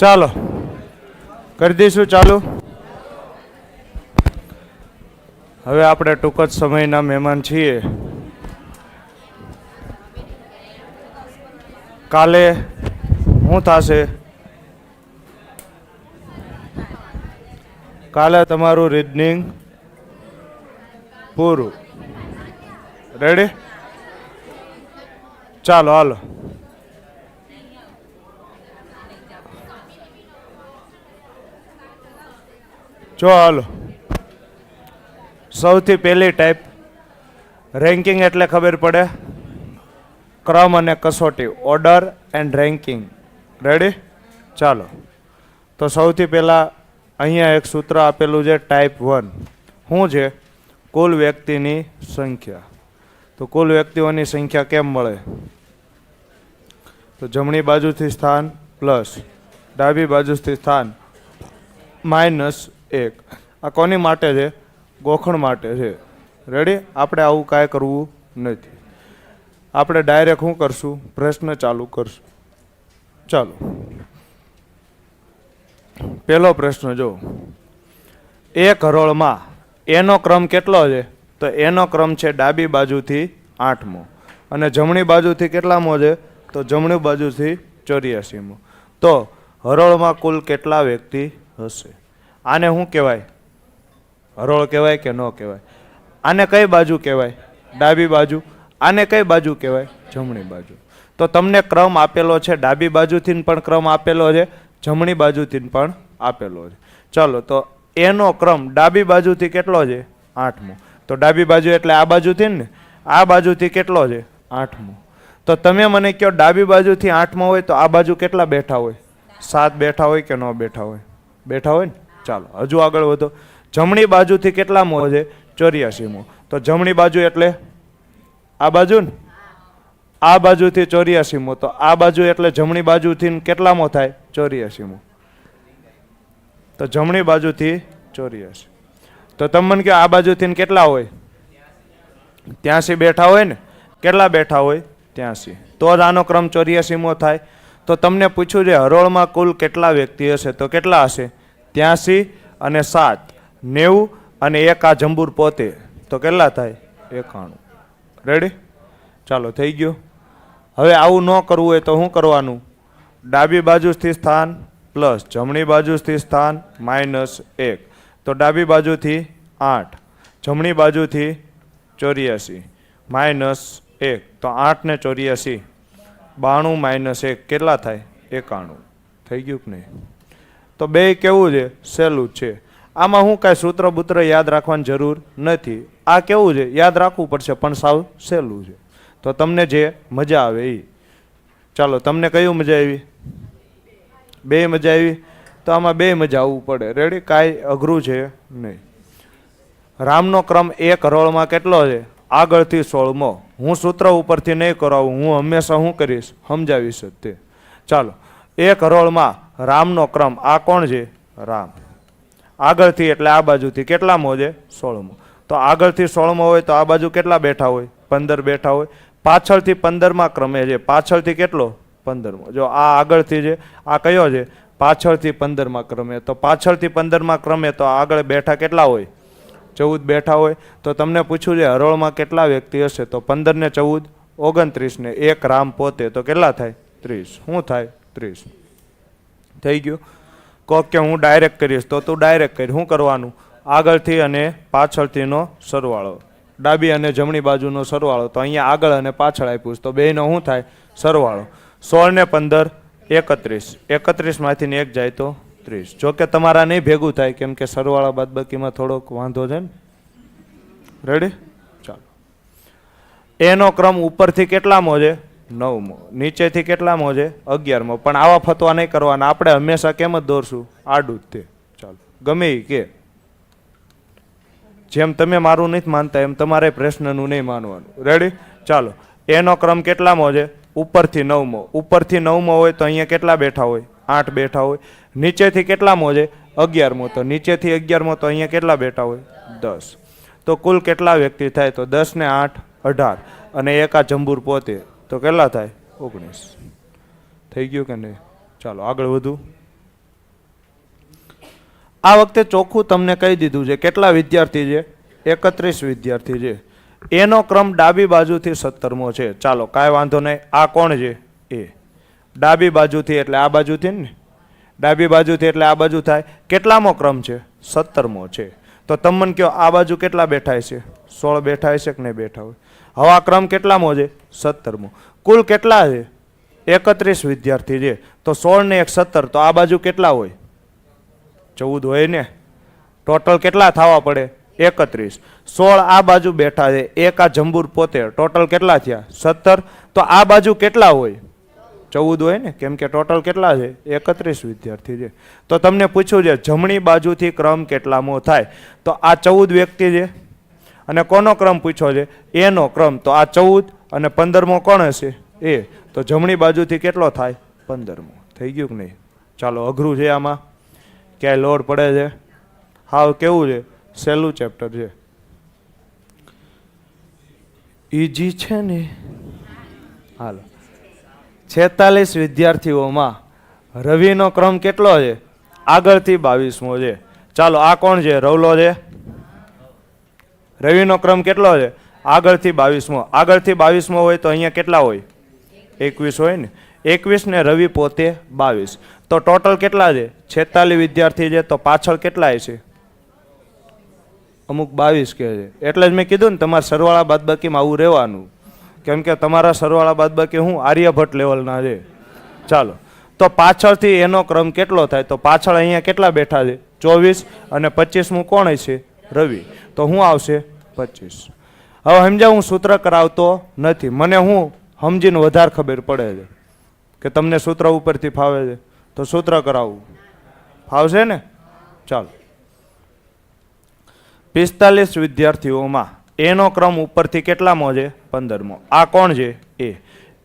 ચાલો કરી દઈશું ચાલુ. હવે આપણે ટૂંક જ સમયના મહેમાન છીએ. કાલે શું થશે? કાલે તમારું રીઝનિંગ પૂરું. રેડી? ચાલો હાલો. જો હાલો. સૌથી પહેલી ટાઈપ રેન્કિંગ એટલે ખબર પડે ક્રમ અને કસોટી, ઓર્ડર એન્ડ રેન્કિંગ. રેડી? ચાલો. તો સૌથી પહેલાં અહીંયા એક સૂત્ર આપેલું છે ટાઈપ 1. શું છે? કુલ વ્યક્તિની સંખ્યા. તો કુલ વ્યક્તિઓની સંખ્યા કેમ મળે? તો જમણી બાજુથી સ્થાન પ્લસ ડાબી બાજુથી સ્થાન -1. આ કોની માટે છે? ગોખણ માટે છે. રેડી? આપણે આવું કાંઈ કરવું નથી. આપણે ડાયરેક્ટ શું કરશું? પ્રશ્ન ચાલુ કરશું. ચાલો, પહેલો પ્રશ્ન જો. એક હરોળમાં એનો ક્રમ કેટલો છે? તો એનો ક્રમ છે ડાબી બાજુથી 8મો અને જમણી બાજુથી કેટલામો છે? તો જમણી બાજુથી 84મો. તો હરોળમાં કુલ કેટલા વ્યક્તિ હશે? આને શું કહેવાય? હરોળ કહેવાય કે ન કહેવાય? આને કઈ બાજુ કહેવાય? ડાબી બાજુ. આને કઈ બાજુ કહેવાય? જમણી બાજુ. તો તમને ક્રમ આપેલો છે, ડાબી બાજુથી પણ ક્રમ આપેલો છે, જમણી બાજુથી પણ આપેલો છે. ચાલો, તો એનો ક્રમ ડાબી બાજુથી કેટલો છે? 8મો. તો ડાબી બાજુ એટલે આ બાજુથી ને, આ બાજુથી કેટલો છે? 8મો. તો તમે મને કહો ડાબી બાજુથી 8મો હોય તો આ બાજુ કેટલા બેઠા હોય? 7 બેઠા હોય કે ન બેઠા હોય? બેઠા હોય ને. ચાલો હજુ આગળ વધો. જમણી બાજુથી કેટલામો છે? 84મો. તો જમણી બાજુ એટલે આ બાજુ ને, આ બાજુથી 84મો. તો આ બાજુ એટલે જમણી બાજુથી કેટલામો થાય? 84મો. તો જમણી બાજુથી 84. તો તમે મને કહો આ બાજુથી કેટલા હોય? 83 બેઠા હોય ને. કેટલા બેઠા હોય? 83. તો જ આનો ક્રમ 84મો થાય. તો તમને પૂછ્યું છે હરોળમાં કુલ કેટલા વ્યક્તિ હશે? તો કેટલા હશે? 83 અને 7 90 અને 1 આ જંબુર પોતે. તો કેટલા થાય? 91. રેડી? ચાલો થઈ ગયું. હવે આવું ન કરવું હોય તો શું કરવાનું? ડાબી બાજુથી સ્થાન પ્લસ જમણી બાજુથી સ્થાન -1. તો ડાબી બાજુથી 8, જમણી બાજુથી 84 -1. તો 8 ને 84 92 -1 કેટલા થાય? 91. થઈ ગયું કે નહીં? તો બે કેવું છે? સહેલું છે. આમાં હું કાંઈ સૂત્ર બૂત્ર યાદ રાખવાની જરૂર નથી. આ કેવું છે? યાદ રાખવું પડશે પણ સાવ સહેલું છે. તો તમને જે મજા આવે એ. ચાલો, તમને કયું મજા આવી? બે મજા આવી? તો આમાં બે મજા આવવું પડે. રેડી? કાંઈ અઘરું છે નહીં. રામનો ક્રમ એક હરોળમાં કેટલો છે? આગળથી 16મો. હું સૂત્ર ઉપરથી નહીં કરાવું, હું હંમેશા શું કરીશ? સમજાવીશ જ તે. ચાલો, એક હરોળમાં રામનો ક્રમ. આ કોણ છે? રામ. આગળથી એટલે આ બાજુથી કેટલામો છે? 16મો. તો આગળથી 16મો હોય તો આ બાજુ કેટલા બેઠા હોય? 15 બેઠા હોય. પાછળથી 15મા ક્રમે છે. પાછળથી કેટલો? 15મો. જો આ આગળથી છે, આ કયો છે? પાછળથી 15મા ક્રમે. તો પાછળથી 15મા ક્રમે તો આગળ બેઠા કેટલા હોય? 14 બેઠા હોય. તો તમને પૂછ્યું છે હરોળમાં કેટલા વ્યક્તિ હશે? તો 15 ને 14 29 ને 1 રામ પોતે. તો કેટલા થાય? 30. શું થાય? 30. થઈ ગયું? કોક કે હું ડાયરેક્ટ કરીશ તો તું ડાયરેક્ટ કરી. શું કરવાનું? આગળથી અને પાછળથીનો સરવાળો, ડાબી અને જમણી બાજુનો સરવાળો. તો અહીંયા આગળ અને પાછળ આપ્યું તો બેનો શું થાય? સરવાળો. 16 ને 15 31. 31માંથી 1 જાય તો 30. જો કે તમારા નહીં ભેગું થાય, કેમ કે સરવાળા બાદબાકીમાં થોડોક વાંધો છે ને. રેડી? ચાલો. એનો ક્રમ ઉપરથી કેટલામો છે? 9મો. નીચેથી કેટલામો છે? 11મો. પણ આવા ફતવા નહીં કરવાના. આપણે હંમેશા કેમ જ દોરશું? આડું જ તે. ચાલો, ગમે એ કે. જેમ તમે મારું નથી માનતા એમ તમારે પ્રશ્નનું નહીં માનવાનું. રેડી? ચાલો. એનો ક્રમ કેટલામો છે? ઉપરથી 9મો. ઉપરથી 9મો હોય તો અહીંયા કેટલા બેઠા હોય? 8 બેઠા હોય. નીચેથી કેટલામો છે? 11મો. તો નીચેથી 11મો તો અહીંયા કેટલા બેઠા હોય? 10. તો કુલ કેટલા વ્યક્તિ થાય? તો 10 ને 8 18 અને 1 આ જંબુર પોતે. તો કેટલા થાય? 19. થઈ ગયું કે નહીં? ચાલો આગળ વધુ. આ વખતે ચોખ્ખું તમને કહી દીધું છે કેટલા વિદ્યાર્થી છે, 31 વિદ્યાર્થી છે. એનો ક્રમ ડાબી બાજુથી 17મો છે. ચાલો કાંઈ વાંધો નહીં. આ કોણ છે? એ. ડાબી બાજુથી એટલે આ બાજુથી ને, ડાબી બાજુથી એટલે આ બાજુ થાય. કેટલામો ક્રમ છે? 17મો છે. તો તમે મને કહો આ બાજુ કેટલા બેઠા છે? 16 બેઠા છે કે નહીં બેઠા હોય? હવે આ ક્રમ કેટલામો છે? 17મો. કુલ કેટલા છે? 31 વિદ્યાર્થી છે. તો 16 ને 1 17, તો આ બાજુ કેટલા હોય? 14 હોય ને. ટોટલ કેટલા થવા પડે? 31. 16 આ બાજુ બેઠા છે, એક આ જંબુર પોતે, ટોટલ કેટલા થયા? 17. તો આ બાજુ કેટલા હોય? 14 હોય ને, કેમ કે ટોટલ કેટલા છે? 31 વિદ્યાર્થી છે. તો તમને પૂછ્યું છે જમણી બાજુથી ક્રમ કેટલામો થાય? તો આ 14 વ્યક્તિ છે. અને કોનો ક્રમ પૂછ્યો છે? એનો ક્રમ. તો આ 14 અને 15મો કોણ હશે? એ. તો જમણી બાજુથી કેટલો થાય? 15મો. થઈ ગયું કે નહીં? ચાલો, અઘરું છે આમાં? ક્યાંય લોડ પડે છે? હાવ કેવું છે? સહેલું ચેપ્ટર છે, ઈજી છે ને. હાલો, 46 વિદ્યાર્થીઓમાં રવિનો ક્રમ કેટલો છે? આગળથી 22મો છે. ચાલો, આ કોણ છે? રવલો છે. રવિનો ક્રમ કેટલો છે? આગળથી 22મો. આગળથી 22મો હોય તો અહીંયા કેટલા હોય? 21 હોય ને. 21 ને રવિ પોતે 22. તો ટોટલ કેટલા છે? 46 વિદ્યાર્થી છે. તો પાછળ કેટલા છે? અમુક 22 કહે છે. એટલે જ મેં કીધું ને તમારે સરવાળા બાદબાકીમાં આવું રહેવાનું, કેમ કે તમારા સરવાળા બાદબાકી હું આર્યભટ્ટ લેવલના છે. ચાલો, તો પાછળથી એનો ક્રમ કેટલો થાય? તો પાછળ અહીંયા કેટલા બેઠા છે? 24. અને 25મું કોણ હશે? રવિ. તો શું આવશે? 25. હવે સમજા, હું સૂત્ર કરાવતો નથી, મને હું સમજીને વધારે ખબર પડે છે કે તમને સૂત્ર ઉપરથી ફાવે છે, તો સૂત્ર કરાવવું ફાવશે ને. ચાલો, 45 વિદ્યાર્થીઓમાં એનો ક્રમ ઉપરથી કેટલામો છે? 15મો. આ કોણ છે? એ.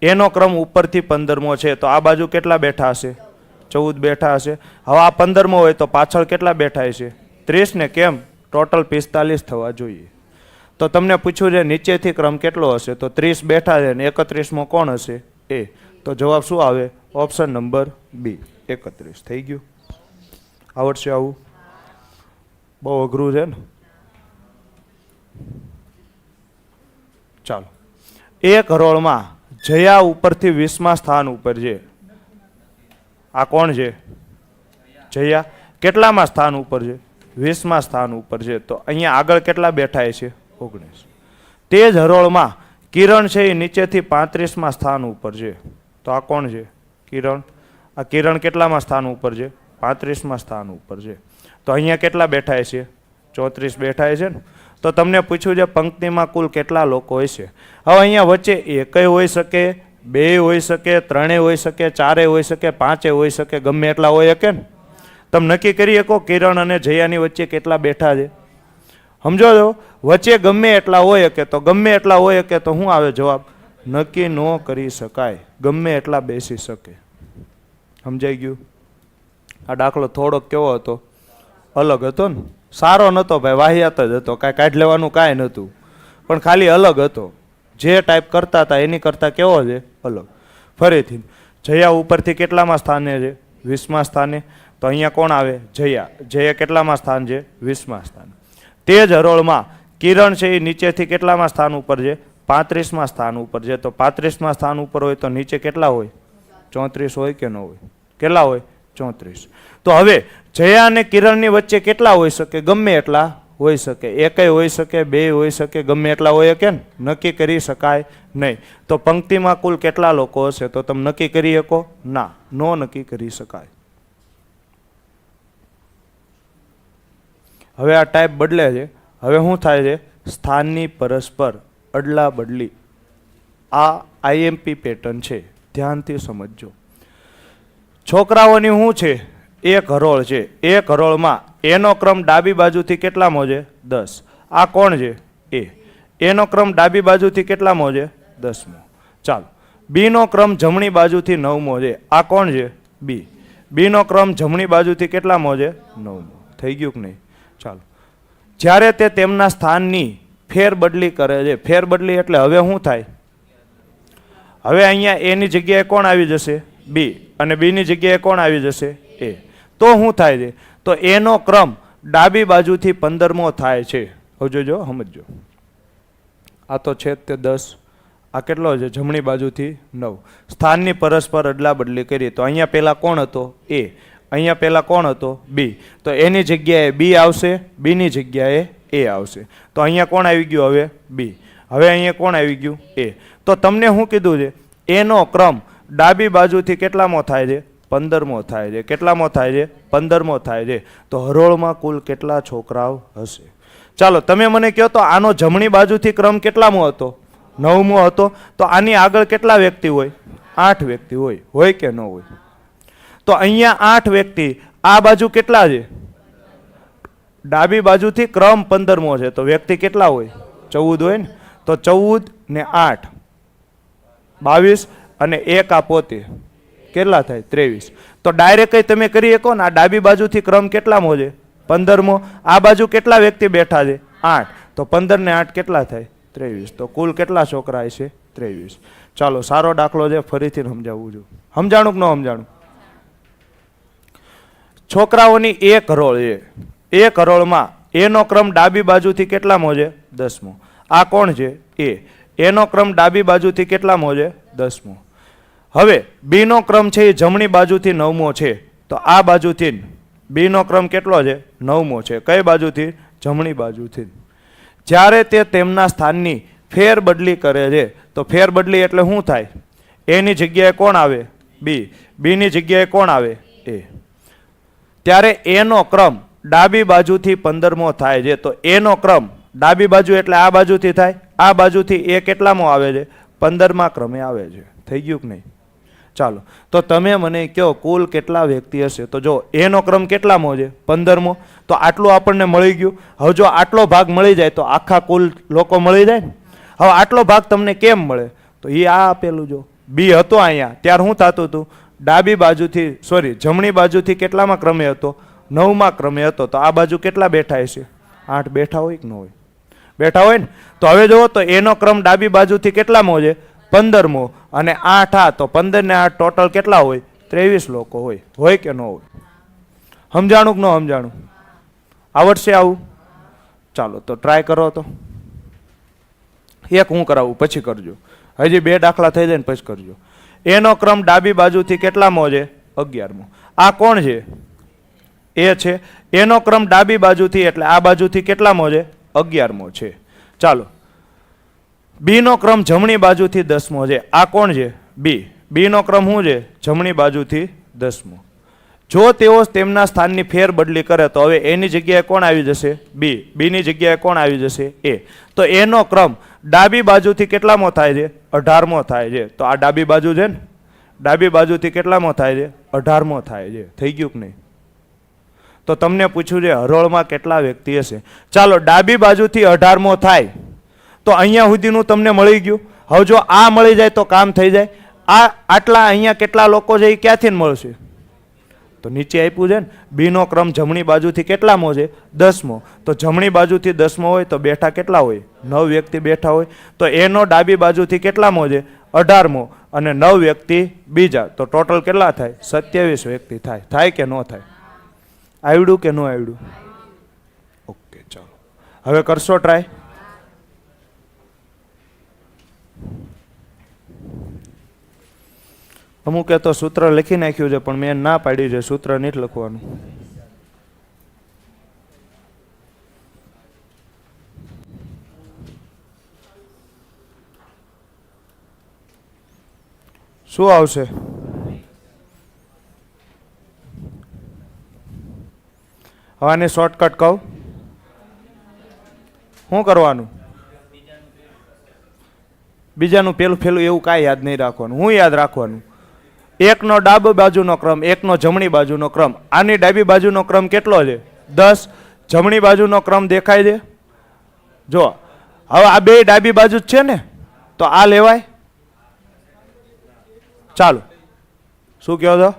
એનો ક્રમ ઉપરથી 15મો છે. તો આ બાજુ કેટલા બેઠા હશે? 14 બેઠા હશે. હવે આ 15મો હોય તો પાછળ કેટલા બેઠા હશે? 30 ને. કેમ? ટોટલ 45 થવા જોઈએ. તો તમને પૂછ્યું છે નીચેથી ક્રમ કેટલો હશે? તો 30 બેઠા છે ને 31મો કોણ હશે? એ. તો જવાબ શું આવે? Option number B, 31. થઈ ગયું? આવડશે આવું? બહુ અઘરું છે ને. ચાલો, એક હરોળમાં જયા ઉપરથી 20મા સ્થાન ઉપર છે. આ કોણ છે? જયા. કેટલામાં સ્થાન ઉપર છે? 20મા સ્થાન ઉપર છે. તો અહીંયા આગળ કેટલા બેઠા છે? 19. તે જ હરોળમાં કિરણ છે એ નીચેથી 35મા સ્થાન ઉપર છે. તો આ કોણ છે? કિરણ. આ કિરણ કેટલામાં સ્થાન ઉપર છે? 35મા સ્થાન ઉપર છે. તો અહીંયા કેટલા બેઠા છે? 34 બેઠા છે ને. તો તમને પૂછ્યું છે પંક્તિમાં કુલ કેટલા લોકો હોય છે? હવે અહીંયા વચ્ચે એકય હોઈ શકે, 2 હોઈ શકે, 3 હોઈ શકે, 4 હોઈ શકે, 5 હોઈ શકે, ગમે એટલા હોય શકે ને. તમે નક્કી કરી શકો કિરણ અને જયાની વચ્ચે કેટલા બેઠા છે? સમજો છો, વચ્ચે ગમે એટલા હોય શકે. તો ગમે એટલા હોય શકે તો શું આવે જવાબ? નક્કી ન કરી શકાય, ગમે એટલા બેસી શકે. સમજાઈ ગયું? આ દાખલો થોડોક કેવો હતો? અલગ હતો ને. સારો નહોતો ભાઈ, વાહિયાત જ હતો, કાંઈ કાઢી લેવાનું કાંઈ નહોતું, પણ ખાલી અલગ હતો. જે ટાઈપ કરતા હતા એની કરતાં કેવો છે? અલગ. ફરીથી, જયા ઉપરથી કેટલામાં સ્થાને છે? 20મા સ્થાને. તો અહીંયા કોણ આવે? જયા. જયા કેટલામાં સ્થાન છે? 20મા સ્થાન. તે જ હરોળમાં કિરણ છે એ નીચેથી કેટલામાં સ્થાન ઉપર છે? 35મા સ્થાન ઉપર છે. તો 35મા સ્થાન ઉપર હોય તો નીચે કેટલા હોય? 34 હોય કે ન હોય? કેટલા હોય? 34. તો હવે જયા અને કિરણની વચ્ચે કેટલા હોઈ શકે? ગમે એટલા હોઈ શકે. એકય હોઈ શકે, 2 હોઈ શકે, ગમે એટલા હોય કે નક્કી કરી શકાય નહીં. તો પંક્તિમાં કુલ કેટલા લોકો હશે? તો તમે નક્કી કરી શકો? ના, નો નક્કી કરી શકાય. હવે આ ટાઈપ બદલે છે. હવે શું થાય છે? સ્થાનની પરસ્પર અડલા બદલી. આ આઈએમપી પેટર્ન છે, ધ્યાનથી સમજજો. છોકરાઓની શું છે? એક હરોળ છે. એક હરોળમાં એનો ક્રમ ડાબી બાજુથી કેટલામો છે? 10. આ કોણ છે? એ. એનો ક્રમ ડાબી બાજુથી કેટલામો છે? 10મો. ચાલો, બીનો ક્રમ જમણી બાજુથી 9મો છે. આ કોણ છે? બી. બીનો ક્રમ જમણી બાજુથી કેટલામો છે? 9મો. થઈ ગયું કે નહીં? ચાલો, જ્યારે તે તેમના સ્થાનની ફેરબદલી કરે છે. ફેરબદલી એટલે હવે શું થાય? હવે અહીંયા એની જગ્યાએ કોણ આવી જશે? બી. અને બીની જગ્યાએ કોણ આવી જશે? એ. તો શું થાય છે? તો એનો ક્રમ ડાબી બાજુથી 15મો થાય છે. હવે જોજો, સમજો. આ તો છે તે 10, આ કેટલો છે? જમણી બાજુથી 9. સ્થાનની પરસ્પર અદલા બદલી કરી તો અહીંયા પહેલા કોણ હતો? એ. અહીંયા પહેલા કોણ હતો? બી. તો એની જગ્યાએ બી આવશે, બીની જગ્યાએ એ આવશે. તો અહીંયા કોણ આવી ગયું? હવે બી. હવે અહીંયા કોણ આવી ગયું? એ. તો તમને શું કીધું છે? એનો ક્રમ ડાબી બાજુથી કેટલામો થાય છે? 15મો થાય છે. કેટલામો થાય છે? 15મો થાય છે. તો હરોળમાં કુલ કેટલા છોકરાઓ હશે? ચાલો તમે મને કહો તો આનો જમણી બાજુથી ક્રમ કેટલામો હતો? 9મો હતો. તો આની આગળ કેટલા વ્યક્તિ હોય? 8 વ્યક્તિ હોય. હોય કે ન હોય? તો અહીંયા 8 વ્યક્તિ, આ બાજુ કેટલા છે? ડાબી બાજુથી ક્રમ 15મો છે. તો વ્યક્તિ કેટલા હોય? 14 હોય ને. તો 14 ને 8 22 અને 1 આ પોતે કેટલા થાય? 23. તો ડાયરેક્ટ કઈ તમે કરી શકો ને? આ ડાબી બાજુથી ક્રમ કેટલામો છે? 15મો. આ બાજુ કેટલા વ્યક્તિ બેઠા છે? 8. તો 15 ને 8 કેટલા થાય? 23. તો કુલ કેટલા છોકરા હશે? 23. ચાલો, સારો દાખલો છે, ફરીથી સમજાવવું છું. સમજાણું કે ન સમજાણું? છોકરાઓની એક હરોળ છે. એક હરોળમાં એનો ક્રમ ડાબી બાજુથી કેટલામો છે? 10મો. આ કોણ છે? એ. એનો ક્રમ ડાબી બાજુથી કેટલામો છે? 10મો. હવે બી નો ક્રમ છે એ જમણી બાજુથી 9મો છે. તો આ બાજુથી બી નો ક્રમ કેટલો છે? 9મો છે. કઈ બાજુથી? જમણી બાજુથી. જ્યારે તે તેમના સ્થાનની ફેર બદલી કરે છે તો ફેર બદલી એટલે શું થાય? એની જગ્યાએ કોણ આવે? બી. બીની જગ્યાએ કોણ આવે? એ. ત્યારે એનો ક્રમ ડાબી બાજુથી 15મો થાય છે. તો એનો ક્રમ ડાબી બાજુ એટલે આ બાજુથી થાય. આ બાજુથી એ કેટલામો આવે છે? 15મા ક્રમે આવે છે. થઈ ગયું કે નહીં? ચાલો, તો તમે મને કહો કુલ કેટલા વ્યક્તિ હશે? તો જો એનો ક્રમ કેટલામો છે? 15મો. તો આટલું આપણને મળી ગયું. હવે જો આટલો ભાગ મળી જાય તો આખા કુલ લોકો મળી જાય ને. હવે આટલો ભાગ તમને કેમ મળે? તો એ આ આપેલું જો બી હતો અહીંયા ત્યારે શું થતું હતું? ડાબી બાજુથી જમણી બાજુથી કેટલામાં ક્રમે હતો? 9મા ક્રમે હતો. તો આ બાજુ કેટલા બેઠા હશે? 8 બેઠા હોય કે ન હોય? બેઠા હોય ને. તો હવે જુઓ તો એનો ક્રમ ડાબી બાજુથી કેટલામો છે? 15મો. અને 8 આ તો 15 ને 8 ટોટલ કેટલા હોય? 23 લોકો હોય. હોય કે ન હોય? સમજાણું કે ન સમજાણું? આવડશે આવું? ચાલો તો ટ્રાય કરો. તો એક હું કરાવું પછી કરજો. હજી 2 દાખલા થઈ જાય ને પછી કરજો. એનો ક્રમ ડાબી બાજુથી કેટલામો છે? 11મો. આ કોણ છે? એ છે. એનો ક્રમ ડાબી બાજુથી એટલે આ બાજુથી કેટલામો છે? 11મો છે. ચાલો, બી નો ક્રમ જમણી બાજુથી 10મો છે. આ કોણ છે? બી. બી નો ક્રમ શું છે? જમણી બાજુથી 10મો. જો તેઓ તેમના સ્થાનની ફેર બદલી કરે તો હવે એની જગ્યાએ કોણ આવી જશે? બી. બીની જગ્યાએ કોણ આવી જશે? એ. તો એનો ક્રમ ડાબી બાજુથી કેટલામો થાય છે? 18મો થાય છે. તો આ ડાબી બાજુ છે ને, ડાબી બાજુથી કેટલામો થાય છે? 18મો થાય છે. થઈ ગયું કે નહીં? તો તમને પૂછ્યું છે હરોળમાં કેટલા વ્યક્તિ હશે? ચાલો, ડાબી બાજુથી 18મો થાય તો અહીંયા સુધીનું તમને મળી ગયું. હવે જો આ મળી જાય તો કામ થઈ જાય. આટલા અહીંયા કેટલા લોકો છે એ ક્યાંથી મળશે? તો નીચે આપ્યું છે ને, બી નો ક્રમ જમણી બાજુથી કેટલામો છે? 10મો. તો જમણી બાજુથી 10મો હોય તો બેઠા કેટલા હોય? 9 વ્યક્તિ બેઠા હોય. તો એનો ડાબી બાજુથી કેટલામો છે? 18મો. અને 9 વ્યક્તિ બીજા. તો ટોટલ કેટલા થાય? 27 વ્યક્તિ થાય. થાય કે ન થાય? આવડ્યું કે ન આવડ્યું? ઓકે, ચાલો હવે કરશો ટ્રાય. અમુકે તો સૂત્ર લખી નાખ્યું છે પણ મેં ના પાડી છે સૂત્ર નથી લખવાનું. શું આવશે? હવે આને શોર્ટકટ કહું. શું કરવાનું? બીજાનું પેલું એવું કાંઈ યાદ નહીં રાખવાનું. હું યાદ રાખવાનું? એકનો ડાબી બાજુનો ક્રમ, એકનો જમણી બાજુનો ક્રમ. આની ડાબી બાજુનો ક્રમ કેટલો છે? 10. જમણી બાજુનો ક્રમ દેખાય છે? જો હવે આ બે ડાબી બાજુ જ છે ને, તો આ લેવાય? ચાલો, શું કહો છો?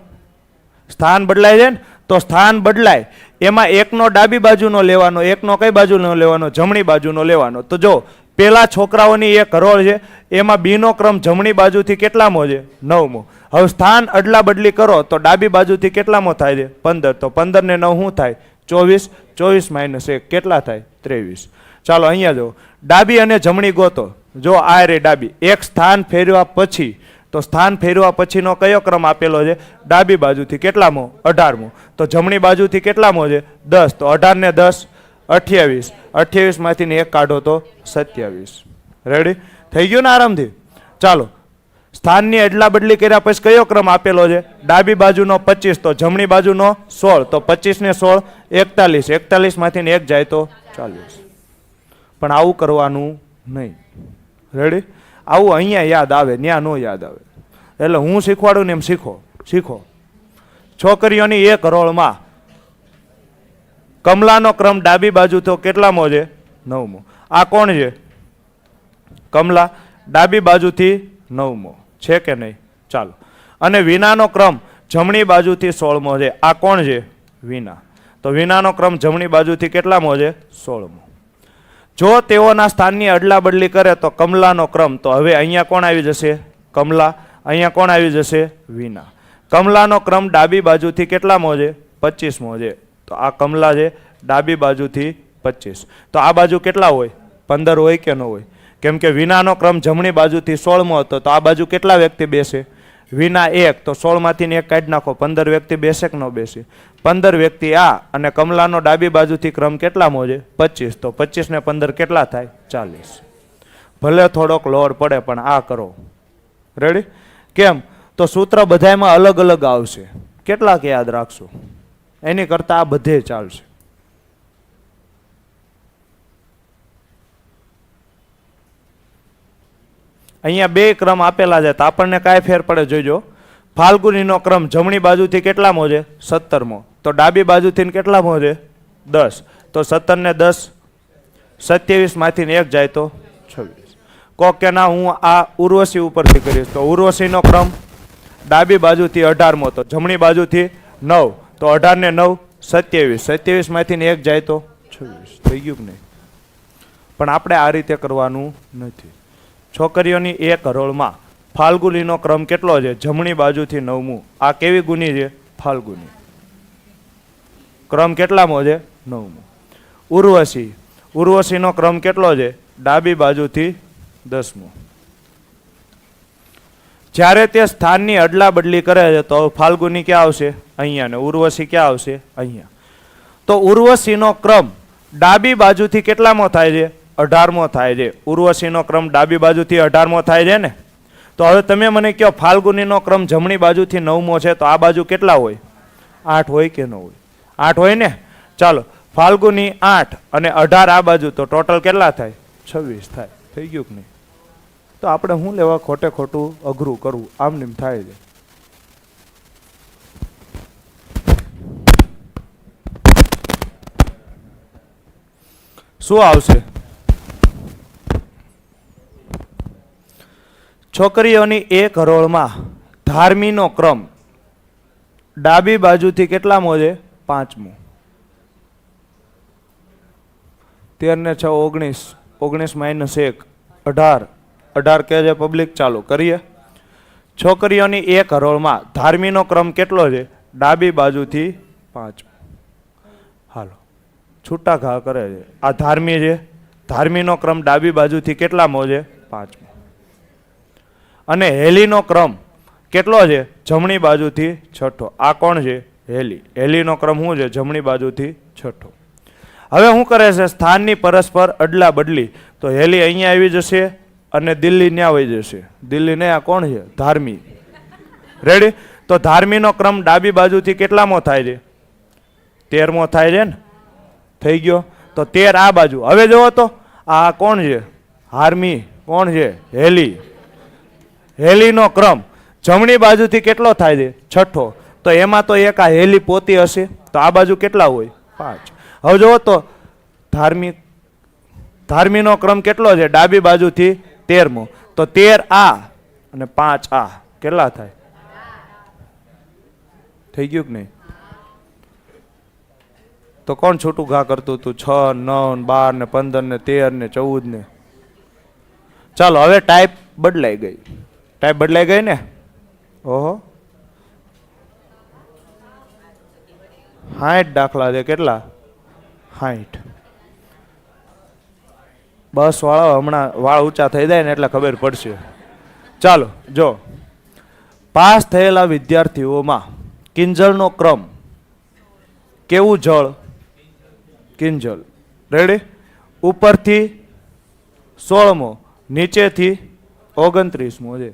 સ્થાન બદલાય છે ને, તો સ્થાન બદલાય એમાં એકનો ડાબી બાજુનો લેવાનો, એકનો કઈ બાજુનો લેવાનો? જમણી બાજુનો લેવાનો. તો જો પેલા છોકરાઓની એક હરોળ છે, એમાં બીનો ક્રમ જમણી બાજુથી કેટલામો છે? 9મો. હવે સ્થાન અદલા બદલી કરો તો ડાબી બાજુથી કેટલામો થાય છે? 15. તો 15 ને 9 શું થાય? 24. 24 - 1 કેટલા થાય? 23. ચાલો અહીંયા જો ડાબી અને જમણી ગોતો. જો આ રે ડાબી, એક સ્થાન ફેરવા પછી, તો સ્થાન ફેરવા પછીનો કયો ક્રમ આપેલો છે? ડાબી બાજુથી કેટલામો? 18મો. તો જમણી બાજુથી કેટલામો છે? 10. તો 18 ને 10 28. 28 માંથી 1 કાઢો તો 27. રેડી થઈ ગયું ને આરામથી? ચાલો સ્થાનની અદલા બદલી કર્યા પછી કયો ક્રમ આપેલો છે? ડાબી બાજુનો 25, તો જમણી બાજુનો 16. તો 25 ને 16 41. 41 માંથી 1 જાય તો 40. પણ આવું કરવાનું નહીં. રેડી? આવું અહીંયા યાદ આવે, ત્યાં ન યાદ આવે. એટલે હું શીખવાડું ને એમ શીખો. છોકરીઓની એક હરોળમાં કમલાનો ક્રમ ડાબી બાજુ તો કેટલામો છે? 9મો. આ કોણ છે? કમલા. ડાબી બાજુથી 9મો છે કે નહીં? ચાલો. અને વિનાનો ક્રમ જમણી બાજુથી 16મો છે. આ કોણ છે? વિના. તો વિનાનો ક્રમ જમણી બાજુથી કેટલામો છે? 16મો. જો તેઓના સ્થાનની અદલા બદલી કરે તો કમલાનો ક્રમ, તો હવે અહીંયા કોણ આવી જશે? કમલા. અહીંયા કોણ આવી જશે? વિના. કમલાનો ક્રમ ડાબી બાજુથી કેટલામો છે? 25મો છે. તો આ કમલા છે, ડાબી બાજુથી 25. તો આ બાજુ કેટલા હોય? 15 હોય કે ન હોય? કેમ કે વિનાનો ક્રમ જમણી બાજુથી 16મો હતો, તો આ બાજુ કેટલા વ્યક્તિ બેસે? વિના 1. તો 16 માંથી 1 કાઢી નાખો, 15 વ્યક્તિ બેસે કે ન બેસે? 15 વ્યક્તિ આ. અને કમલાનો ડાબી બાજુથી ક્રમ કેટલામો છે? 25. તો 25 ને 15 કેટલા થાય? 40. ભલે થોડોક લોડ પડે પણ આ કરો. રેડી? કેમ? તો સૂત્ર બધામાં અલગ અલગ આવશે. કેટલાક યાદ રાખશો? એની કરતા આ બધે ચાલશે. અહીંયા 2 ક્રમ આપેલા છે, તો આપણને કાંઈ ફેર પડે જોઈજો. ફાલ્ગુનીનો ક્રમ જમણી બાજુથી કેટલામો છે? 17મો. તો ડાબી બાજુથી કેટલામો છે? 10. તો 17 ને 10 27 માંથી 1 જાય તો 26. કોક કે ના હું આ ઉર્વશી ઉપરથી કરીશ, તો ઉર્વશીનો ક્રમ ડાબી બાજુથી 18મો, તો જમણી બાજુથી 9. તો 18 ને 9 27. 27 માંથી 1 જાય તો 26. થઈ ગયું કે નહીં? પણ આપણે આ રીતે કરવાનું નથી. છોકરીઓની એક હરોળમાં ફાલ્ગુનીનો ક્રમ કેટલો છે? જમણી બાજુથી 9મું. આ કેવી ગુની છે? ફાલ્ગુની. ક્રમ કેટલામો છે? 9મો. ઉર્વશીનો ક્રમ કેટલો છે? ડાબી બાજુથી 10મો. જ્યારે તે સ્થાનની અદલા બદલી કરે છે તો ફાલ્ગુની ક્યાં આવશે? અહીંયા. ને ઉર્વશી ક્યાં આવશે? અહીંયા. તો ઉર્વશીનો ક્રમ ડાબી બાજુથી કેટલામો થાય છે? 18મો થાય છે. ઉર્વશીનો ક્રમ ડાબી બાજુથી 18મો થાય છે ને? તો હવે તમે મને કહો ફાલ્ગુનીનો ક્રમ જમણી બાજુથી 9મો છે, તો આ બાજુ કેટલા હોય? 8 હોય કે ન હોય? 8 હોય ને? ચાલો ફાલ્ગુની 8 અને 18 આ બાજુ, તો ટોટલ કેટલા થાય? 26 થાય. થઈ ગયું કે નહીં? તો આપણે શું લેવા ખોટે ખોટું અઘરું કરવું? આમ નીમ થાય છે. શું આવશે? છોકરીઓની એક હરોળમાં ધાર્મીનો ક્રમ ડાબી બાજુથી કેટલામો છે? 5મો. 13 ને 6 19. 19 - 1 18. 18 કે છે પબ્લિક? ચાલો કરીએ. છોકરીઓની એક હરોળમાં ધાર્મીનો ક્રમ કેટલો છે? ડાબી બાજુથી 5. હાલો છૂટા ઘા કરે છે. આ ધાર્મી છે. ધાર્મીનો ક્રમ ડાબી બાજુથી કેટલામો છે? 5મો. અને હેલીનો ક્રમ કેટલો છે? જમણી બાજુથી 6થો. આ કોણ છે? હેલી. હેલીનો ક્રમ શું છે? જમણી બાજુથી 6થો. હવે શું કરે છે? સ્થાનની પરસ્પર અદલા બદલી. તો હેલી અહીંયા આવી જશે અને દિલ્હી ન્યા વહી જશે. દિલ્હી ને આ કોણ છે? ધાર્મી. રેડી? તો ધાર્મીનો ક્રમ ડાબી બાજુથી કેટલામો થાય છે? 13મો થાય છે ને? થઈ ગયો. તો 13 આ બાજુ. હવે જુઓ તો આ કોણ છે? હાર્મી. કોણ છે? હેલી. હેલીનો ક્રમ જમણી બાજુથી કેટલો થાય છે? 6થો. તો એમાં તો એક આ હેલી પોતી હશે, તો આ બાજુ કેટલા હોય? 5. હવે જુઓ તો ધાર્મીનો ક્રમ કેટલો છે? ડાબી બાજુથી 13મો. તો 13 આ અને 5 આ કેટલા થાય? થઈ ગયું કે નહીં? તો કોણ છોટું ઘા કરતું હતું? 6 9 12 ને 15 ને 13 ને 14 ને ચાલો હવે ટાઈપ બદલાઈ ગઈ. ટાઈપ બદલાઈ ગઈ ને? ઓહો, 60 દાખલા છે. કેટલા? 60. બસ વાળા હમણાં વાળ ઊંચા થઈ જાય ને એટલે ખબર પડશે. ચાલો જો, પાસ થયેલા વિદ્યાર્થીઓમાં કિંજલનો ક્રમ. કેવું જળ? કિંજલ. રેડી? ઉપરથી 16મો, નીચેથી 29મો છે.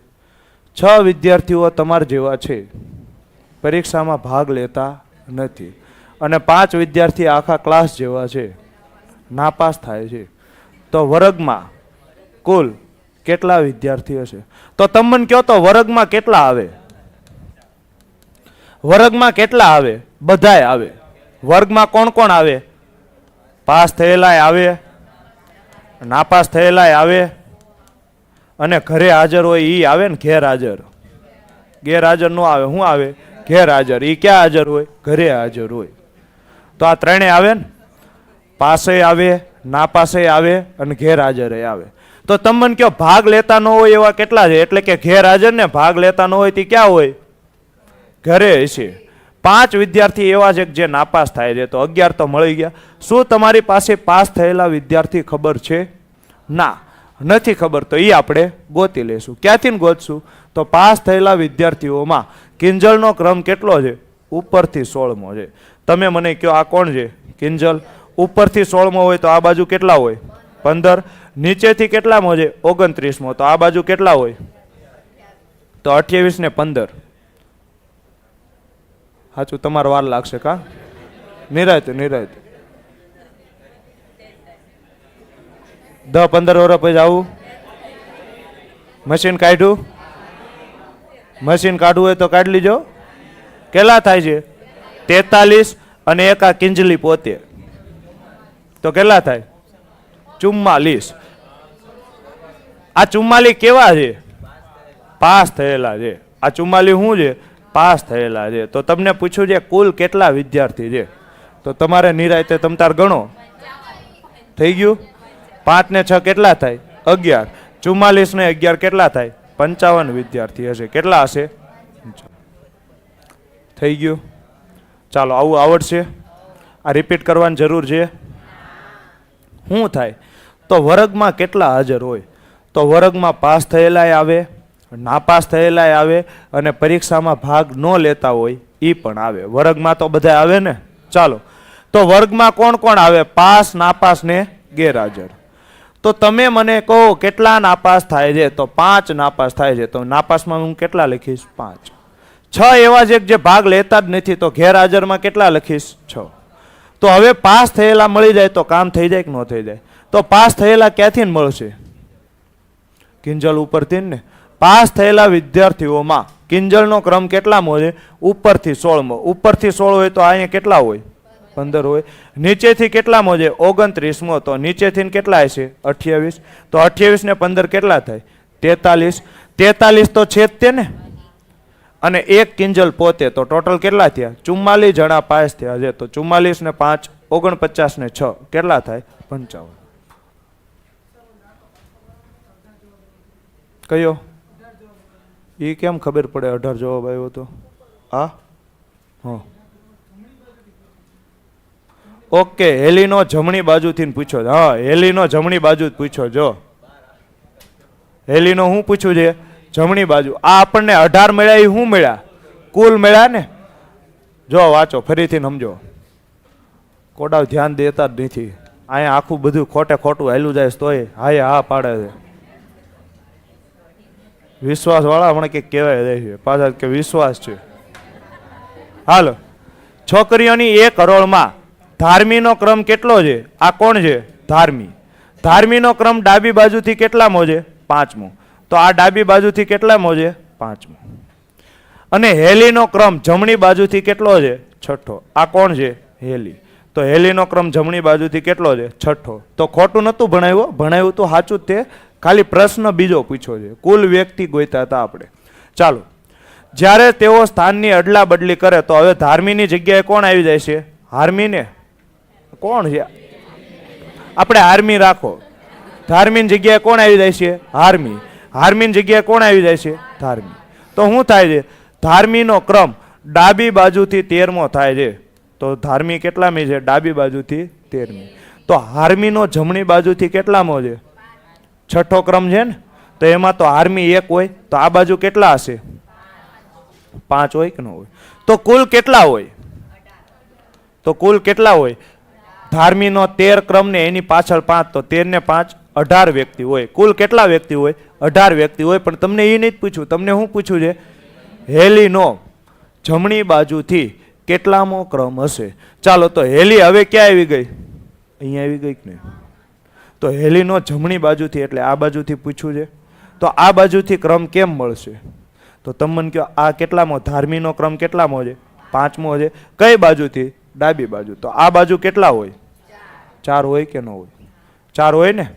6 વિદ્યાર્થીઓ તમારા જેવા છે, પરીક્ષામાં ભાગ લેતા નથી, અને 5 વિદ્યાર્થી આખા ક્લાસ જેવા છે, નાપાસ થાય છે. તો વર્ગમાં કુલ કેટલા વિદ્યાર્થી હશે? તો તમે મને કહો તો વર્ગમાં કેટલા આવે? વર્ગમાં કેટલા આવે? બધાય આવે. વર્ગમાં કોણ કોણ આવે? પાસ થયેલાય આવે, નાપાસ થયેલાય આવે, અને ઘરે હાજર હોય ઈ આવે ને ગેરહાજર. ગેરહાજર નો આવે. શું આવે? ગેરહાજર. ઈ ક્યાં હાજર હોય? ઘરે હાજર હોય. તો આ ત્રણેય આવે ને? પાસે આવે, નાપાસે આવે અને ગેરહાજરે આવે. તો તમે મને કહો ભાગ લેતા ન હોય એવા કેટલા છે? એટલે કે ગેરહાજર ને ભાગ લેતા ન હોય તે ક્યાં હોય? ઘરે હશે. 5 વિદ્યાર્થી એવા છે જે નાપાસ થાય છે, તો 11 તો મળી ગયા. શું તમારી પાસે પાસ થયેલા વિદ્યાર્થી ખબર છે? ના, નથી ખબર. તો એ આપણે ગોતી લેશું. ક્યાંથી ગોતશું? તો પાસ થયેલા વિદ્યાર્થીઓમાં કિંજલનો ક્રમ કેટલો છે? ઉપરથી 16મો છે. તમે મને કહો આ કોણ છે? કિંજલ. ઉપરથી 16મો હોય તો આ બાજુ કેટલા હોય? 15. નીચેથી કેટલામો છે? 29મો. તો આ બાજુ કેટલા હોય? તો 28 ને 15. સાચું, તમારે વાર લાગશે કા? નિરાયતે નિરાયતે 10-15 વર્ષ પછી આવું. મશીન કાઢ્યું? મશીન કાઢવું હોય તો કાઢી લીજો. કેટલા થાય છે? 43 અને એક આ કિંજલી પોતે, તો કેટલા થાય? 44. આ 44 કેવા છે? પાસ થયેલા છે. આ 44 શું છે? પાસ થયેલા છે. તો તમને પૂછ્યું છે કુલ કેટલા વિદ્યાર્થી છે, તો તમારે નિરાયતે તમ તાર ગણો. થઈ ગયું? 5 ને 6 કેટલા થાય? 11. 44 ને 11 કેટલા થાય? 55 વિદ્યાર્થી હશે. કેટલા હશે? થઈ ગયું? ચાલો, આવું આવડશે? આ રિપીટ કરવાની જરૂર છે? શું થાય? તો વર્ગમાં કેટલા હાજર હોય? તો વર્ગમાં પાસ થયેલાય આવે, નાપાસ થયેલાય આવે, અને પરીક્ષામાં ભાગ ન લેતા હોય એ પણ આવે. વર્ગમાં તો બધા આવે ને. ચાલો, તો વર્ગમાં કોણ કોણ આવે? પાસ, નાપાસ ને ગેરહાજર. તો તમે મને કહો કેટલા નાપાસ થાય છે? તો 5 નાપાસ થાય છે. તો નાપાસમાં હું કેટલા લખીશ? 5. 6 એવા છે જે ભાગ લેતા જ નથી, તો ગેરહાજરમાં કેટલા લખીશ? 6. તો હવે પાસ થયેલા મળી જાય તો કામ થઈ જાય કે ન થઈ જાય? તો પાસ થયેલા ક્યાંથી મળશે? કિંજલ ઉપરથી ને. પાસ થયેલા વિદ્યાર્થીઓમાં કિંજલનો ક્રમ કેટલામો છે? ઉપરથી 16મો. ઉપરથી 16 હોય તો અહીંયા કેટલા હોય? 15 હોય. નીચેથી કેટલામો છે? 29મો. તો નીચેથી કેટલા હશે? 28. તો 28 ને 15 કેટલા થાય? 43. 43 તો છે જ તે ને. અને એક કિંજલ પોતે, તો ટોટલ કેટલા થયા? 44 જણા પાસ થયા છે. તો 44 ને 5 49 ને 6 કેટલા થાય? 55. કયો? એ કેમ ખબર પડે 18 જવાબ આવ્યો તો? હા, ઓકે. હેલીનો જમણી બાજુથી પૂછો. હા, હેલીનો જમણી બાજુ પૂછો. જો હેલીનો શું પૂછ્યું છે? જમણી બાજુ. આ આપણને 18 મળ્યા એ શું મળ્યા? કુલ મળ્યા ને. જો વાંચો ફરીથી સમજો. કોડાવ ધ્યાન દેતા જ નથી. અહીંયા આખું બધું ખોટે ખોટું હાલ્યું જાય તોય હા પાડે છે. વિશ્વાસ વાળા હમણાં કંઈક કહેવાય દે છે પાછા કે વિશ્વાસ છે. હાલો, છોકરીઓની 1 કરોડમાં ધાર્મીનો ક્રમ કેટલો છે? આ કોણ છે? ધાર્મી. ધાર્મીનો ક્રમ ડાબી બાજુથી કેટલામો છે? 5મો. તો આ ડાબી બાજુથી કેટલામો છે? 5મો. અને હેલીનો ક્રમ જમણી બાજુથી કેટલો છે? 6થો. આ કોણ છે? હેલી. તો હેલીનો ક્રમ જમણી બાજુથી કેટલો છે? 6થો. તો ખોટું નહોતું ભણાવ્યું, ભણાવ્યું તો સાચું જ તે, ખાલી પ્રશ્ન બીજો પૂછ્યો છે. કુલ વ્યક્તિ ગોઈતા હતા આપણે. ચાલો, જ્યારે તેઓ સ્થાનની અદલા બદલી કરે તો હવે ધાર્મીની જગ્યાએ કોણ આવી જાય છે? હાર્મી ને. કોણ છે? આપણે આર્મી રાખો. ધાર્મીની જગ્યાએ કોણ આવી જાય છે? હાર્મી. હાર્મીની જગ્યાએ કોણ આવી જાય છે? ધાર્મી. તો શું થાય છે? ધાર્મીનો ક્રમ ડાબી બાજુથી 13મો થાય છે. તો ધાર્મી કેટલામી છે? ડાબી બાજુથી 13મી. તો હાર્મીનો જમણી બાજુથી કેટલામો છે? છઠ્ઠો ક્રમ છે ને. તો એમાં તો હાર્મી 1 હોય, તો આ બાજુ કેટલા હશે? 5 હોય કે ન હોય? તો કુલ કેટલા હોય? તો કુલ કેટલા હોય? ધાર્મીનો 13 ક્રમ ને એની પાછળ 5, તો 13 ને 5 18 વ્યક્તિ હોય. કુલ કેટલા વ્યક્તિ હોય? 18 વ્યક્તિ હોય. પણ તમને એ નથી પૂછ્યું. તમને શું પૂછ્યું છે? હેલીનો જમણી બાજુથી કેટલામો ક્રમ હશે? ચાલો, તો હેલી હવે ક્યાં આવી ગઈ? અહીંયા આવી ગઈ કે નહીં? તો હેલીનો જમણી બાજુથી એટલે આ બાજુથી પૂછ્યું છે. તો આ બાજુથી ક્રમ કેમ મળશે? તો તમે મને કહો, આ કેટલામો? ધાર્મીનો ક્રમ કેટલામો છે? 5મો છે. કઈ બાજુથી? ડાબી બાજુ. તો આ બાજુ કેટલા હોય? 4 હોય કે ન હોય? 4 હોય ને.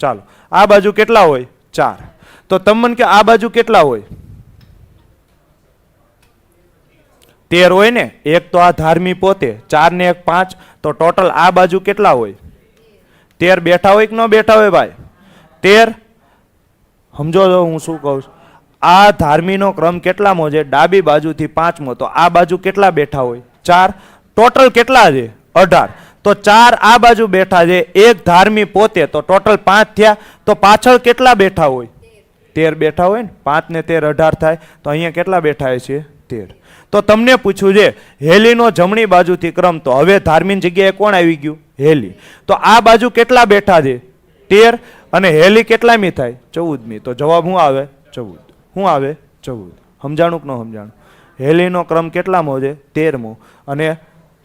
ચાલો, આ બાજુ કેટલા હોય? 4. તો તમે મને કહો, આ બાજુ કેટલા હોય? 13 હોય ને. એક તો આ ધાર્મી પોતે, 4 ને 1 5, તો ટોટલ આ બાજુ કેટલા હોય? 13 બેઠા હોય કે ન બેઠા હોય ભાઈ? 13. સમજો છો હું શું કહું છું? આ ધાર્મીનો ક્રમ કેટલામો છે? ડાબી બાજુથી 5મો. તો આ બાજુ કેટલા બેઠા હોય? 4. ટોટલ કેટલા છે? 18. તો 4 આ બાજુ બેઠા છે, એક ધાર્મી પોતે, તો ટોટલ 5 થયા. તો પાછળ કેટલા બેઠા હોય? 13 બેઠા હોય ને. 5 ને 13 18 થાય. તો અહીંયા કેટલા બેઠા છે? 13. તો તમને પૂછ્યું છે હેલીનો જમણી બાજુથી ક્રમ. તો હવે ધાર્મીની જગ્યાએ કોણ આવી ગયું? હેલી. તો આ બાજુ કેટલા બેઠા છે? 13. અને હેલી કેટલામી થાય? 14મી. તો જવાબ શું આવે? 14. શું આવે? 14. સમજાણું કે ન સમજાણું? હેલીનો ક્રમ કેટલામો છે? 13મો. અને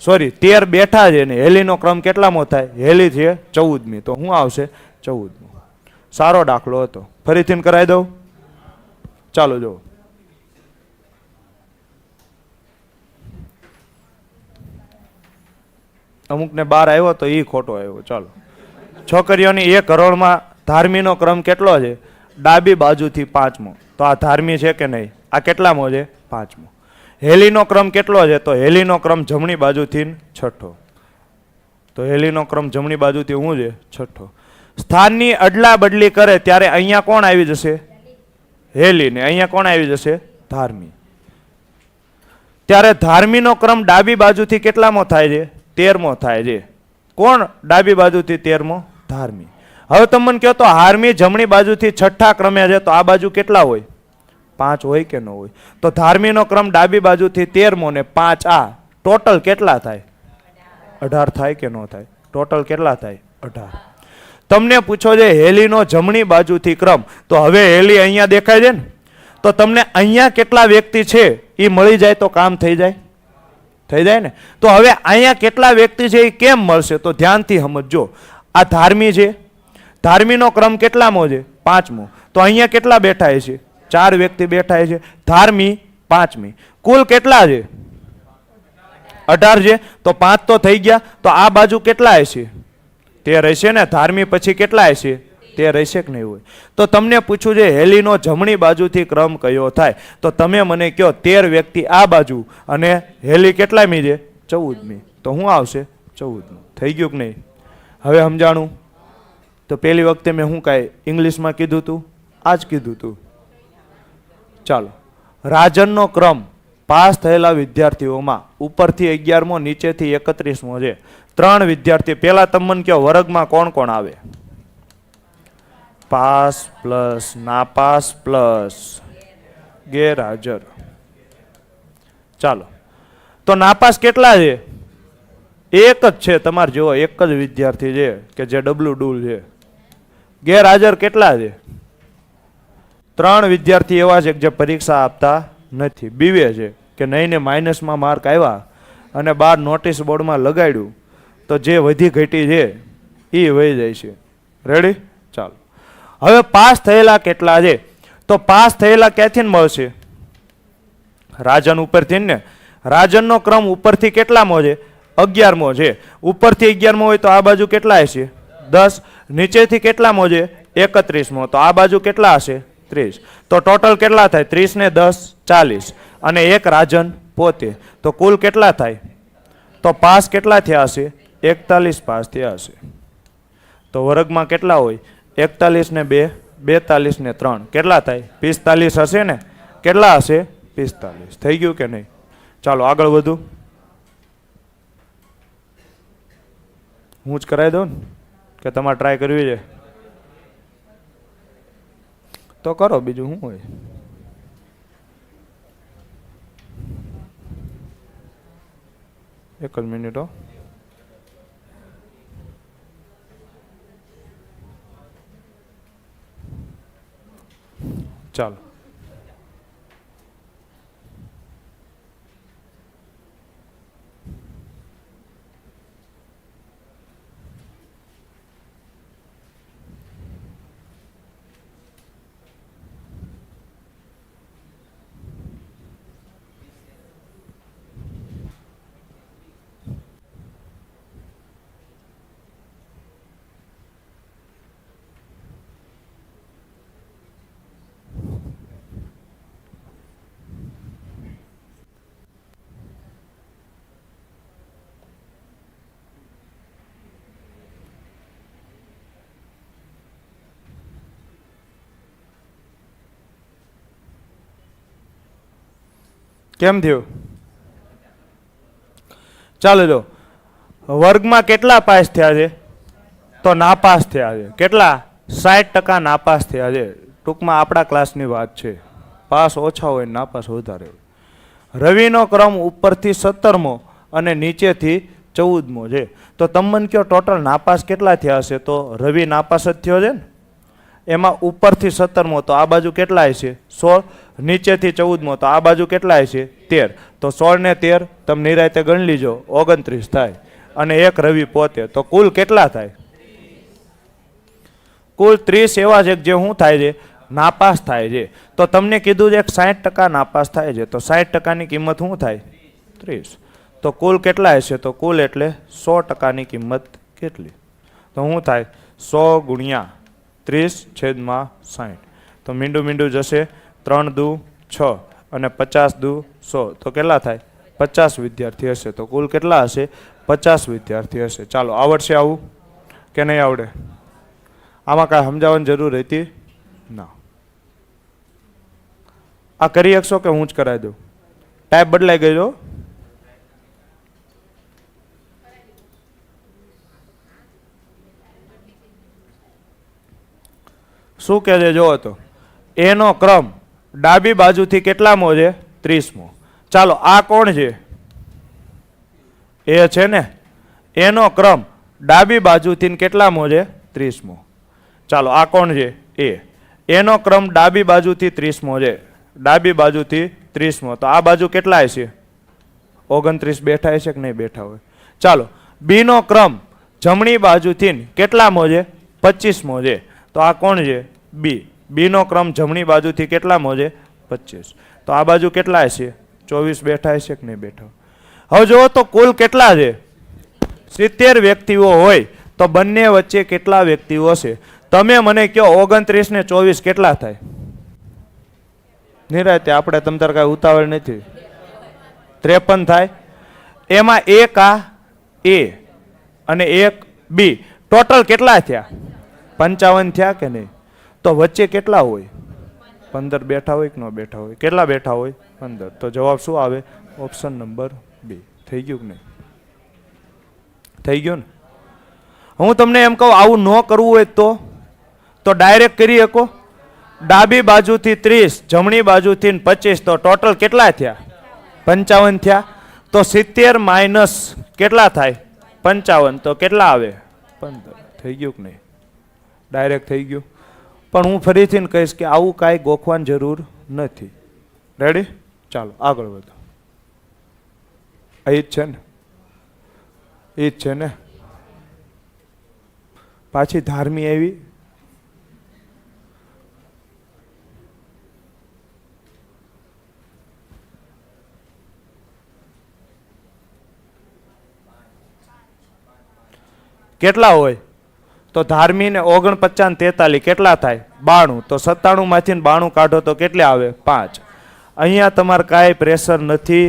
સોરી, 13 બેઠા છે ને હેલીનો ક્રમ કેટલામો થાય? હેલી છે 14મી. તો શું આવશે? 14મો. સારો દાખલો હતો. ફરીથી કરાવી દઉં? ચાલો જો. અમુકને 12 આવ્યો તો એ ખોટો આવ્યો. ચાલો, છોકરીઓની 1 કરોડમાં ધાર્મીનો ક્રમ કેટલો છે? ડાબી બાજુથી 5મો. તો આ ધાર્મી છે કે નહીં? આ કેટલામો છે? 5મો. હેલીનો ક્રમ કેટલો છે? તો હેલીનો ક્રમ જમણી બાજુથી 6ઠ્ઠો. તો હેલીનો ક્રમ જમણી બાજુથી શું છે? 6ઠ્ઠો. સ્થાનની અદલા બદલી કરે ત્યારે અહીંયા કોણ આવી જશે? હેલી. ને અહીંયા કોણ આવી જશે? ધાર્મી. ત્યારે ધાર્મીનો ક્રમ ડાબી બાજુથી કેટલામો થાય છે? 13મો થાય છે. કોણ ડાબી બાજુથી 13મો? ધાર્મી. હવે તમે મને કહો તો હાર્મી જમણી બાજુથી 6ઠ્ઠા ક્રમે છે, તો આ બાજુ કેટલા હોય? 5 હોય કે ન હોય? તો ધાર્મીનો ક્રમ ડાબી બાજુથી 13મો ને 5 આ ટોટલ કેટલા થાય? 18 થાય કે ન થાય? ટોટલ કેટલા થાય? 18. તમને પૂછો છે હેલીનો જમણી બાજુથી ક્રમ. તો હવે હેલી અહીંયા દેખાય છે ને. તો તમને અહીંયા કેટલા વ્યક્તિ છે એ મળી જાય તો કામ થઈ જાય? થઈ જાય ને. તો હવે અહીંયા કેટલા વ્યક્તિ છે એ કેમ મળશે? તો ધ્યાનથી સમજજો. આ ધાર્મી છે. ધાર્મીનો ક્રમ કેટલામો છે? 5મો. તો અહીંયા કેટલા બેઠા છે? 4 વ્યક્તિ બેઠા છે. ધાર્મી 5મી. કુલ કેટલા છે? 18 છે. તો 5 તો થઈ ગયા. તો આ બાજુ કેટલા હશે? 13 હશે ને. ધાર્મી પછી કેટલા હશે? 13 હશે કે નહીં હોય? તો તમને પૂછ્યું છે હેલીનો જમણી બાજુથી ક્રમ કયો થાય? તો તમે મને કહો 13 વ્યક્તિ આ બાજુ અને હેલી કેટલામી છે? 14મી. તો શું આવશે? 14મી. થઈ ગયું કે નહીં? હવે સમજાણું? તો પહેલી વખતે મેં શું કાંઈ ઇંગ્લિશમાં કીધું હતું? આ જ કીધું હતું. ચાલો, રાજનનો ક્રમ પાસ થયેલા વિદ્યાર્થીઓમાં ઉપરથી 11મો, નીચેથી 31મો છે. 3 વિદ્યાર્થી. પહેલા તમે મને કહો વર્ગમાં કોણ કોણ આવે? પાસ પ્લસ નાપાસ પ્લસ ગેરહાજર. ચાલો, તો નાપાસ કેટલા છે? એક જ છે. તમારે જેવો એક જ વિદ્યાર્થી છે કે જે ડબલું ડૂલ છે. ગેરહાજર કેટલા છે? 3 વિદ્યાર્થી એવા છે કે જે પરીક્ષા આપતા નથી. બીવે છે કે નહીં ને માઇનસમાં માર્ક આવ્યા અને 12 નોટિસ બોર્ડમાં લગાડ્યું તો જે વધી ઘટી છે એ વહી જાય છે. રેડી? ચાલો, હવે પાસ થયેલા કેટલા છે? તો પાસ થયેલા ક્યાંથી મળશે? રાજન ઉપરથી ને. રાજનનો ક્રમ ઉપરથી કેટલામો છે? 11મો છે. ઉપરથી 11મો હોય તો આ બાજુ કેટલા હશે? 10. નીચેથી કેટલામો છે? 31મો. તો આ બાજુ કેટલા હશે? 30. તો ટોટલ કેટલા થાય? 30 ને 10 40. અને એક રાજન પોતે. તો કુલ કેટલા થાય? તો પાસ કેટલા થયા હશે? 41 પાસ થયા હશે. તો વર્ગમાં કેટલા હોય? 41 ને 2 42 ને 3 કેટલા થાય? 45 હશે ને? કેટલા હશે? 45. થઈ ગયું કે નહીં? ચાલો આગળ વધુ. હું જ કરાવી દઉં ને કે તમારે ટ્રાય કરવી છે તો કરો, બીજું શું હોય. એક જ મિનિટ હો. ચાલો કેમ થયું? ચાલો જો વર્ગમાં કેટલા પાસ થયા છે? તો નાપાસ થયા છે. કેટલા? 60% નાપાસ થયા છે. ટૂંકમાં આપણા ક્લાસની વાત છે. પાસ ઓછા હોય, નાપાસ વધારે હોય. રવિનો ક્રમ ઉપરથી 17મો અને નીચેથી 14મો છે. તો તમે મને કહો ટોટલ નાપાસ કેટલા થયા હશે? તો રવિ નાપાસ જ થયો છે ને, એમાં ઉપરથી 17મો તો આ બાજુ કેટલા હશે? 16. નીચેથી 14મો તો આ બાજુ કેટલા હશે? 13. તો 16 ને 13 તમે નિરાયતે ગણી લીજો, 29 થાય. અને એક રવિ પોતે, તો કુલ કેટલા થાય? કુલ 30 એવા છે જે શું થાય છે? નાપાસ થાય છે. તો તમને કીધું છે 60% નાપાસ થાય છે, તો 60%ની કિંમત શું થાય? 30. તો કુલ કેટલા હશે? તો કુલ એટલે 100%ની કિંમત કેટલી? તો શું થાય? 100 ગુણ્યા 30/60. તો મીંડું મીંડું જશે. 3 દુ 6 અને 50 દુ 100. તો કેટલા થાય? 50 વિદ્યાર્થી હશે. તો કુલ કેટલા હશે? 50 વિદ્યાર્થી હશે. ચાલો આવડશે આવું કે નહીં આવડે? આમાં કાંઈ સમજાવવાની જરૂર હતી ના. આ કરી શકશો કે હું જ કરાવી દઉં? ટાઈપ બદલાઈ ગયો. શું કહે છે જોવો તો, એનો ક્રમ ડાબી બાજુથી કેટલામો છે? 30મો. ચાલો આ કોણ છે? એ છે ને. એનો ક્રમ ડાબી બાજુથી કેટલામો છે? 30મો. ચાલો આ કોણ છે? એ. એનો ક્રમ ડાબી બાજુથી 30મો છે. ડાબી બાજુથી 30મો. તો આ બાજુ કેટલા હશે? 29 બેઠા હશે કે નહીં બેઠા હોય? ચાલો બીનો ક્રમ જમણી બાજુથી કેટલામો છે? 25મો છે. તો આ કોણ છે? બી. બીનો ક્રમ જમણી બાજુથી કેટલામો છે? 25. તો આ બાજુ કેટલા હશે? 24 બેઠા હશે કે નહીં બેઠા? હવે જુઓ તો કુલ કેટલા છે? 70 વ્યક્તિઓ હોય તો બંને વચ્ચે કેટલા વ્યક્તિઓ હશે? તમે મને કહો 29 ને 24 કેટલા થાય? નિરાયતે આપણે તમ તાર કાંઈ ઉતાવળ નથી. 53 થાય. એમાં એક આ એ અને એક બી, ટોટલ કેટલા થયા? 55 થયા કે નહીં? તો વચ્ચે કેટલા હોય? 15 બેઠા હોય કે ન બેઠા હોય? કેટલા બેઠા હોય? 15. તો જવાબ શું આવે? Option number B. થઈ ગયું કે નહીં? થઈ ગયું ને? હું તમને એમ કહું આવું ન કરવું હોય તો ડાયરેક્ટ કરી શકો. ડાબી બાજુથી 30, જમણી બાજુથી 25, તો ટોટલ કેટલા થયા? 55 થયા. તો 70 માઇનસ કેટલા થાય? 55. તો કેટલા આવે? 15. થઈ ગયું કે નહીં? ડાયરેક્ટ થઈ ગયું. પણ હું ફરીથી કહીશ કે આવું કાંઈ ગોખવાની જરૂર નથી. રેડી? ચાલો આગળ વધો. એ જ છે ને? એ જ છે ને? પાછી ધાર્મી આવી. કેટલા હોય? તો ધાર્મી ને 49 ને 43 કેટલા થાય? 92. તો 97 માંથી 92 કાઢો તો કેટલે આવે? 5. અહીંયા તમારે કાંઈ પ્રેશર નથી.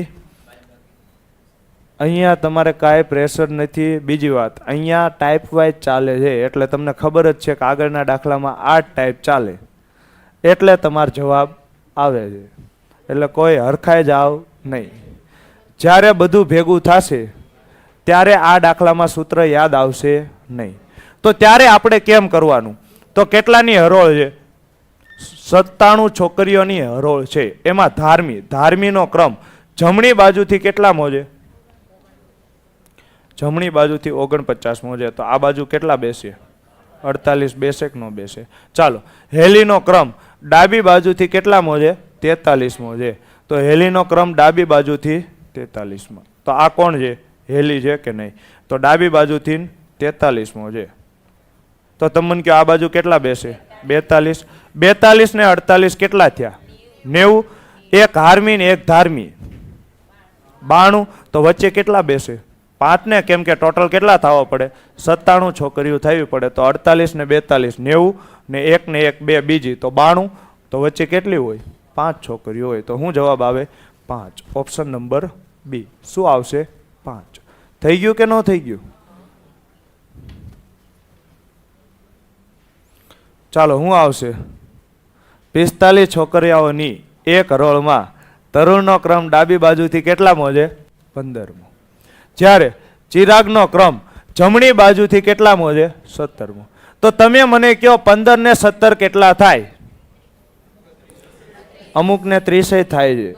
અહીંયા તમારે કાંઈ પ્રેશર નથી. બીજી વાત, અહીંયા ટાઈપ વાઇઝ ચાલે છે એટલે તમને ખબર જ છે કે આગળના દાખલામાં આ ટાઈપ ચાલે એટલે તમારો જવાબ આવે છે. એટલે કોઈ હરખાઈ જાવ નહીં. જ્યારે બધું ભેગું થશે ત્યારે આ દાખલામાં સૂત્ર યાદ આવશે નહીં. તો ત્યારે આપણે કેમ કરવાનું? તો કેટલાની હરોળ છે? 97 છોકરીઓની હરોળ છે. એમાં ધાર્મીનો ક્રમ જમણી બાજુથી કેટલામો છે? જમણી બાજુથી 49મો છે. તો આ બાજુ કેટલા બેસે? 48 બેસે કે ન બેસે? ચાલો, હેલીનો ક્રમ ડાબી બાજુથી કેટલામો છે? 43મો છે. તો હેલીનો ક્રમ ડાબી બાજુથી 43મો. તો આ કોણ છે? હેલી છે કે નહીં? તો ડાબી બાજુથી 43મો છે. તો તમને કહો આ બાજુ કેટલા બેસે? 42. 42 ને 48 કેટલા થયા? 90. એક હાર્મી ને એક ધાર્મી 92. તો વચ્ચે કેટલા બેસે? 5 ને, કેમ કે ટોટલ કેટલા થવા પડે? 97 છોકરીઓ થવી પડે. તો 48 ને 42 90 ને 1 ને 1 2 બીજી તો 92. તો વચ્ચે કેટલી હોય? 5 છોકરીઓ હોય. તો શું જવાબ આવે? 5. Option number B. શું આવશે? 5. થઈ ગયું કે ન થઈ ગયું? ચાલો, શું આવશે? 45 છોકરીઓની એક હરોળમાં તરુણનો ક્રમ ડાબી બાજુથી કેટલામો છે? 15મો. જ્યારે ચિરાગનો ક્રમ જમણી બાજુથી કેટલામો છે? 17મો. તો તમે મને કહો 15 ને 17 કેટલા થાય? અમુકને 30 થાય છે.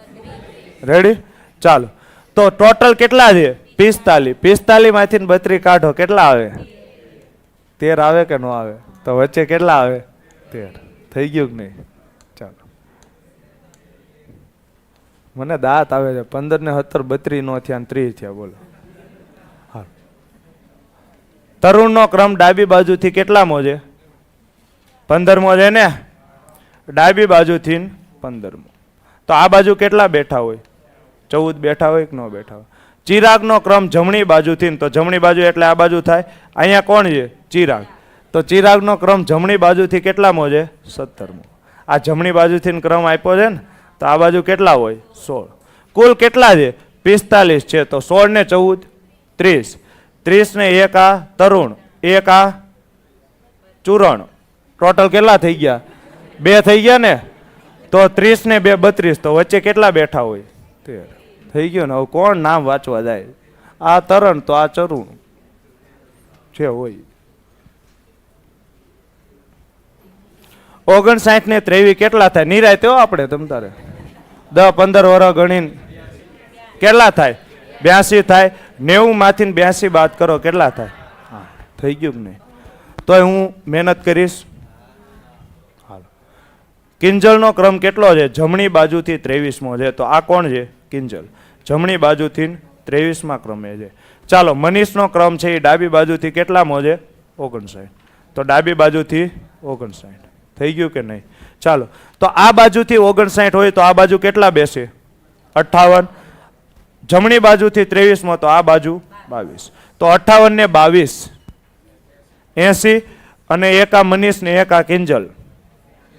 રેડી? ચાલો, તો ટોટલ કેટલા છે? 45. 45 માંથી 32 કાઢો, કેટલા આવે? 13 આવે કે ન આવે? તો વચ્ચે કેટલા આવે? 13. થઈ ગયું કે નહીં? ચાલો, મને દાંત આવે છે. 15 ને 17 32 નો થયા, 30 થયા. બોલો. હા, તરુણનો ક્રમ ડાબી બાજુથી કેટલામો છે? 15મો છે ને? ડાબી બાજુથી 15મો. તો આ બાજુ કેટલા બેઠા હોય? 14 બેઠા હોય કે ન બેઠા હોય? ચિરાગનો ક્રમ જમણી બાજુથી, તો જમણી બાજુ એટલે આ બાજુ થાય. અહીંયા કોણ છે? ચિરાગ. તો ચિરાગનો ક્રમ જમણી બાજુથી કેટલામો છે? 17મો. આ જમણી બાજુથી ક્રમ આપ્યો છે ને, તો આ બાજુ કેટલા હોય? 16. કુલ કેટલા છે? 45 છે. તો 16 ને 14 30. 30 ને 1 આ તરુણ, 1 આ ચૂરણ. ટોટલ કેટલા થઈ ગયા? 2 થઈ ગયા ને? તો 30 ને 2 32. તો વચ્ચે કેટલા બેઠા હોય? 13. થઈ ગયું ને? હવે કોણ નામ વાંચવા જાય? આ તરણ તો આ ચરુણ છે હોય. 59 ને 23 કેટલા થાય? નિરાય તેઓ આપણે તમ તારે 10 15 વર્ષ ગણીને કેટલા થાય? 82 થાય. 90 માંથી 82 બાદ કરો, કેટલા થાય? હા, થઈ ગયું કે નહીં? તો હું મહેનત કરીશ. હાલો, કિંજલનો ક્રમ કેટલો છે? જમણી બાજુથી 23મો છે. તો આ કોણ છે? કિંજલ. જમણી બાજુથી 23મા ક્રમે છે. ચાલો, મનીષનો ક્રમ છે એ ડાબી બાજુથી કેટલામો છે? 59. તો ડાબી બાજુથી 59. થઈ ગયું કે નહીં? ચાલો, તો આ બાજુથી 59 હોય તો આ બાજુ કેટલા બેસે? 58. જમણી બાજુથી 23મો, તો આ બાજુ 22. તો 58 ને 22 80. અને 1 આ મનીષ ને 1 આ કિંજલ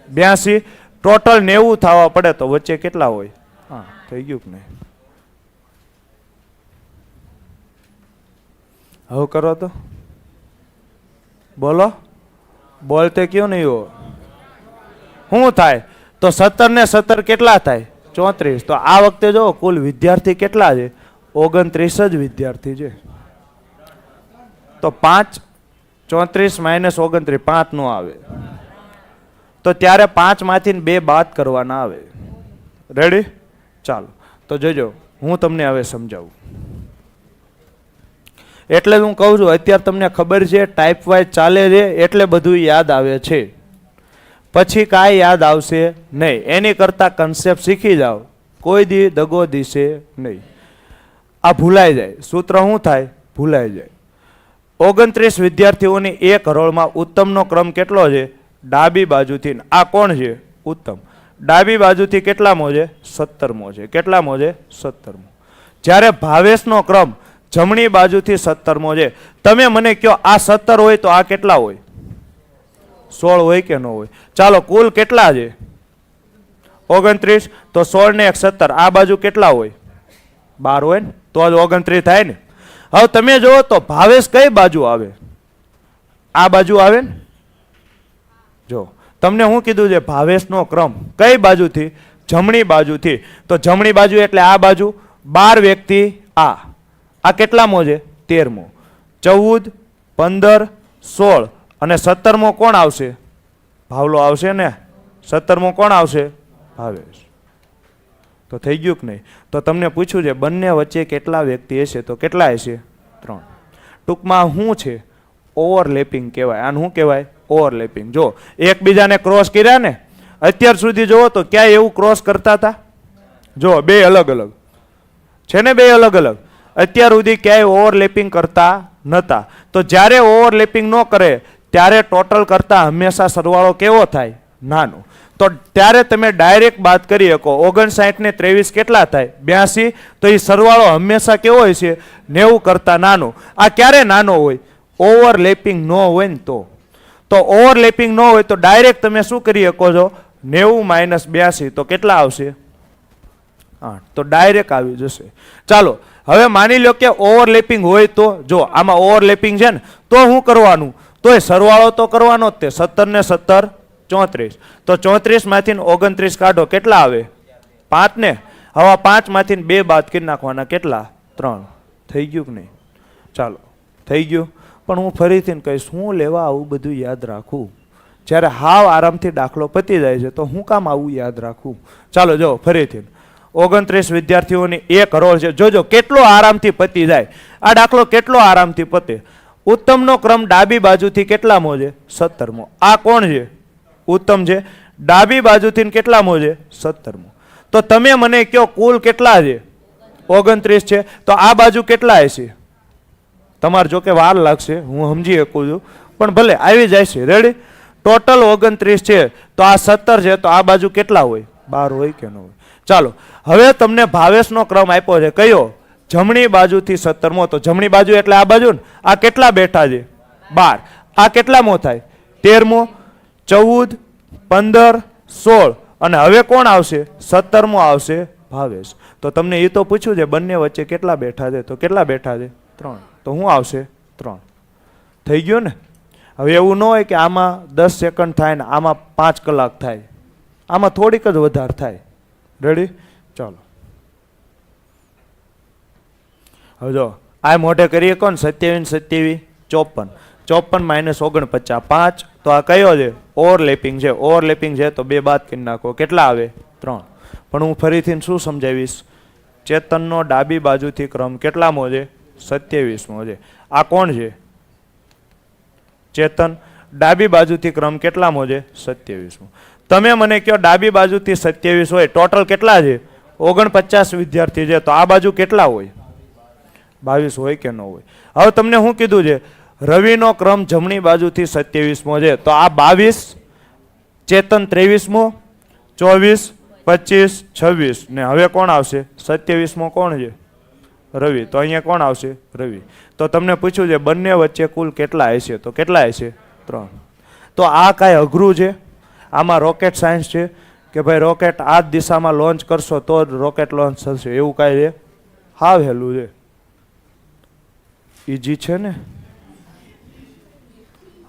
82. ટોટલ 90 થવા પડે. તો વચ્ચે કેટલા હોય? હા, થઈ ગયું કે નહીં? હવે કરો તો બોલો. બોલતે ક્यों નહીં હો? શું થાય? તો 17 ને 17 કેટલા થાય? 34. તો આ વખતે જો કુલ વિદ્યાર્થી કેટલા છે? 29 જ વિદ્યાર્થી છે. તો 5 34 માઇનસ 29 5 નો આવે. તો ત્યારે 5 માંથી 2 બાદ કરવાના આવે. રેડી? ચાલો, તો જોજો, હું તમને હવે સમજાવું. એટલે હું કહું છું, અત્યારે તમને ખબર છે ટાઈપ વાઇઝ ચાલે છે એટલે બધું યાદ આવે છે. પછી કાંઈ યાદ આવશે નહીં. એની કરતાં કન્સેપ્ટ શીખી જાઓ, કોઈ દી દગો દીશે નહીં. આ ભૂલાઈ જાય. સૂત્ર શું થાય? ભૂલાઈ જાય. 29 વિદ્યાર્થીઓની એક હરોળમાં ઉત્તમનો ક્રમ કેટલો છે? ડાબી બાજુથી. આ કોણ છે? ઉત્તમ. ડાબી બાજુથી કેટલામો છે? 17મો છે. કેટલામો છે? 17મો. જ્યારે ભાવેશનો ક્રમ જમણી બાજુથી 17મો છે. તમે મને કહો આ 17 હોય તો આ કેટલા હોય? 16 હોય કે ન હોય? ચાલો, કુલ કેટલા છે? 29. તો 16 ને 1 17. આ બાજુ કેટલા હોય? 12 હોય ને? તો જ 29 થાય ને. હવે તમે જુઓ તો ભાવેશ કઈ બાજુ આવે? આ બાજુ આવે ને. જો તમને હું કીધું છે ભાવેશનો ક્રમ કઈ બાજુથી? જમણી બાજુથી. તો જમણી બાજુ એટલે આ બાજુ. 12 વ્યક્તિ આ કેટલામો છે? 13મો. 14, 15, 16 અને 17મો કોણ આવશે? ભાવલો આવશે ને. 17મો કોણ આવશે? ભાવેશ. તો થઈ ગયું કે નહીં? તો તમને પૂછ્યું છે બંને વચ્ચે કેટલા વ્યક્તિ હશે? તો કેટલા હશે? 3. ટૂંકમાં શું છે? ઓવરલેપિંગ કહેવાય. આને શું કહેવાય? ઓવરલેપિંગ. જો એકબીજાને ક્રોસ કર્યા ને, અત્યાર સુધી જુઓ તો ક્યાંય એવું ક્રોસ કરતા હતા? જો બે અલગ અલગ છે ને, બે અલગ અલગ. અત્યાર સુધી ક્યાંય ઓવરલેપિંગ કરતા નહોતા. તો જ્યારે ઓવરલેપિંગ ન કરે ત્યારે ટોટલ કરતા હંમેશા સરવાળો કેવો થાય? નાનો. તો ત્યારે તમે ડાયરેક્ટ બાદ કરી શકો. 59 ને 23 કેટલા થાય? 82. તો એ સરવાળો હંમેશા કેવો હોય છે? 90 કરતા નાનો. આ ક્યારે નાનો હોય? ઓવરલેપિંગ ન હોય ને તો. ઓવરલેપિંગ ન હોય તો ડાયરેક્ટ તમે શું કરી શકો છો? 90 - 82 તો કેટલા આવશે? 8. તો ડાયરેક્ટ આવી જશે. ચાલો હવે માની લો કે ઓવરલેપિંગ હોય તો, જો આમાં ઓવરલેપિંગ છે ને, તો શું કરવાનું? તો એ સરવાળો તો કરવાનો જ તે. 17 ને 17 34. તો 34 માંથી 29 કાઢો, કેટલા આવે? 5 ને. હવે 5 માંથી 2 બાદ કરી નાખવાના, કેટલા? 3. થઈ ગયું કે નહીં? ચાલો થઈ ગયું. પણ હું ફરીથી કહીશ, હું લેવા આવું બધું યાદ રાખું? જ્યારે હાવ આરામથી દાખલો પતી જાય છે તો હું કામ આવું યાદ રાખું? ચાલો જો ફરીથી 29 વિદ્યાર્થીઓની 1 હરોળ છે. જોજો કેટલો આરામથી પતી જાય આ દાખલો, કેટલો આરામથી પતે. ઉત્તમનો ક્રમ ડાબી બાજુથી કેટલામો છે? 17મો. આ કોણ છે? ઉત્તમ છે. ડાબી બાજુથી કેટલામો છે? 17મો. તો તમે મને કહો કુલ કેટલા છે? 29 છે. તો આ બાજુ કેટલા હશે? તમારે જો કે વાર લાગશે, હું સમજી શકું છું, પણ ભલે આવી જાય છે. રેડી? ટોટલ 29 છે. તો આ 17 છે. તો આ બાજુ કેટલા હોય? 12 હોય કે ન હોય? ચાલો હવે તમને ભાવેશનો ક્રમ આપ્યો છે કયો? જમણી બાજુથી 17મો. તો જમણી બાજુ એટલે આ બાજુ ને. આ કેટલા બેઠા છે? 12. આ કેટલામો થાય? 13મો. 14, 15, 16 અને હવે કોણ આવશે? 17મો આવશે ભાવેશ. તો તમને એ તો પૂછ્યું છે બંને વચ્ચે કેટલા બેઠા છે? તો કેટલા બેઠા છે? 3. તો શું આવશે? 3. થઈ ગયું ને? હવે એવું ન હોય કે આમાં 10 સેકન્ડ થાય ને આમાં 5 કલાક થાય. આમાં થોડીક જ વધારે થાય. રેડી? ચાલો હવે જો આ મોઢે કરીએ કોણ? 27, 27, 54. 54 - 49 5. તો આ કયો છે? ઓવરલેપિંગ છે. ઓવરલેપિંગ છે તો 2 બાદ કરી નાખો, કેટલા આવે? 3. પણ હું ફરીથી શું સમજાવીશ? ચેતનનો ડાબી બાજુથી ક્રમ કેટલામો છે? 27મો છે. આ કોણ છે? ચેતન. ડાબી બાજુથી ક્રમ કેટલામો છે? 27મો. તમે મને કહો ડાબી બાજુથી 27 હોય, ટોટલ કેટલા છે? 49 વિદ્યાર્થી છે. તો આ બાજુ કેટલા હોય? 22 હોય કે ન હોય? હવે તમને શું કીધું છે? રવિનો ક્રમ જમણી બાજુથી 27મો છે. તો આ 22, ચેતન 23મો, 24, 25, 26 ને હવે કોણ આવશે? 27મો કોણ છે? રવિ. તો અહીંયા કોણ આવશે? રવિ. તો તમને પૂછ્યું છે બંને વચ્ચે કુલ કેટલા હશે? તો કેટલા હશે? 3. તો આ કાંઈ અઘરું છે? આમાં રોકેટ સાયન્સ છે કે ભાઈ રોકેટ આ જ દિશામાં લોન્ચ કરશો તો જ રોકેટ લોન્ચ થશે એવું કાંઈ છે? હાવ હેલું છે. ઈજી છે ને?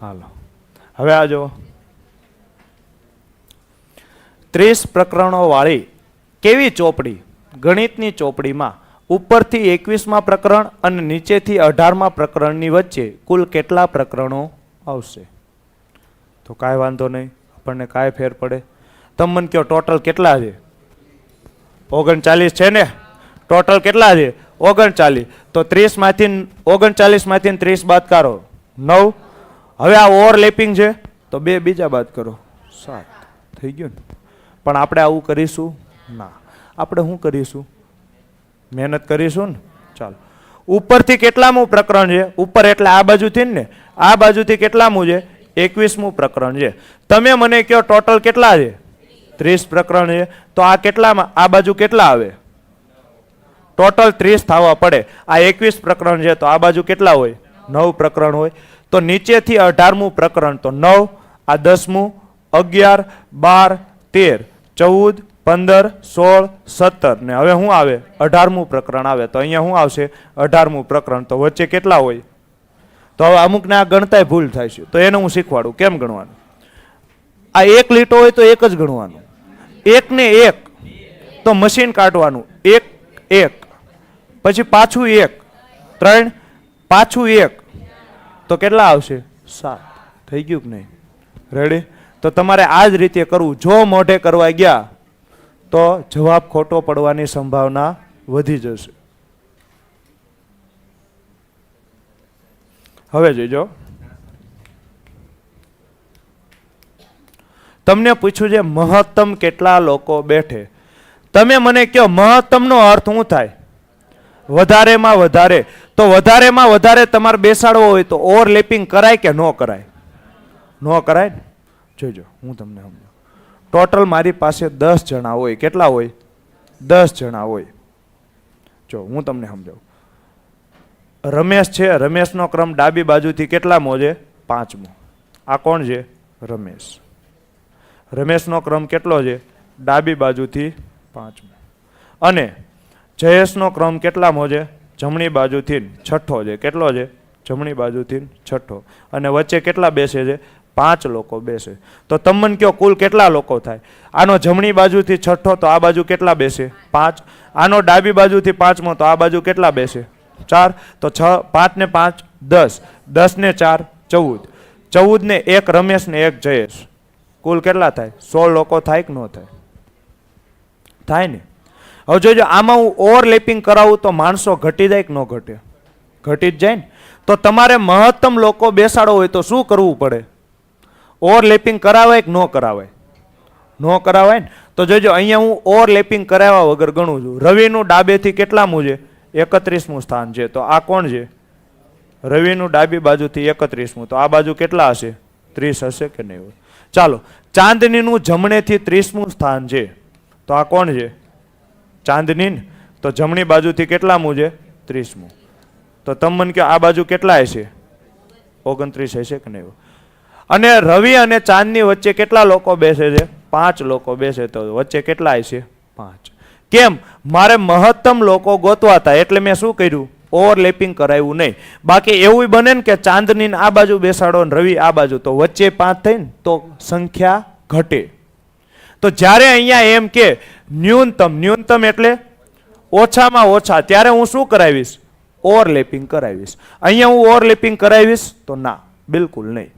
હાલો હવે આ જો 30 પ્રકરણો વાળી કેવી ચોપડી? ગણિતની ચોપડીમાં ઉપરથી 21મા પ્રકરણ અને નીચેથી 18મા પ્રકરણની વચ્ચે કુલ કેટલા પ્રકરણો આવશે? તો કાંઈ વાંધો નહીં, આપણને કાંઈ ફેર પડે. તમે મને કહો ટોટલ કેટલા છે? 39 છે ને? ટોટલ કેટલા છે? 39. તો 39માંથી 30 બાદ કરો 9. હવે આ ઓવરલેપિંગ છે તો 2 બીજા બાદ કરો 7. થઈ ગયું ને? પણ આપણે આવું કરીશું ના. આપણે શું કરીશું? મહેનત કરીશું ને. ચાલો ઉપરથી કેટલામું પ્રકરણ છે? ઉપર એટલે આ બાજુથી ને. આ બાજુથી કેટલામું છે? 21મું પ્રકરણ છે. તમે મને કહો ટોટલ કેટલા છે? 30 પ્રકરણ છે. તો આ કેટલામાં? આ બાજુ કેટલા આવે? ટોટલ 30 થવા પડે. આ 21 પ્રકરણ છે તો આ બાજુ કેટલા હોય? 9 પ્રકરણ હોય. તો નીચેથી 18મું પ્રકરણ તો 9, આ 10મું, 11, 12, 13, 14, 15, 16, 17 ને હવે શું આવે 18મું પ્રકરણ આવે. તો અહીંયા શું આવશે 18મું પ્રકરણ. તો વચ્ચે કેટલા હોય? તો હવે અમુકને આ ગણતાય ભૂલ થાય છે, તો એને હું શીખવાડું કેમ ગણવાનું. આ એક લીટો હોય તો એક જ ગણવાનું, એક ને એક તો મશીન કાઢવાનું, એક એક પછી પાછું એક, 3 પાછું એક, તો કેટલા આવશે 7. થઈ ગયું કે નહીં? રેડી? તો તમારે આ જ રીતે કરવું. જો મોઢે કરવા ગયા તો જવાબ ખોટો પડવાની સંભાવના વધી જશે. હવે જોજો, તમને પૂછ્યું છે મહત્તમ કેટલા લોકો બેઠે. તમે મને કહો મહત્તમનો અર્થ શું થાય? વધારેમાં વધારે. તો વધારેમાં વધારે તમારે બેસાડવો હોય તો ઓવરલેપિંગ કરાય કે ન કરાય? ન કરાય ને. જોજો હું તમને સમજાવું. ટોટલ મારી પાસે 10 જણા હોય. કેટલા હોય? 10 જણા હોય. જો હું તમને સમજાવું. રમેશ છે, રમેશનો ક્રમ ડાબી બાજુથી કેટલામો છે? 5મો. આ કોણ છે? રમેશ. રમેશનો ક્રમ કેટલો છે? ડાબી બાજુથી 5મો. અને જયેશનો ક્રમ કેટલામો છે? જમણી બાજુથી 6થો છે. કેટલો છે? જમણી બાજુથી 6થો. અને વચ્ચે કેટલા બેસે છે? 5 લોકો બેસે. તો તમને કયો કુલ કેટલા લોકો થાય? આનો જમણી બાજુથી 6થો તો આ બાજુ કેટલા બેસે? 5. આનો ડાબી બાજુથી 5મો તો આ બાજુ કેટલા બેસે? 4. તો 6, 5 ને 5 10, 10 ને 4 14, 14 ને 1 રમેશ ને 1 જયેશ. કુલ કેટલા થાય? 16 લોકો થાય કે ન થાય? થાય ને. હવે જોજો, આમાં હું ઓવરલેપિંગ કરાવું તો માણસો ઘટી જાય કે ન ઘટે? ઘટી જ જાય ને. તો તમારે મહત્તમ લોકો બેસાડો હોય તો શું કરવું પડે? ઓવરલેપિંગ કરાવાય કે ન કરાવાય? ન કરાવાય ને. તો જોજો, અહીંયા હું ઓવરલેપિંગ કરાવ્યા વગર ગણું છું. રવિનું ડાબેથી કેટલામું છે? 31મું સ્થાન છે. તો આ કોણ છે? રવિનું ડાબી બાજુથી 31મું. તો આ બાજુ કેટલા હશે? 30 હશે કે નહીં હોય? ચાલો, ચાંદનીનું જમણેથી 30મું સ્થાન છે. તો આ કોણ છે? ચાંદની. તો જમણી બાજુથી કેટલામું છે? 30મું. તો તમે મને કહો આ બાજુ કેટલા હશે? 29 હશે કે નહીં? અને રવિ અને ચાંદની વચ્ચે કેટલા લોકો બેસે છે? 5 લોકો બેસે. તો વચ્ચે કેટલા હશે? 5. કેમ? મારે મહત્તમ લોકો ગોતવા હતા એટલે મેં શું કર્યું? ઓવરલેપિંગ કરાવ્યું નહીં. બાકી એવું બને ને કે ચાંદની આ બાજુ બેસાડો ને રવિ આ બાજુ, તો વચ્ચે 5 થાય ને તો સંખ્યા ઘટે. તો જ્યારે અહીંયા એમ કે ન્યૂનતમ, ન્યૂનતમ એટલે ઓછામાં ઓછા, ત્યારે હું શું કરાવીશ? ઓવરલેપિંગ કરાવીશ. અહીંયા હું ઓવરલેપિંગ કરાવીશ તો ના, બિલકુલ નહીં.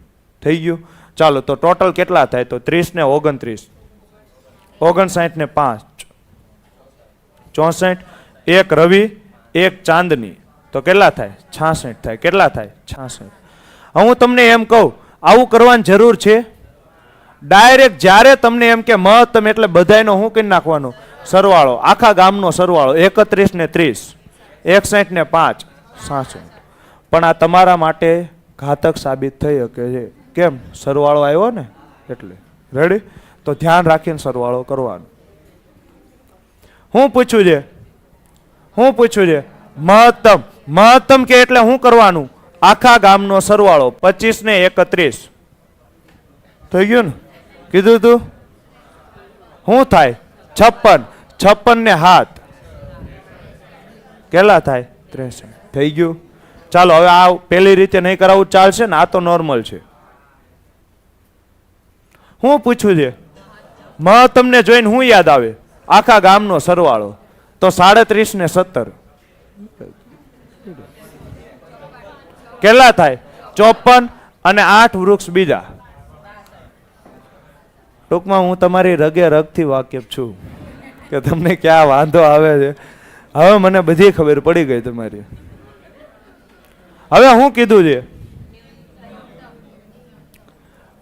થઈ ગયું? ચાલો, તો ટોટલ કેટલા થાય? તો 30 ને 29, 59 ને 5 64, 1 રવિ 1 ચાંદની, તો કેટલા થાય? 66 થાય. કેટલા થાય? 66. હવે હું તમને એમ કહું, આવું કરવાની જરૂર છે? ડાયરેક્ટ જ્યારે તમને એમ કે મહત્તમ એટલે બધાયનો શું કરી નાખવાનો? સરવાળો, આખા ગામનો સરવાળો. 31 ને 30, 61 ને 5 66. પણ આ તમારા માટે ઘાતક સાબિત થઈ શકે છે. કેમ? સરવાળો આવ્યો ને એટલે. રેડી? તો ધ્યાન રાખીને સરવાળો કરવાનો. હું પૂછ્યું છે? હું પૂછ્યું છે? મહત્તમ. મહત્તમ કે એટલે શું કરવાનું? આખા ગામનો સરવાળો. 25 ને 31 થઈ ગયું ને? કીધું તું? શું થાય? 56. 56 ને 7 કેટલા થાય? 63. થઈ ગયું? ચાલો, હવે આ પેલી રીતે નહીં કરાવવું ચાલશે ને? આ તો નોર્મલ છે. હું પૂછ્યું છે? મહત્તમ ને જોઈને હું યાદ આવે? આખા ગામનો સરવાળો. તો 37 ને 17 કેટલા થાય? 54 અને 8 વૃક્ષ બીજા. ટૂંકમાં હું તમારી રગે રગથી વાકેફ છું કે તમને ક્યાં વાંધો આવે છે. હવે મને બધી ખબર પડી ગઈ તમારી. હવે હું કીધું છે?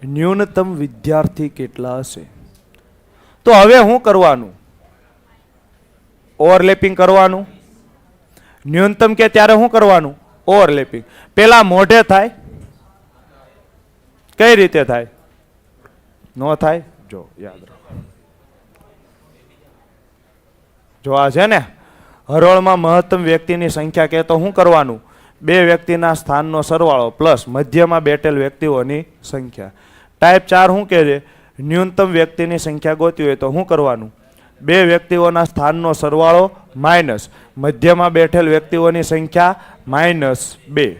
ન્યૂનતમ વિદ્યાર્થી કેટલા હશે? તો હવે શું કરવાનું? ઓવરલેપિંગ કરવાનું. ન્યૂનતમ કે ત્યારે શું કરવાનું? ઓવરલેપિંગ. પેલા મોઢે થાય? કઈ રીતે થાય? નો થાય. જો યાદ રાખો, જો આ છે ને હરોળમાં મહત્તમ વ્યક્તિની સંખ્યા કે તો શું કરવાનું? 2 વ્યક્તિના સ્થાનનો સરવાળો પ્લસ મધ્યમાં બેઠેલ વ્યક્તિઓની સંખ્યા. ટાઈપ 4 શું કહે છે? ન્યૂનતમ વ્યક્તિની સંખ્યા ગોતવી હોય તો શું કરવાનું? બે વ્યક્તિઓના સ્થાનનો સરવાળો માઇનસ મધ્યમાં બેઠેલ વ્યક્તિઓની સંખ્યા -2.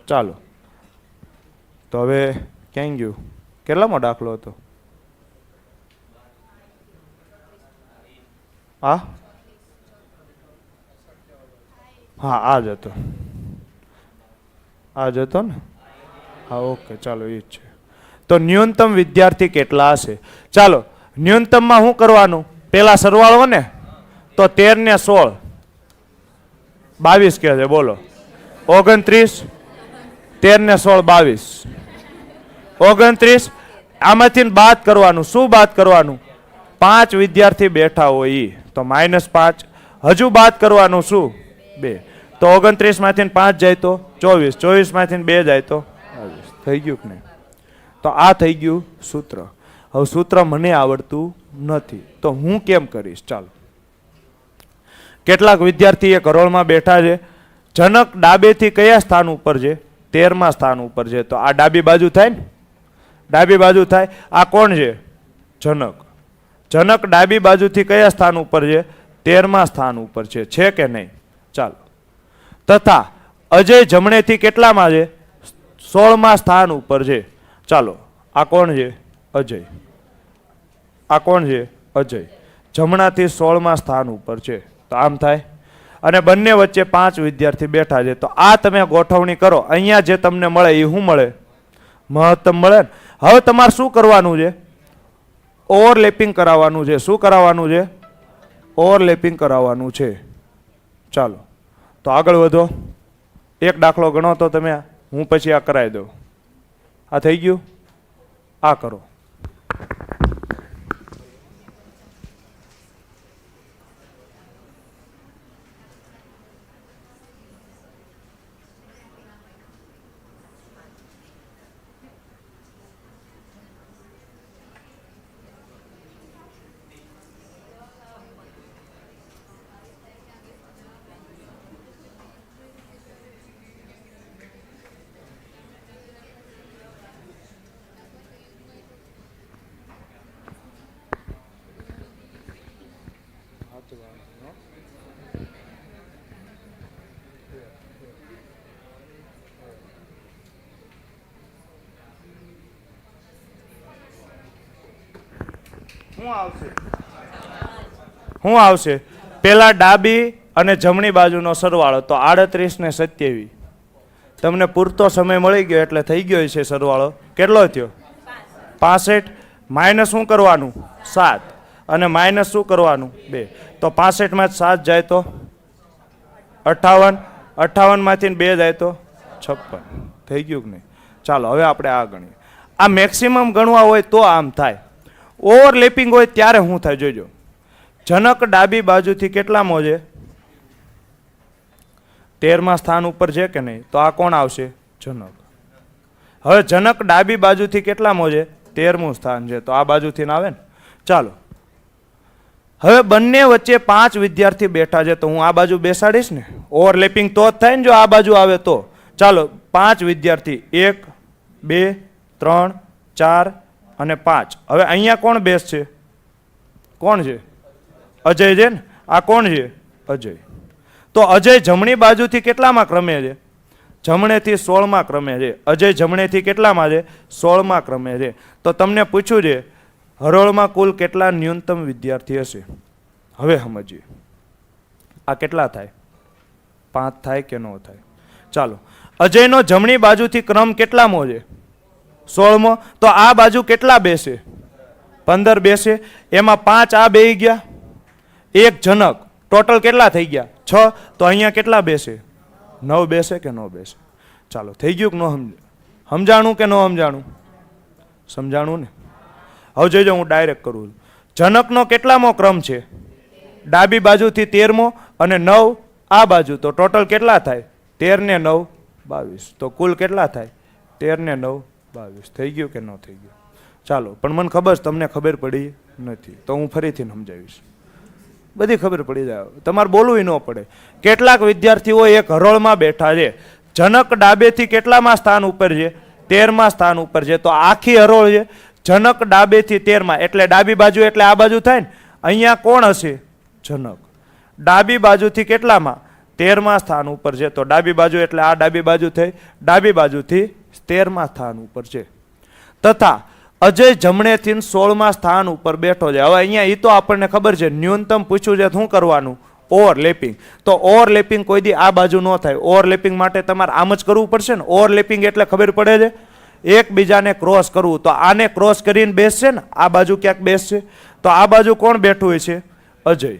ચાલો તો હવે ક્યાં ગયું? કેટલામો દાખલો હતો? હા હા આ જ હતો, આ જ હતો ને? હા ઓકે ચાલો એ જ છે. તો ન્યૂનતમ વિદ્યાર્થી કેટલા હશે? ચાલો ન્યૂનતમમાં શું કરવાનું? પેલા સરવાળો ને, તો 13 ને 16 22 કહે છે. બોલો 29, 13 ને 16 22, 29. આમાંથી બાદ કરવાનું. શું બાદ કરવાનું? 5 વિદ્યાર્થી બેઠા હોય ઈ, તો -5. હજુ બાદ કરવાનું શું? 2. તો 29 માંથી 5 જાય તો 24, 24 માંથી 2 જાય તો 22. થઈ ગયું કે નહીં? તો આ થઈ ગયું સૂત્ર. હવે સૂત્ર મને આવડતું નથી તો હું કેમ કરીશ? ચાલો, કેટલાક વિદ્યાર્થી એક હરોળમાં બેઠા છે. જનક ડાબેથી કયા સ્થાન ઉપર છે? 13મા સ્થાન ઉપર છે. તો આ ડાબી બાજુ થાય ને, ડાબી બાજુ થાય. આ કોણ છે? જનક. જનક ડાબી બાજુથી કયા સ્થાન ઉપર છે? 13મા સ્થાન ઉપર છે કે નહીં? ચાલો, તથા અજય જમણેથી કેટલામાં છે? 16મા સ્થાન ઉપર છે. ચાલો, આ કોણ છે? અજય. આ કોણ છે? અજય. જમણાથી 16મા સ્થાન ઉપર છે. તો આમ થાય. અને બંને વચ્ચે 5 વિદ્યાર્થી બેઠા છે. તો આ તમે ગોઠવણી કરો. અહીંયા જે તમને મળે એ શું મળે? મહત્તમ મળે ને. હવે તમારે શું કરવાનું છે? ઓવરલેપિંગ કરાવવાનું છે. શું કરાવવાનું છે? ઓવરલેપિંગ કરાવવાનું છે. ચાલો તો આગળ વધો. એક દાખલો ગણો તો તમે, હું પછી આ કરાવી દઉં. આ થઈ ગયું? આ કરો. શું આવશે? પેલા ડાબી અને જમણી બાજુનો સરવાળો, તો 38 ને 27. તમને પૂરતો સમય મળી ગયો એટલે થઈ ગયો છે સરવાળો. કેટલો થયો? 65. માઇનસ શું કરવાનું? 7. અને માઇનસ શું કરવાનું? 2. તો 65 માં 7 જાય તો 58, 58 માંથી 2 જાય તો 56. થઈ ગયું કે નહીં? ચાલો હવે આપણે આ ગણીએ. આ મેક્સિમમ ગણવા હોય તો આમ થાય. ઓવરલેપિંગ હોય ત્યારે શું થાય જોજો. જનક ડાબી બાજુથી કેટલામાં છે? 13મા સ્થાન ઉપર છે કે નહીં? તો આ કોણ આવશે? જનક. હવે જનક ડાબી બાજુથી કેટલામાં છે? 13મું સ્થાન છે. તો આ બાજુથી ના આવે ને. ચાલો હવે બંને વચ્ચે 5 વિદ્યાર્થી બેઠા છે. તો હું આ બાજુ બેસાડીશ ને. ઓવરલેપિંગ તો જ થાય ને જો આ બાજુ આવે તો. ચાલો 5 વિદ્યાર્થી, 1 2 3 4 અને 5. હવે અહીંયા કોણ બેસ છે? કોણ છે? અજય છે ને. આ કોણ છે? અજય. તો અજય જમણી બાજુથી કેટલામાં ક્રમે છે? જમણેથી 16મા ક્રમે છે. અજય જમણેથી કેટલામાં છે? 16મા ક્રમે છે. તો તમને પૂછ્યું છે હરોળમાં કુલ કેટલા ન્યૂનતમ વિદ્યાર્થી હશે? હવે સમજીએ. આ કેટલા થાય? 5 થાય કે ન થાય? ચાલો, અજયનો જમણી બાજુથી ક્રમ કેટલામો છે? 16મો. તો આ બાજુ કેટલા બેસે? 15 બેસે. એમાં 5 આ બેહી ગયા, 1 જનક. ટોટલ કેટલા થઈ ગયા? 6. તો અહીંયા કેટલા બેસે? 9 બેસે કે ન બેસે? ચાલો થઈ ગયું કે ન સમજાણું કે ન સમજાણું? સમજાણું ને. હવે જોઈજો હું ડાયરેક્ટ કરું છું. જનકનો કેટલામો ક્રમ છે? ડાબી બાજુથી 13મો અને 9 આ બાજુ. તો ટોટલ કેટલા થાય? 13 ને 9 22. તો કુલ કેટલા થાય? 13 ને 9 22. થઈ ગયું કે ન થઈ ગયું? ચાલો, પણ મને ખબર છે તમને ખબર પડી નથી તો હું ફરીથી સમજાવીશ. બધી ખબર પડી જાય, તમારે બોલવું ન પડે. કેટલાક વિદ્યાર્થીઓ એક હરોળમાં બેઠા છે. જનક ડાબેથી કેટલામાં સ્થાન ઉપર છે? 13મા સ્થાન ઉપર છે. તો આખી હરોળ છે. જનક ડાબેથી 13મા એટલે ડાબી બાજુ એટલે આ બાજુ થાય ને. અહીંયા કોણ હશે? જનક. ડાબી બાજુથી કેટલામાં? 13મા સ્થાન ઉપર છે. તો ડાબી બાજુ એટલે આ ડાબી બાજુ થઈ, ડાબી બાજુથી 13મા સ્થાન ઉપર છે. તથા અજય જમણેથી 16મા સ્થાન ઉપર બેઠો છે. હવે અહીંયા એ તો આપણને ખબર છે, ન્યૂનતમ પૂછ્યું છે શું કરવાનું? ઓવરલેપિંગ. તો ઓવરલેપિંગ કોઈ દી આ બાજુ ન થાય. ઓવરલેપિંગ માટે તમારે આમ જ કરવું પડશે ને. ઓવરલેપિંગ એટલે ખબર પડે છે એકબીજાને ક્રોસ કરવું. તો આને ક્રોસ કરીને બેસશે ને, આ બાજુ ક્યાંક બેસશે. તો આ બાજુ કોણ બેઠું હોય છે? અજય.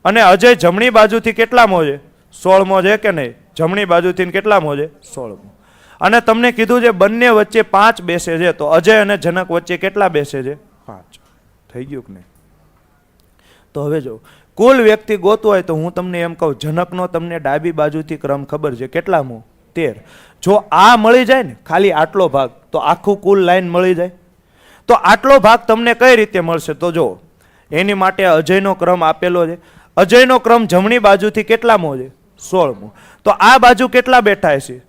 અને અજય જમણી બાજુથી કેટલામો છે? 16મો છે કે નહીં? જમણી બાજુથી કેટલામો છે? 16મો. અને તમને કીધું છે બંને વચ્ચે 5 બેસે છે. તો અજય અને જનક વચ્ચે કેટલા બેસે છે? 5. થઈ ગયું કે નહીં? તો હવે જો કુલ વ્યક્તિ ગોતવો હોય તો હું તમને એમ કહું, જનકનો તમને ડાબી બાજુથી ક્રમ ખબર છે કેટલામો? 13. જો આ મળી જાય ને ખાલી આટલો ભાગ, તો આખું કુલ લાઈન મળી જાય. તો આટલો ભાગ તમને કઈ રીતે મળશે? તો જો એની માટે અજયનો ક્રમ આપેલો છે. અજયનો ક્રમ જમણી બાજુથી કેટલામો છે? 16મો. તો આ બાજુ કેટલા બેઠા છે?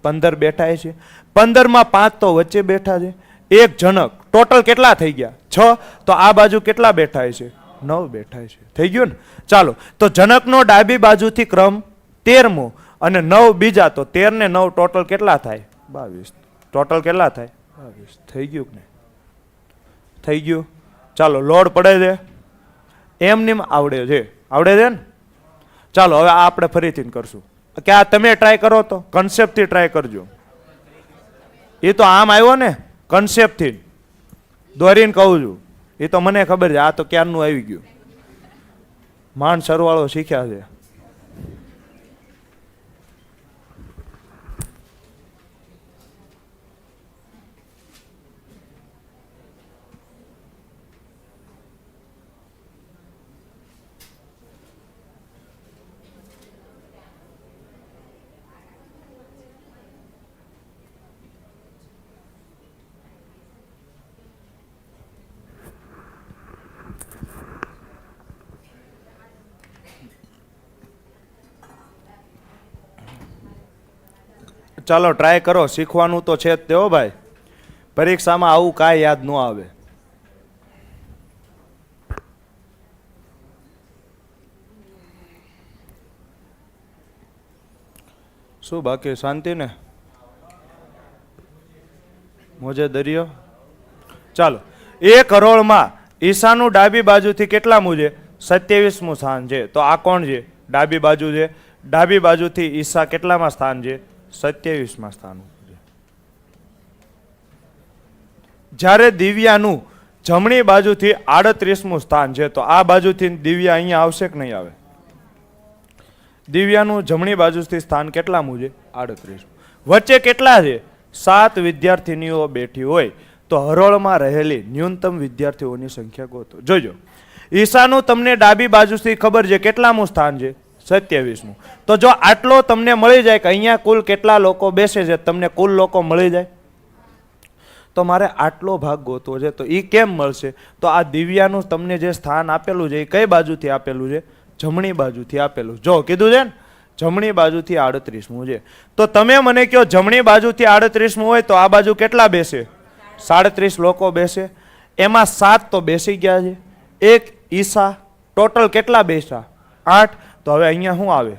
15 બેઠા છે. 15માં 5 તો વચ્ચે બેઠા છે. એક જનક. ટોટલ કેટલા થઈ ગયા? 6. તો આ બાજુ કેટલા બેઠા છે? 9 બેઠા છે. થઈ ગયું ને? ચાલો, તો જનકનો ડાબી બાજુથી ક્રમ 13મો અને 9 બીજા. તો 13 ને 9 ટોટલ કેટલા થાય? 22. ટોટલ કેટલા થાય? 22. થઈ ગયું કે નહીં? થઈ ગયું. ચાલો, લોડ પડે છે? એમનેમ આવડે છે. આવડે છે ને? ચાલો, હવે આ આપણે ફરીથી કરશું. કે આ તમે ટ્રાય કરો તો કન્સેપ્ટથી ટ્રાય કરજો. એ તો આમ આવ્યો ને કન્સેપ્ટથી દોરીને કહું છું. એ તો મને ખબર છે. આ તો ક્યારનું આવી ગયું. માંડ સરવાળો શીખ્યા છે. ચાલો ટ્રાય કરો. શીખવાનું તો છે જ તે હો ભાઈ. પરીક્ષામાં આવું કાંઈ યાદ ન આવે. શું બાકી શાંતિ ને? મોજે દરિયો. ચાલો, 1 કરોડમાં ઈશાનું ડાબી બાજુથી કેટલામું છે? 27મું સ્થાન છે. તો આ કોણ છે? ડાબી બાજુ છે. ડાબી બાજુથી ઈશા કેટલામાં સ્થાન છે? 27મા સ્થાન ઉપર છે. જ્યારે દિવ્યાનું જમણી બાજુથી 38મું સ્થાન છે. તો આ બાજુથી દિવ્યા અહીંયા આવશે કે નહીં આવે? દિવ્યાનું જમણી બાજુથી સ્થાન કેટલામું છે? 38. વચ્ચે કેટલા છે? 7 વિદ્યાર્થીનીઓ બેઠી હોય તો હરોળમાં રહેલી ન્યૂનતમ વિદ્યાર્થીઓની સંખ્યા ગોતો. જોજો, ઈશાનું તમને ડાબી બાજુથી ખબર છે કેટલામું સ્થાન છે? 27મું. તો જો આટલો તમને મળી જાય કે અહીંયા કુલ કેટલા લોકો બેસે છે, તમને કુલ લોકો મળી જાય, તો મારે આટલો ભાગ ગોતવો છે. તો એ કેમ મળશે? તો આ દિવ્યાનું તમને જે સ્થાન આપેલું છે એ કઈ બાજુથી આપેલું છે? જમણી બાજુથી આપેલું. જો કીધું છે ને જમણી બાજુથી 38મું છે. તો તમે મને કહો જમણી બાજુથી 38મું હોય તો આ બાજુ કેટલા બેસે? 37 લોકો બેસે. એમાં 7 તો બેસી ગયા છે. એક ઈશા. ટોટલ કેટલા બેસા? 8. તો હવે અહીંયા શું આવે?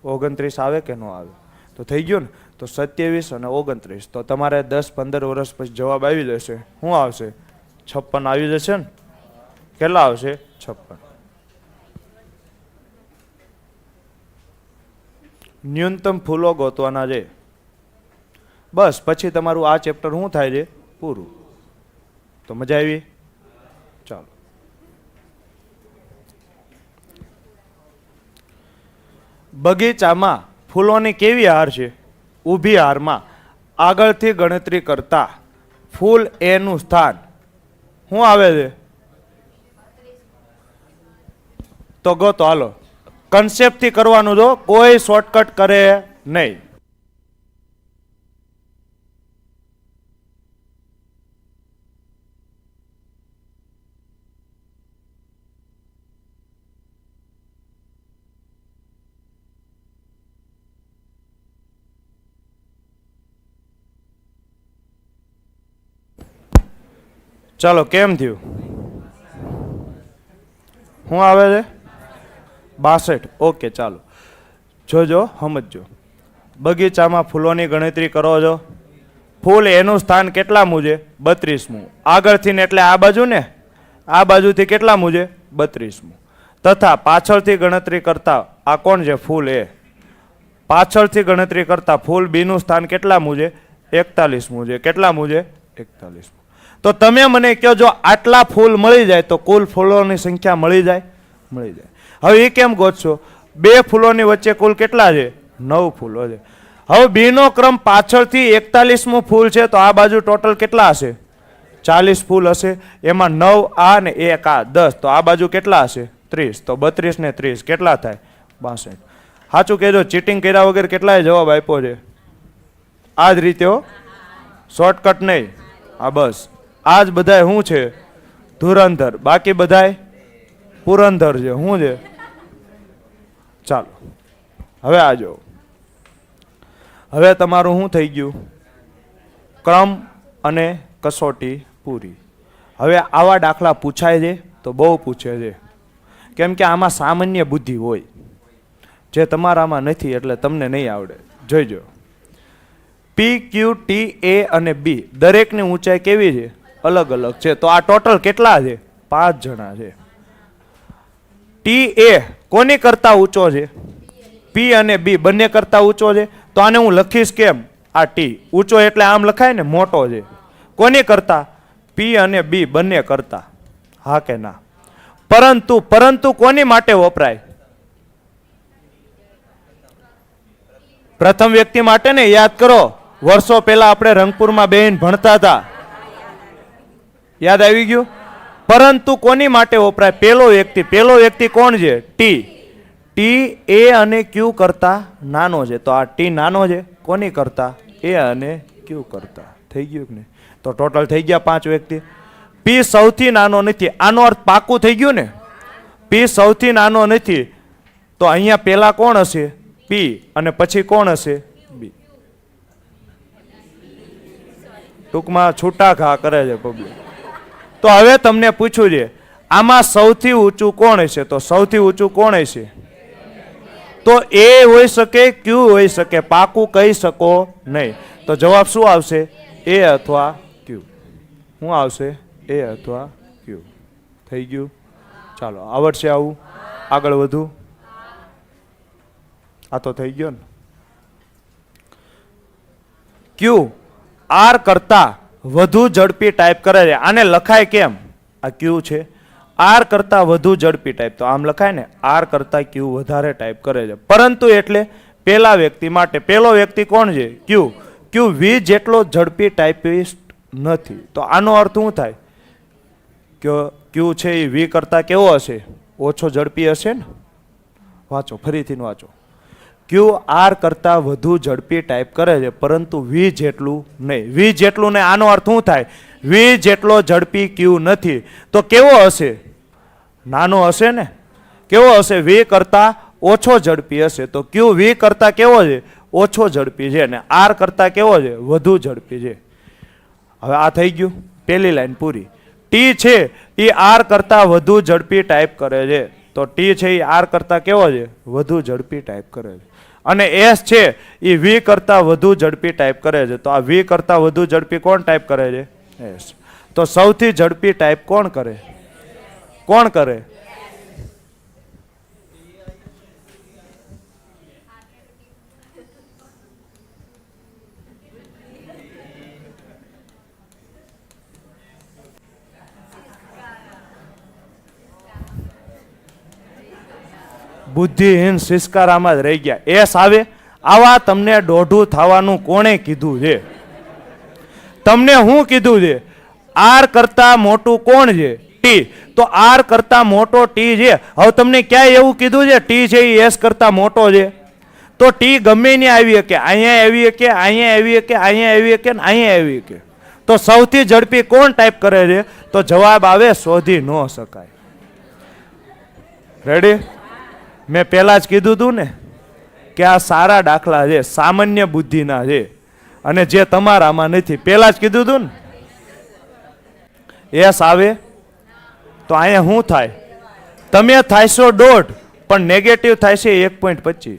29 આવે કે ન આવે? તો થઈ ગયું ને? તો 27 અને 29. તો તમારે 10-15 વર્ષ પછી જવાબ આવી જશે. શું આવશે? 56 આવી જશે ને? કેટલા આવશે? 56. ન્યૂનતમ ફૂલો ગોતવાના છે. બસ પછી તમારું આ ચેપ્ટર શું થાય છે? પૂરું. તો મજા આવી? ચાલો, બગીચામાં ફૂલોની કેવી હાર છે? ઊભી હારમાં આગળથી ગણતરી કરતા ફૂલ એ નું સ્થાન શું આવે છે? તો ગોતો. હાલો, કન્સેપ્ટથી કરવાનું. જો કોઈ શોર્ટકટ કરે નહીં. ચાલો, કેમ થયું? શું આવે છે? 62. ઓકે, ચાલો જોજો, સમજજો. બગીચામાં ફૂલોની ગણતરી કરો છો. ફૂલ એનું સ્થાન કેટલામું છે? 32મું. આગળથી ને એટલે આ બાજુ ને, આ બાજુથી કેટલામું છે? 32મું. તથા પાછળથી ગણતરી કરતા આ કોણ છે? ફૂલ એ. પાછળથી ગણતરી કરતા ફૂલ બી નું સ્થાન કેટલામું છે? 41મું છે. કેટલામું છે? 41મું. તો તમે મને કહો, જો આટલા ફૂલ મળી જાય તો કુલ ફૂલોની સંખ્યા મળી જાય? મળી જાય. હવે એ કેમ ગોતશો? બે ફૂલોની વચ્ચે કુલ કેટલા છે? 9 ફૂલો છે. હવે બી નો ક્રમ પાછળથી 41મું ફૂલ છે, તો આ બાજુ ટોટલ કેટલા હશે? 40 ફૂલ હશે. એમાં 9 આ ને 1 આ 10, તો આ બાજુ કેટલા હશે? 30. તો 32 ને 30 કેટલા થાય? 62. સાચું કહેજો, ચીટિંગ કર્યા વગર કેટલાય જવાબ આપ્યો છે? આ જ રીતે હો, શોર્ટકટ નહીં. આ બસ આ જ બધાય શું છે? ધુરંધર. બાકી બધાય પુરંધર છે. શું છે? ચાલો હવે આ જો, હવે તમારું શું થઈ ગયું? ક્રમ અને કસોટી પૂરી. હવે આવા દાખલા પૂછાય છે તો બહુ પૂછે છે, કેમ કે આમાં સામાન્ય બુદ્ધિ હોય, જે તમારામાં નથી એટલે તમને નહીં આવડે. જોઈજો, પી ક્યુ ટી એ અને બી દરેકની ઊંચાઈ કેવી છે? અલગ અલગ છે. તો આ ટોટલ કેટલા છે? 5 જણા છે. ટી એ કોની કરતા ઊંચો છે? પી અને બી બંને કરતા ઊંચો છે. તો આને હું લખીશ કેમ? આ ટી ઊંચો એટલે આમ લખાય ને, મોટો છે. કોની કરતા? પી અને બી બંને કરતા. હા કે ના? પરંતુ કોની માટે વપરાય? પ્રથમ વ્યક્તિ માટે ને. યાદ કરો, વર્ષો પહેલા આપણે રંગપુરમાં બેહીને ભણતા હતા. યાદ આવી ગયું? પરંતુ કોની માટે વપરાય? પેલો વ્યક્તિ. પેલો વ્યક્તિ કોણ છે? ટી. ટી એ અને ક્યુ કરતા નાનો છે. તો આ ટી નાનો છે કોની કરતા? એ અને ક્યુ કરતા. થઈ ગયું કે નહીં? તો ટોટલ થઈ ગયા 5 વ્યક્તિ. પી સૌથી નાનો નથી. આનો અર્થ પાકું થઈ ગયું ને? પી સૌથી નાનો નથી. તો અહીંયા પેલા કોણ હશે? પી. અને પછી કોણ હશે? બી. ટૂંકમાં છૂટા ઘા કરે છે પબ્લિક. તો હવે તમને પૂછ્યું છે, આમાં સૌથી ઊંચું કોણ હશે? તો સૌથી ઊંચું કોણ હશે? તો એ હોઈ શકે, ક્યુ હોઈ શકે. પાકું કહી શકો નહીં. તો જવાબ શું આવશે? એ અથવા ક્યુ. શું આવશે? એ અથવા ક્યુ. થઈ ગયું? ચાલો, આવડશે આવું? આગળ વધુ? આ તો થઈ ગયો ને. ક્યુ આર કરતા વધુ ઝડપી ટાઈપ કરે છે. આને લખાય કેમ? આ ક્યુ છે, આર કરતા વધુ ઝડપી ટાઈપ. તો આમ લખાય ને, આર કરતા ક્યુ વધારે ટાઈપ કરે છે. પરંતુ એટલે પેલા વ્યક્તિ માટે. પેલો વ્યક્તિ કોણ છે? ક્યુ. ક્યુ વી જેટલો ઝડપી ટાઈપિસ્ટ નથી. તો આનો અર્થ શું થાય? કે ક્યુ છે એ વી કરતા કેવો હશે? ઓછો ઝડપી હશે ને. વાંચો, ફરીથી વાંચો. ક્યુ આર કરતા વધુ ઝડપી ટાઈપ કરે છે, પરંતુ વી જેટલું નહીં. વી જેટલું નહીં, આનો અર્થ શું થાય? વી જેટલો ઝડપી ક્યુ નથી. તો કેવો હશે? નાનો હશે ને. કેવો હશે? વી કરતા ઓછો ઝડપી હશે. તો ક્યુ વી કરતા કેવો છે? ઓછો ઝડપી છે. ને આર કરતા કેવો છે? વધુ ઝડપી છે. હવે આ થઈ ગયું, પહેલી લાઈન પૂરી. ટી છે એ આર કરતા વધુ ઝડપી ટાઈપ કરે છે. તો ટી છે એ આર કરતા કેવો છે? વધુ ઝડપી ટાઈપ કરે છે. અને એસ છે એ વી કરતા વધુ ઝડપી ટાઈપ કરે છે. તો આ વી કરતા વધુ ઝડપી કોણ ટાઈપ કરે છે? એસ. તો સૌથી ઝડપી ટાઈપ કોણ કરે? કોણ કરે? બુદ્ધિહીન શિષ્કારામાં જ રહી ગયા. એસ આવે. આવા તમને દોઢું થવાનું કોણે કીધું છે? તમને શું કીધું છે? આર કરતા મોટું કોણ છે? ટી. તો આર કરતા મોટો ટી છે. હવે તમને ક્યાંય એવું કીધું છે ટી છે એ એસ કરતા મોટો છે? તો ટી ગમે ને આવી શકે, અહીંયા આવી શકે, અહીંયા આવી શકે, અહીંયા આવી શકે, અહીંયા આવી શકે. તો સૌથી ઝડપી કોણ ટાઈપ કરે છે? તો જવાબ આવે શોધી ન શકાય. રેડી? મેં પહેલા જ કીધું હતું ને કે આ સારા દાખલા છે, સામાન્ય બુદ્ધિના છે, અને જે તમારામાં નથી. પહેલા જ કીધું હતું ને. એસ આવે તો અહીંયા શું થાય? તમે થાશો 1.5 પણ નેગેટિવ થાય છે 1.25.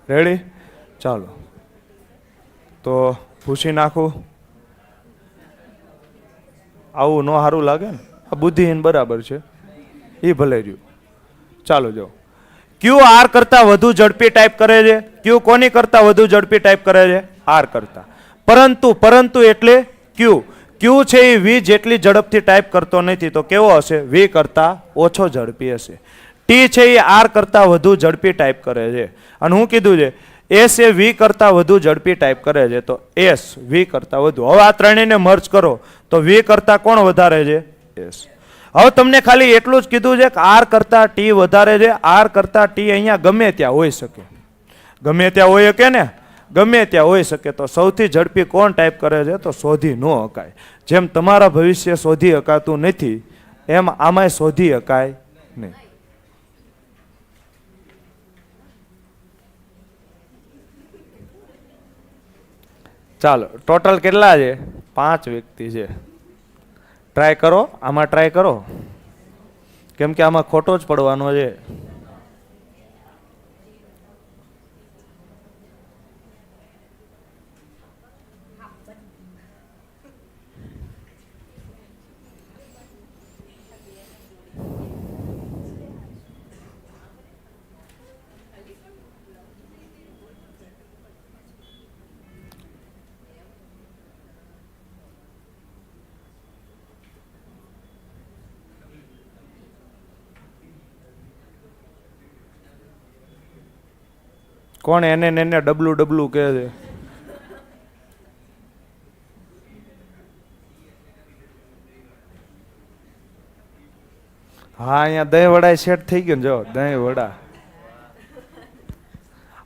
રેડી? ચાલો તો પૂછી નાખું. આવું ન સારું લાગે ને? આ બુદ્ધિહીન બરાબર છે, એ ભલે રહ્યું. ચાલો જો, ક્યુ આર કરતા વધુ ઝડપી ટાઈપ કરે છે. ક્યુ કોની કરતા વધુ ઝડપી ટાઈપ કરે છે? આર કરતા. પરંતુ એટલે ક્યુ છે એ વી જેટલી ઝડપથી ટાઈપ કરતો નથી, તો કેવો હશે? વી કરતા ઓછો ઝડપી હશે. ટી છે એ આર કરતા વધુ ઝડપી ટાઈપ કરે છે. અને હું કીધું છે એસ એ વી કરતા વધુ ઝડપી ટાઈપ કરે છે, તો એસ વી કરતા વધુ. હવે આ ત્રણેયને મર્જ કરો તો વી કરતા કોણ વધારે છે? એસ. હવે તમને ખાલી એટલું જ કીધું છે કે આર કરતા ટી વધારે છે. આર કરતા ટી અહીંયા ગમે ત્યાં હોઈ શકે, ગમે ત્યાં હોય શકે ને, ગમે ત્યાં હોઈ શકે. તો સૌથી ઝડપી કોણ ટાઈપ કરે છે? તો શોધી ન શકાય. જેમ તમારા ભવિષ્ય શોધી શકાતું નથી, એમ આમાંય શોધી શકાય નહીં. ચાલો, ટોટલ કેટલા છે? 5 વ્યક્તિ છે. ટ્રાય કરો, આમાં ટ્રાય કરો, કેમ કે આમાં ખોટો જ પડવાનો છે. કોણ એને ડબલું ડબલું કહે છે? હા, અહીંયા દહીં વડા સેટ થઈ ગયું. જો દહીં વડા.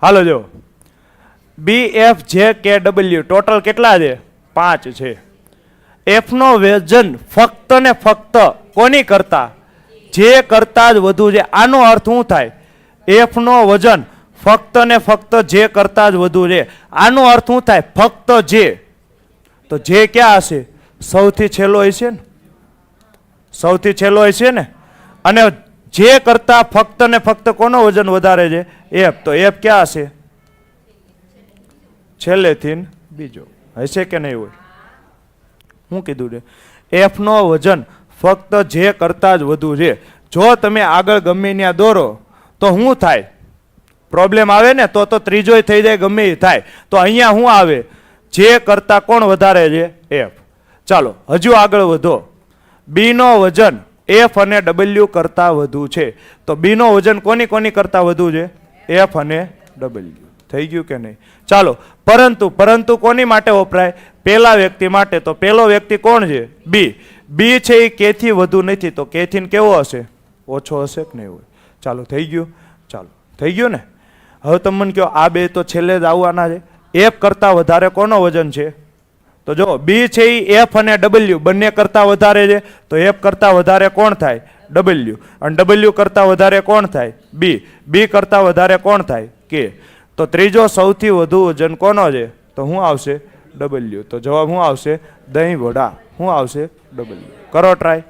હાલો જો, બી એફ જે કે ડબલ્યુ ટોટલ કેટલા છે? 5 છે. એફ નો વજન ફક્ત ને ફક્ત કોની કરતા? જે કરતા જ વધુ છે. આનો અર્થ શું થાય? એફ નો વજન ફક્ત ને ફક્ત જે કરતા જ વધુ છે. આનો અર્થ શું થાય? ફક્ત જે. તો જે ક્યાં હશે? સૌથી છેલ્લો હશે ને, સૌથી છેલ્લો હશે ને. અને જે કરતા ફક્ત ને ફક્ત કોનો વજન વધારે છે? એફ. તો એફ ક્યાં હશે? છેલ્લેથી બીજો હશે કે નહીં હોય? શું કીધું છે? એફ નો વજન ફક્ત જે કરતા જ વધુ છે. જો તમે આગળ ગમે ત્યાં દોરો તો શું થાય? પ્રોબ્લેમ આવે ને, તો ત્રીજો થઈ જાય, ગમે એ થાય. તો અહીંયા શું આવે? જે કરતા કોણ વધારે છે? એફ. ચાલો હજુ આગળ વધો. બી નો વજન એફ અને ડબલ્યુ કરતા વધુ છે. તો બી નો વજન કોની કોની કરતા વધુ છે? એફ અને ડબલ્યુ. થઈ ગયું કે નહીં? ચાલો, પરંતુ કોની માટે વપરાય? પહેલા વ્યક્તિ માટે. તો પહેલો વ્યક્તિ કોણ છે? બી. બી છે એ કે થી વધુ નથી, તો કે થી કેવો હશે? ઓછો હશે કે નહીં હોય? ચાલો થઈ ગયું. ચાલો થઈ ગયું ને. હવે તમે મને કહો, આ બે તો છેલ્લે જ આવવાના છે. એફ કરતા વધારે કોનો વજન છે? તો જો બી છે એ એફ અને ડબલ્યુ બંને કરતા વધારે છે. તો એફ કરતા વધારે કોણ થાય? ડબલ્યુ. અને ડબલ્યુ કરતા વધારે કોણ થાય? બી. બી કરતા વધારે કોણ થાય? કે. તો ત્રીજો સૌથી વધુ વજન કોનો છે? તો શું આવશે? ડબલ્યુ. તો જવાબ શું આવશે? દહીં વડા. શું આવશે? ડબલ્યુ. કરો ટ્રાય.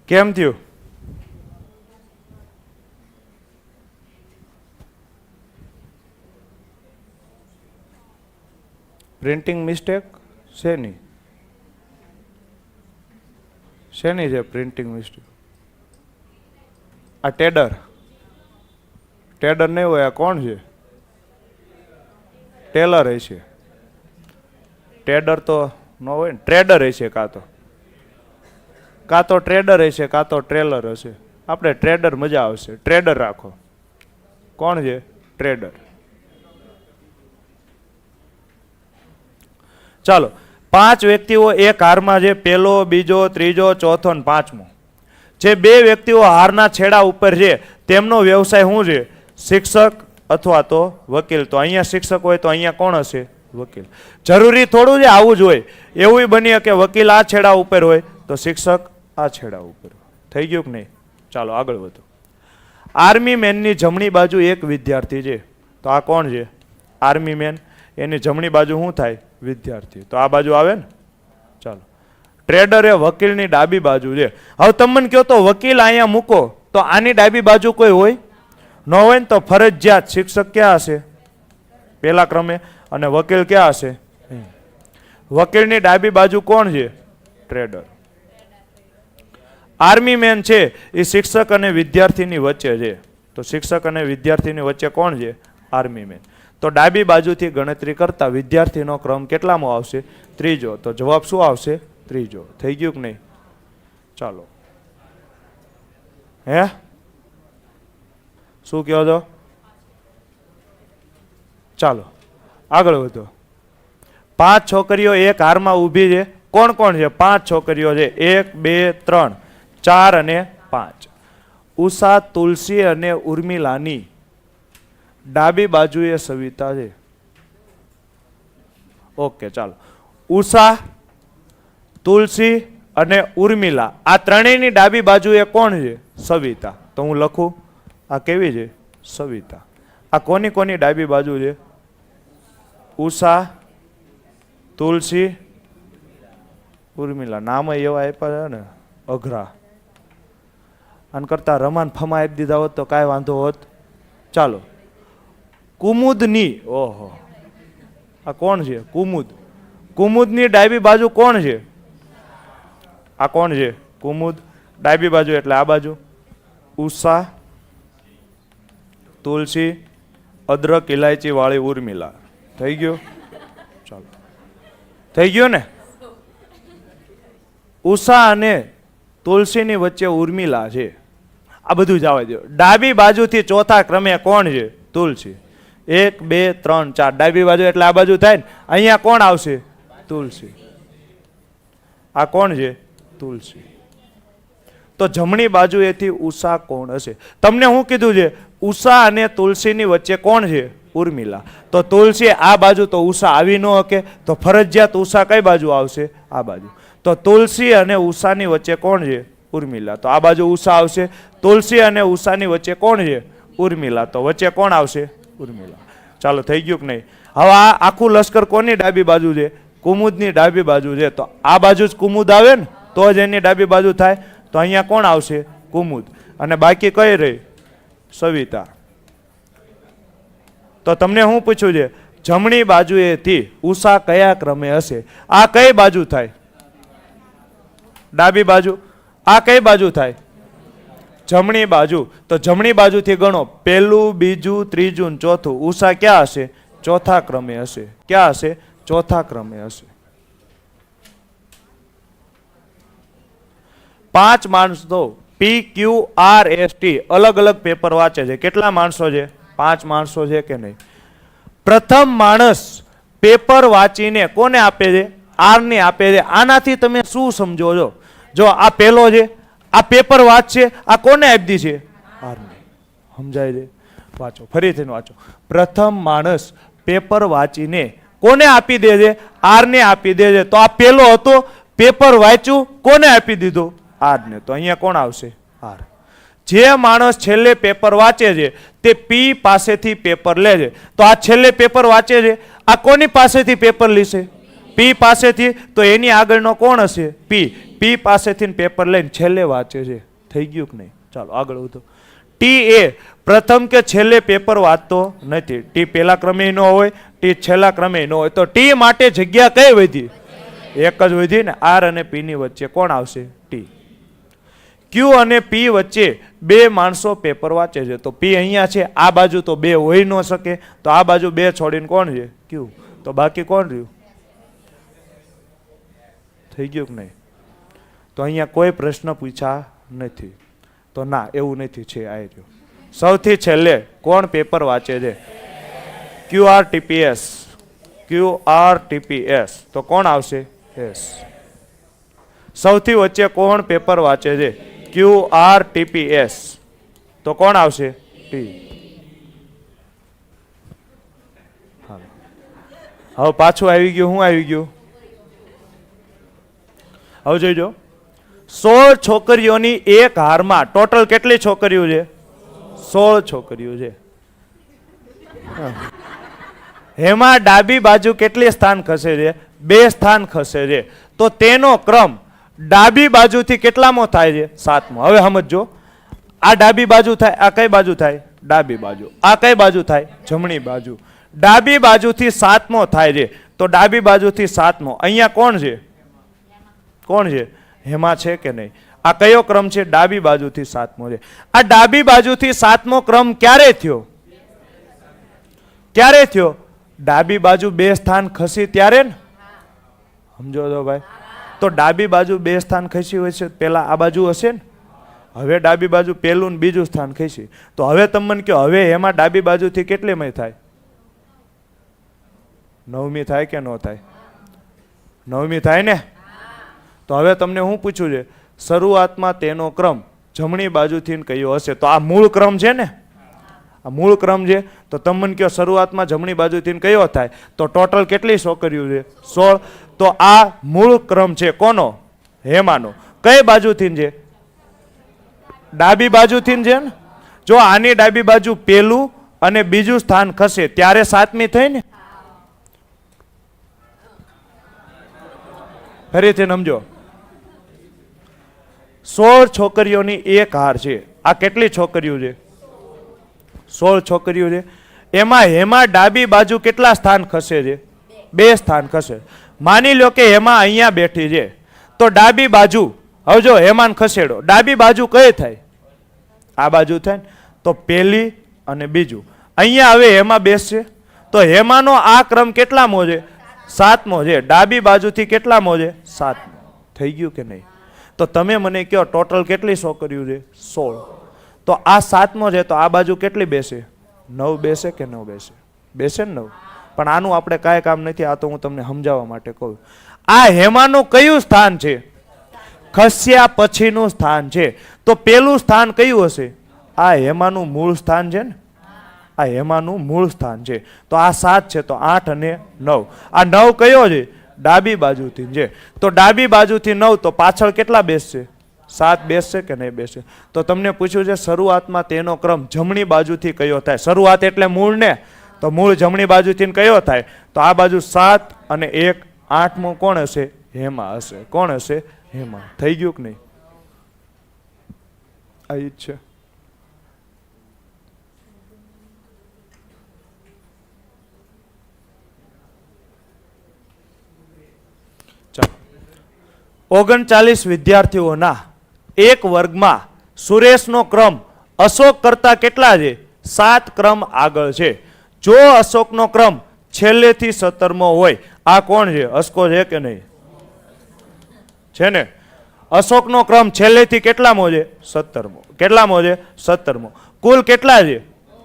કેમ થયું? પ્રિન્ટિંગ મિસ્ટેક શેની? શેની છે પ્રિન્ટિંગ મિસ્ટેક? આ ટેડર. ટેડર નહીં હોય. આ કોણ છે? ટેલર હશે. ટેડર તો ન હોય ને, ટ્રેડર હશે કાં તો ટ્રેડર હશે કાં તો ટ્રેલર હશે. આપણે ટ્રેડર મજા આવશે. ટ્રેડર રાખો. કોણ છે? ટ્રેડર. ચાલો, 5 વ્યક્તિઓ એક હારમાં છે, પહેલો, બીજો, ત્રીજો, ચોથો ને પાંચમો. જે 2 વ્યક્તિઓ હારના છેડા ઉપર છે તેમનો વ્યવસાય શું છે? શિક્ષક અથવા તો વકીલ. તો અહીંયા શિક્ષક હોય તો અહીંયા કોણ હશે? વકીલ. જરૂરી થોડું છે આવું જ હોય. એવું બની કે વકીલ આ છેડા ઉપર હોય તો શિક્ષક આ છેડા ઉપર. થઈ ગયું કે નહીં? ચાલો આગળ વધો. આર્મી મેનની જમણી બાજુ એક વિદ્યાર્થી છે. તો આ કોણ છે? Army main. એની જમણી બાજુ શું થાય? વિદ્યાર્થી. તો આ બાજુ આવે ને. ચાલો, ટ્રેડર એ વકીલની ડાબી બાજુ છે. હવે તમે મને કહો તો વકીલ અહીંયા મૂકો તો આની ડાબી બાજુ કોઈ હોય ન હોય ને, તો ફરજિયાત શિક્ષક ક્યાં હશે? પહેલા ક્રમે. અને વકીલ ક્યાં હશે? વકીલની ડાબી બાજુ કોણ છે? ટ્રેડર. આર્મી મેન છે એ શિક્ષક અને વિદ્યાર્થીની વચ્ચે છે. તો શિક્ષક અને વિદ્યાર્થીની વચ્ચે કોણ છે? Army main. તો ડાબી બાજુથી ગણતરી કરતા વિદ્યાર્થીનો ક્રમ કેટલામો આવશે? ત્રીજો. તો જવાબ શું આવશે? ત્રીજો. થઈ ગયું કે નહીં? ચાલો, હે શું કહો છો? ચાલો આગળ વધો. 5 છોકરીઓ એક હારમાં ઊભી છે. કોણ કોણ છે? 5 છોકરીઓ છે. 1, 2, 3, 4 અને 5. ઉષા, તુલસી અને ઉર્મિલાની ડાબી બાજુએ સવિતા છે. ઓકે, ચાલો. ઉષા, તુલસી અને ઉર્મિલા આ ત્રણેયની ડાબી બાજુએ કોણ છે? સવિતા. તો હું લખું આ કેવી છે? સવિતા. આ કોની કોની ડાબી બાજુ છે? ઉષા, તુલસી, ઉર્મિલા. નામ એવા આપ્યા છે ને અઘરા. આન કરતા રમાન ફમા આપી દીધા હોત તો કાંઈ વાંધો હોત. ચાલો, કુમુદની. ઓહો, આ કોણ છે? કુમુદ. કુમુદની ડાબી બાજુ કોણ છે? આ કોણ છે? કુમુદ. ડાબી બાજુ એટલે આ બાજુ. ઉષા, તુલસી, અદરક ઇલાયચી વાળી ઉર્મિલા. થઈ ગયો? ચાલો, થઈ ગયો ને? ઉષા અને તુલસીની વચ્ચે ઉર્મિલા છે. આ બધું જવા દો. ડાબી બાજુથી ચોથા ક્રમે કોણ છે? તુલસી. 1, 2, 3, 4. ડાબી બાજુ એટલે આ બાજુ થાય ને. અહીંયા કોણ આવશે? તુલસી. આ કોણ છે? તુલસી. તો જમણી બાજુએથી ઉષા કોણ હશે? તમને શું કીધું છે? ઉષા અને તુલસીની વચ્ચે કોણ છે? ઉર્મિલા. તો તુલસી આ બાજુ, તો ઉષા આવી ન શકે. તો ફરજિયાત ઉષા કઈ બાજુ આવશે? આ બાજુ. તો તુલસી અને ઉષાની વચ્ચે કોણ છે? ઉર્મિલા. તો આ બાજુ ઉષા આવશે. તુલસી અને ઉષાની વચ્ચે કોણ છે? ઉર્મિલા. તો વચ્ચે કોણ આવશે? ઉર્મિલા. ચાલો, થઈ ગયું કે નહીં? હવે આ આખું લશ્કર કોની ડાબી બાજુ છે? કુમુદની ડાબી બાજુ છે. તો આ બાજુ જ કુમુદ આવે ને, તો જ એની ડાબી બાજુ થાય. તો અહીંયા કોણ આવશે? કુમુદ. અને બાકી કઈ રહી? સવિતા. તો તમને શું પૂછ્યું છે? જમણી બાજુએથી ઉષા કયા ક્રમે હશે? આ કઈ બાજુ થાય? ડાબી બાજુ. આ કઈ બાજુ થાય? જમણી બાજુ. તો જમણી બાજુથી ગણો. પહેલું, બીજું, ત્રીજું ને ચોથું. ઉષા ક્યાં હશે? ચોથા ક્રમે હશે. ક્યાં હશે? ચોથા ક્રમે હશે. 5 માણસો PQRST અલગ અલગ પેપર વાંચે છે. કેટલા માણસો છે? 5 માણસો છે કે નહીં? પ્રથમ માણસ પેપર વાંચીને કોને આપે છે? આર ને આપે છે. આનાથી તમે શું સમજો છો? જો આ પહેલો છે, આ પેપર વાંચશે, આ કોને આપી છે? આર ને. સમજાય છે? વાંચો, ફરીથી વાંચો. પ્રથમ માણસ પેપર વાંચીને કોને આપી દે છે? આર ને આપી દે છે. તો આ પહેલો હતો, પેપર વાંચ્યું, કોને આપી દીધું? આર ને. તો અહીંયા કોણ આવશે? આર. જે માણસ છેલ્લે પેપર વાંચે છે તે પી પાસેથી પેપર લે છે. તો આ છેલ્લે પેપર વાંચે છે, આ કોની પાસેથી પેપર લેશે? પી પાસેથી. તો એની આગળનો કોણ હશે? પી. પી પાસેથી પેપર લઈને છેલ્લે વાંચે છે. થઈ ગયું કે નહીં? ચાલો આગળ વધો. ટી એ પ્રથમ કે છેલ્લે પેપર વાંચતો નથી. ટી પહેલા ક્રમે ન હોય, ટી છેલ્લા ક્રમે ન હોય. તો ટી માટે જગ્યા કઈ વધી? એક જ વધી ને. આર અને પી ની વચ્ચે કોણ આવશે? ટી. ક્યુ અને પી વચ્ચે 2 માણસો પેપર વાંચે છે. તો પી અહીંયા છે, આ બાજુ તો 2 હોઈ ન શકે. તો આ બાજુ 2 છોડીને કોણ છે? ક્યુ. તો બાકી કોણ રહ્યું? થઈ ગયું કે નહીં? તો અહીંયા કોઈ પ્રશ્ન પૂછ્યા નથી. તો ના, એવું નથી, છે આ રહ્યો. સૌથી છેલ્લે કોણ પેપર વાંચે છે? QRTPS. QRTPS તો કોણ આવશે? એસ. સૌથી વચ્ચે કોણ પેપર વાંચે છે? QRTPS તો કોણ આવશે? ટી. હવે પાછું આવી ગયું. શું આવી ગયું? હવે જોઈજો. 16 છોકરીઓની એક હારમાં ટોટલ કેટલી છોકરીઓ છે? 16 છોકરીઓ છે. એમાં ડાબી બાજુ કેટલી સ્થાન ખસે છે? 2 સ્થાન ખસે છે. તો તેનો ક્રમ ડાબી બાજુથી કેટલામો થાય છે? 7મો. હવે સમજો, આ ડાબી બાજુ થાય, આ કઈ બાજુ થાય? ડાબી બાજુ. આ કઈ બાજુ થાય? જમણી બાજુ. ડાબી બાજુથી 7મો થાય છે. તો ડાબી બાજુથી 7મો. અહીંયા કોણ છે? કોણ છે? હેમા છે કે નહીં? આ કયો ક્રમ છે? ડાબી બાજુથી 7મો છે. આ ડાબી બાજુથી 7મો ક્રમ ક્યારે થયો? ક્યારે થયો? ડાબી બાજુ 2 સ્થાન ખસી ત્યારે ને. સમજો તો ભાઈ. તો ડાબી બાજુ 2 સ્થાન ખસી હોય છે, પેલા આ બાજુ હશે ને. હવે ડાબી બાજુ પેલું ને બીજું સ્થાન ખસી. તો હવે તમે મને કહો, હવે એમાં ડાબી બાજુથી કેટલી મય થાય? 9મી થાય કે ન થાય? 9મી થાય ને. તો હવે તમને હું પૂછું છે, શરૂઆતમાં તેનો ક્રમ જમણી બાજુથી કયો હશે? તો આ મૂળ ક્રમ છે ને, આ મૂળ ક્રમ છે. તો તમે મને કહો શરૂઆતમાં જમણી બાજુથી કયો થાય? તો ટોટલ કેટલી છોકરીઓ છે? 16. તો આ મૂળ ક્રમ છે કોનો? હેમાનો. કઈ બાજુથી છે? ડાબી બાજુથી છે ને. જો આની ડાબી બાજુ પેલું અને બીજું સ્થાન ખસે ત્યારે 7મી થઈ ને. ફરીથી સમજો, 16 છોકરીઓની એક હાર છે. આ કેટલી છોકરીઓ છે? 16 છોકરીઓ છે. એમાં હેમા ડાબી બાજુ કેટલા સ્થાન ખસે છે? 2 સ્થાન ખસે. માની લો કે હેમા અહીંયા બેઠી છે. તો ડાબી બાજુ, હવે જો હેમાન ખસેડો, ડાબી બાજુ કઈ થાય? આ બાજુ થાય. તો પેલી અને બીજું. અહીંયા હવે હેમા બેસશે. તો હેમાનો આ ક્રમ કેટલામો છે? 7મો છે. ડાબી બાજુથી કેટલામો છે? 7મો. થઈ ગયું કે નહીં? તો તમે મને કહો ટોટલ કેટલી છોકરીઓ છે? 16. તો આ 7મો છે, તો આ બાજુ કેટલી બેસે? 9 બેસે કે ન બેસે? બેસે ને 9. પણ આનું આપણે કાંઈ કામ નથી. આ તો હું તમને સમજાવવા માટે કહું. આ હેમાનું કયું સ્થાન છે? ખસ્યા પછીનું સ્થાન છે. તો પેલું સ્થાન કયું હશે? આ હેમાનું મૂળ સ્થાન છે ને. આ હેમાનું મૂળ સ્થાન છે. તો આ 7 છે, તો 8 અને 9. આ 9 કયો છે? ડાબી બાજુથી છે. તો ડાબી બાજુથી 9, તો પાછળ કેટલા બેસશે? 7 બેસશે કે નહીં બેસે? તો તમને પૂછ્યું છે શરૂઆતમાં તેનો ક્રમ જમણી બાજુથી કયો થાય? શરૂઆત એટલે મૂળ ને. તો મૂળ જમણી બાજુથી કયો થાય? તો આ બાજુ 7 અને 1 8મો કોણ હશે? હેમા હશે. કોણ હશે? હેમા. થઈ ગયું કે નહીં? આ જ છે. ચાલો, 39 વિદ્યાર્થીઓના એક વર્ગમાં સુરેશનો ક્રમ અશોક કરતા કેટલા છે? 7 ક્રમ આગળ છે. જો અશોકનો ક્રમ છેલ્લેથી 17મો હોય, આ કોણ છે? અશકો છે કે નહીં? છે ને. અશોકનો ક્રમ છેલ્લેથી કેટલામો છે? 17મો. કેટલામો છે? 17મો. કુલ કેટલા છે?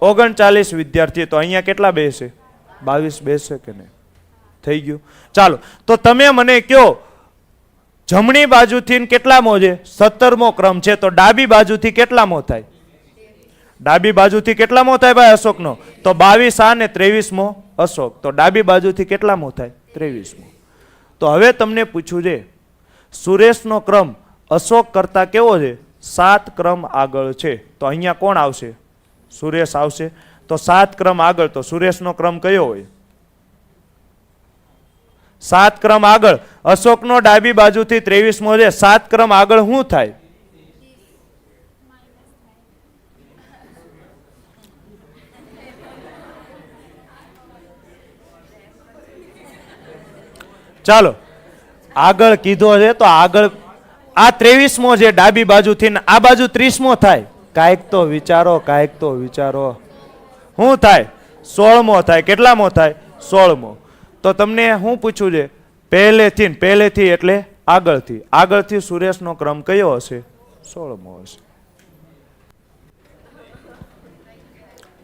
39 વિદ્યાર્થી. તો અહીંયા કેટલા બેસે? 22 બેસે કે નહીં? થઈ ગયું. ચાલો, તો તમે મને કહો જમણી બાજુથી કેટલામો છે? 17મો ક્રમ છે. તો ડાબી બાજુથી કેટલામો થાય? ડાબી બાજુથી કેટલામો થાય ભાઈ અશોકનો? તો 22 આ ને 23મો અશોક. તો ડાબી બાજુથી કેટલામો થાય? 23મો. તો હવે તમને પૂછ્યું છે સુરેશનો ક્રમ અશોક કરતા કેવો છે? 7 ક્રમ આગળ છે. તો અહીંયા કોણ આવશે? સુરેશ આવશે. તો 7 ક્રમ આગળ. તો સુરેશનો ક્રમ કયો હોય? 7 ક્રમ આગળ. અશોકનો ડાબી બાજુથી 23મો છે. 7 ક્રમ આગળ શું થાય? ચાલો, આગળ કીધો છે તો આગળ આ 23મો છે ડાબી બાજુથી, આ બાજુ 30મો થાય. કાંઈક તો વિચારો, કાંઈક તો વિચારો. શું થાય? 16મો થાય. કેટલામો થાય? 16મો. તો તમને શું પૂછ્યું છે? પહેલેથી એટલે આગળથી સુરેશનો ક્રમ કયો હશે? 16મો હશે.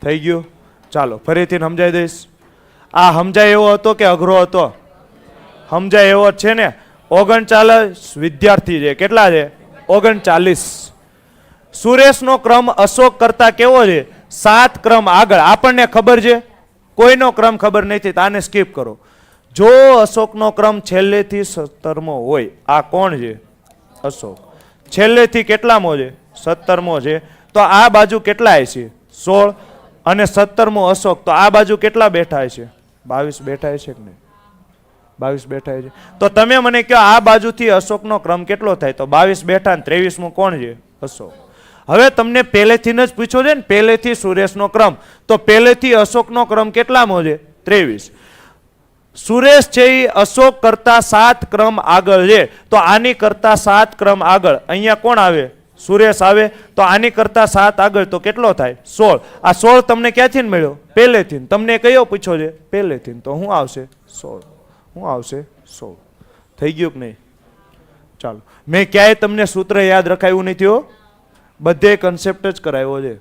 થઈ ગયું? ચાલો ફરીથી સમજાવી દઈશ. આ સમજાય એવો હતો કે અઘરો હતો? સમજાય એવો જ છે ને. 39 વિદ્યાર્થી છે. કેટલા છે? 39. સુરેશનો ક્રમ અશોક કરતા કેવો છે? 7 ક્રમ આગળ. આપણને ખબર છે, કોઈનો ક્રમ ખબર નથી તો આને સ્કીપ કરો. જો અશોકનો ક્રમ છેલ્લેથી 17મો હોય, આ કોણ છે? અશોક. છેલ્લેથી કેટલામો છે? 17મો છે. તો આ બાજુ કેટલા છે? 16. અને 17મો અશોક. તો આ બાજુ કેટલા બેઠા છે? 22 બેઠા છે કે નહીં? 22 બેઠા છે. તો તમે મને કહો આ બાજુથી અશોકનો ક્રમ કેટલો થાય? તો 22 બેઠા ને 23મો કોણ છે? અશોક. હવે તમને પહેલેથી જ પૂછ્યો છે ને, પહેલેથી સુરેશનો ક્રમ. તો પહેલેથી અશોકનો ક્રમ કેટલામો છે? 23. સુરેશ છે એ અશોક કરતા 7 ક્રમ આગળ છે. તો આની કરતા 7 ક્રમ આગળ અહીંયા કોણ આવે? સુરેશ આવે. તો આની કરતા 7 આગળ તો કેટલો થાય? 16. આ 16 તમને ક્યાંથી મળ્યો? પહેલેથી. તમને કયો પૂછ્યો છે? પહેલેથી. તો શું આવશે? 16. શું આવશે? 16. થઈ ગયું કે નહીં? ચાલો, મેં ક્યાંય તમને સૂત્ર યાદ રખાયું નથી હો, બધે કન્સેપ્ટ જ કરાવ્યો છે.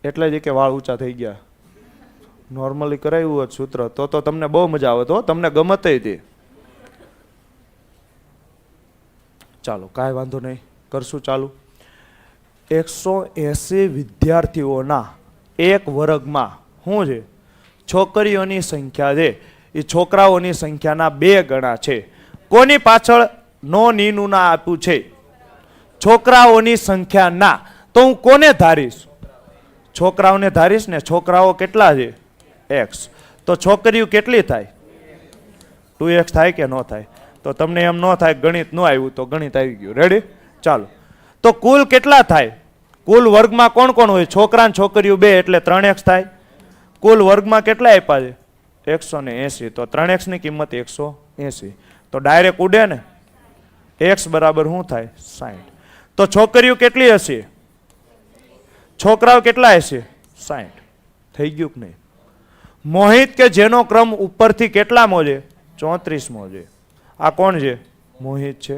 એટલે જ કે વાળ ઊંચા થઈ ગયા. નોર્મલી કરાવ્યું હોત સૂત્ર તો તમને બહુ મજા આવત હો, તમને ગમત હતી. ચાલો કાંઈ વાંધો નહીં, કરશું ચાલુ. 180 વિદ્યાર્થીઓના એક વર્ગમાં શું છે? છોકરીઓની સંખ્યા છે એ છોકરાઓની સંખ્યાના 2 ગણા છે. કોની પાછળ નો નીનું ના આપ્યું છે? છોકરાઓની સંખ્યા ના. તો હું કોને ધારીશ? છોકરાઓને ધારીશ ને. છોકરાઓ કેટલા છે? x. તો છોકરીઓ કેટલી થાય? 2x થાય કે ન થાય? તો તમને એમ ન થાય ગણિત ન આવ્યું તો ગણિત આવી ગયું. રેડી? ચાલો. તો કુલ કેટલા થાય? કુલ વર્ગમાં કોણ કોણ હોય? છોકરા ને છોકરીઓ 2 એટલે 3x થાય. કુલ વર્ગમાં કેટલા આપ્યા છે? 180. તો 3x ની કિંમત 180. તો ડાયરેક્ટ ઉડે ને. x બરાબર શું થાય? 60. તો છોકરીઓ કેટલી હશે? છોકરાઓ કેટલા હશે? 60. થઈ ગયું કે નહીં? મોહિત કે જેનો ક્રમ ઉપરથી કેટલામો છે? 34મો છે. આ કોણ છે? મોહિત છે.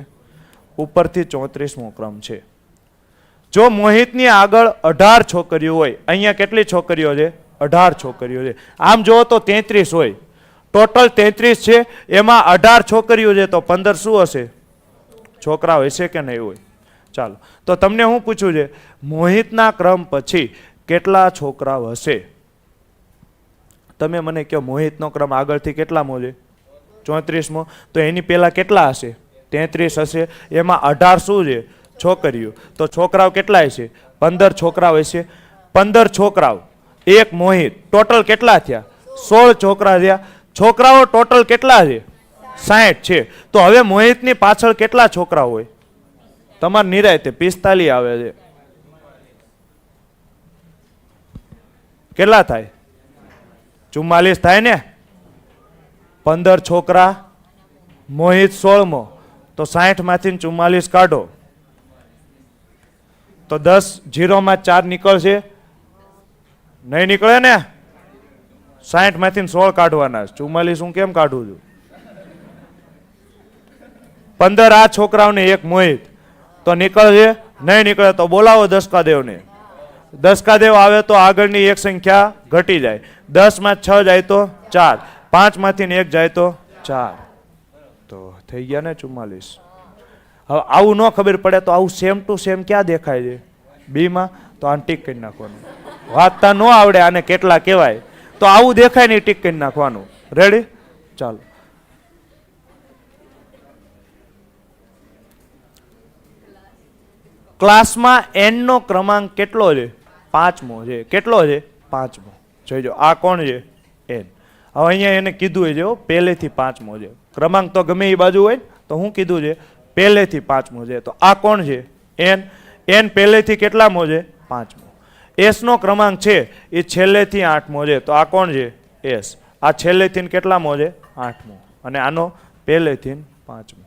ઉપરથી 34મો ક્રમ છે. જો મોહિતની આગળ 18 છોકરીઓ હોય, અહીંયા કેટલી છોકરીઓ છે? 18 છોકરીઓ છે. આમ જુઓ તો 33 હોય. ટોટલ 33 છે, એમાં 18 છોકરીઓ છે. તો 15 શું હશે? છોકરાઓ હશે કે નહીં હોય? ચાલો, તો તમને હું પૂછું છે, મોહિતના ક્રમ પછી કેટલા છોકરાઓ હશે? તમે મને કહો મોહિતનો ક્રમ આગળથી કેટલામો છે? 34મો. તો એની પહેલા કેટલા હશે? 33 હશે. એમાં 18 શું છે? છોકરીઓ. તો છોકરાઓ કેટલા હશે? 15 છોકરાઓ હશે. 15 છોકરાઓ, એક મોહિત, ટોટલ કેટલા થયા? 16 છોકરા થયા. છોકરાઓ ટોટલ કેટલા છે? 60 છે. તો હવે મોહિતની પાછળ કેટલા છોકરાઓ હોય? તમારે નિરાયતે 45 આવે છે. કેટલા થાય? 44 થાય ને. 15 છોકરા, મોહિત 16મો. તો 60 માંથી 44 કાઢો તો 10 0 માં 4 નીકળશે? નહીં નીકળે ને. 60 માંથી 16 કાઢવાના. 44 હું કેમ કાઢું છું? 15 આ છોકરાઓને, એક મોહિત. તો નીકળશે? નહીં નીકળે. તો બોલાવો દસકાદેવને. દસકાદેવ આવે તો આગળની એક સંખ્યા ઘટી જાય. 10 માં 6 જાય તો 4. 5 માંથી 1 જાય તો 4. તો થઈ ગયા ને 44. હવે આવું ન ખબર પડે તો આવું સેમ ટુ સેમ ક્યાં દેખાય છે? બી માં. તો આને ટીક કરી નાખવાનું. વાંચતા ન આવડે આને કેટલા કહેવાય તો આવું દેખાય નહીં, ટીક કરી નાખવાનું. રેડી? ચાલો. ક્લાસમાં n નો ક્રમાંક કેટલો છે? 5મો છે. કેટલો છે? 5મો. જોઈજો આ કોણ છે? n. હવે અહીંયા એને કીધું છે પહેલેથી 5મો છે. ક્રમાંક તો ગમે એ બાજુ હોય તો હું કીધું છે પહેલેથી 5મો છે. તો આ કોણ છે? n. n પહેલેથી કેટલામો છે? 5મો. s નો ક્રમાંક છે એ છેલ્લેથી 8મો છે. તો આ કોણ છે? s. આ છેલ્લેથી કેટલામો છે? 8મો. અને આનો પહેલેથી 5મો.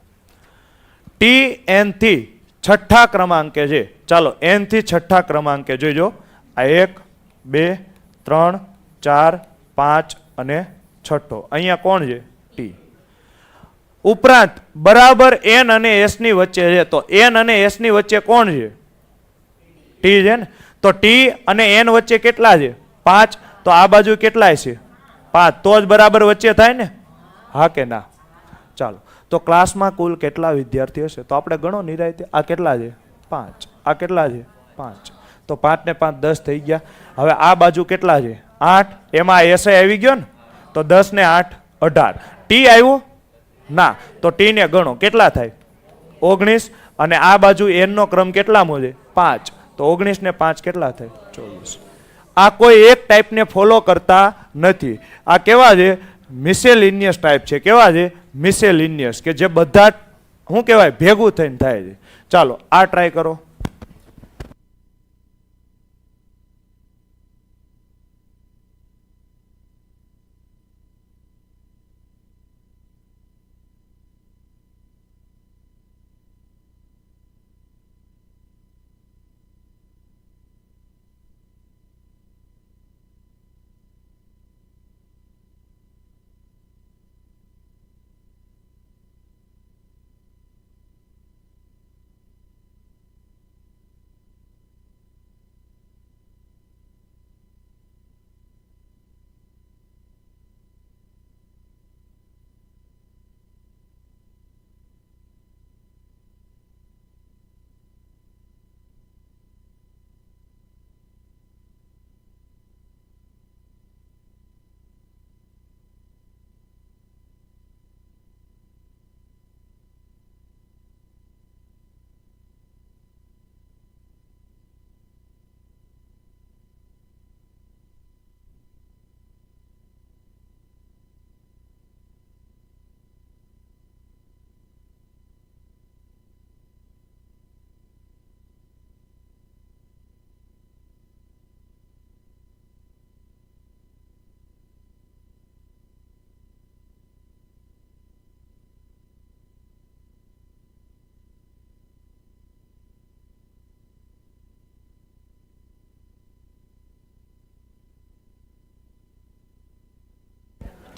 t n થી છઠ્ઠા ક્રમાંકે છે. ચાલો n થી છઠ્ઠા ક્રમાંકે જોઈજો. આ 1 2 3 4 5 અને છઠ્ઠો. અહીંયા કોણ છે? t. ઉપરાંત બરાબર n અને s ની વચ્ચે છે. તો n અને s ની વચ્ચે કોણ છે? t છે ને. તો t અને n વચ્ચે કેટલા છે? 5. તો આ બાજુ કેટલાય છે? 5. તો જ બરાબર વચ્ચે થાય ને? હા કે ના? ચાલો, તો ક્લાસમાં કુલ કેટલા વિદ્યાર્થીઓ છે? તો આપણે ગણો નિરાંતે. આ કેટલા છે? 5. આ કેટલા છે? 5. તો 5 ને 5 10 થઈ ગયા. હવે આ બાજુ કેટલા છે? 8. એમાં એસ આવી ગયો ને, તો 10 ને 8 18. ટી આવ્યો ના, તો ટી ને ગણો કેટલા થાય? 19. અને આ બાજુ એન નો ક્રમ કેટલામો છે? 5. તો 19 ને 5 કેટલા થાય? 24. આ કોઈ એક ટાઈપને ફોલો કરતા નથી. આ કેવા છે? મિસેલિનિયસ ટાઈપ છે. કેવા છે? મિસેલિનિયસ, કે જે બધા શું કહેવાય ભેગું થઈને થાય છે. ચાલો આ ટ્રાય કરો.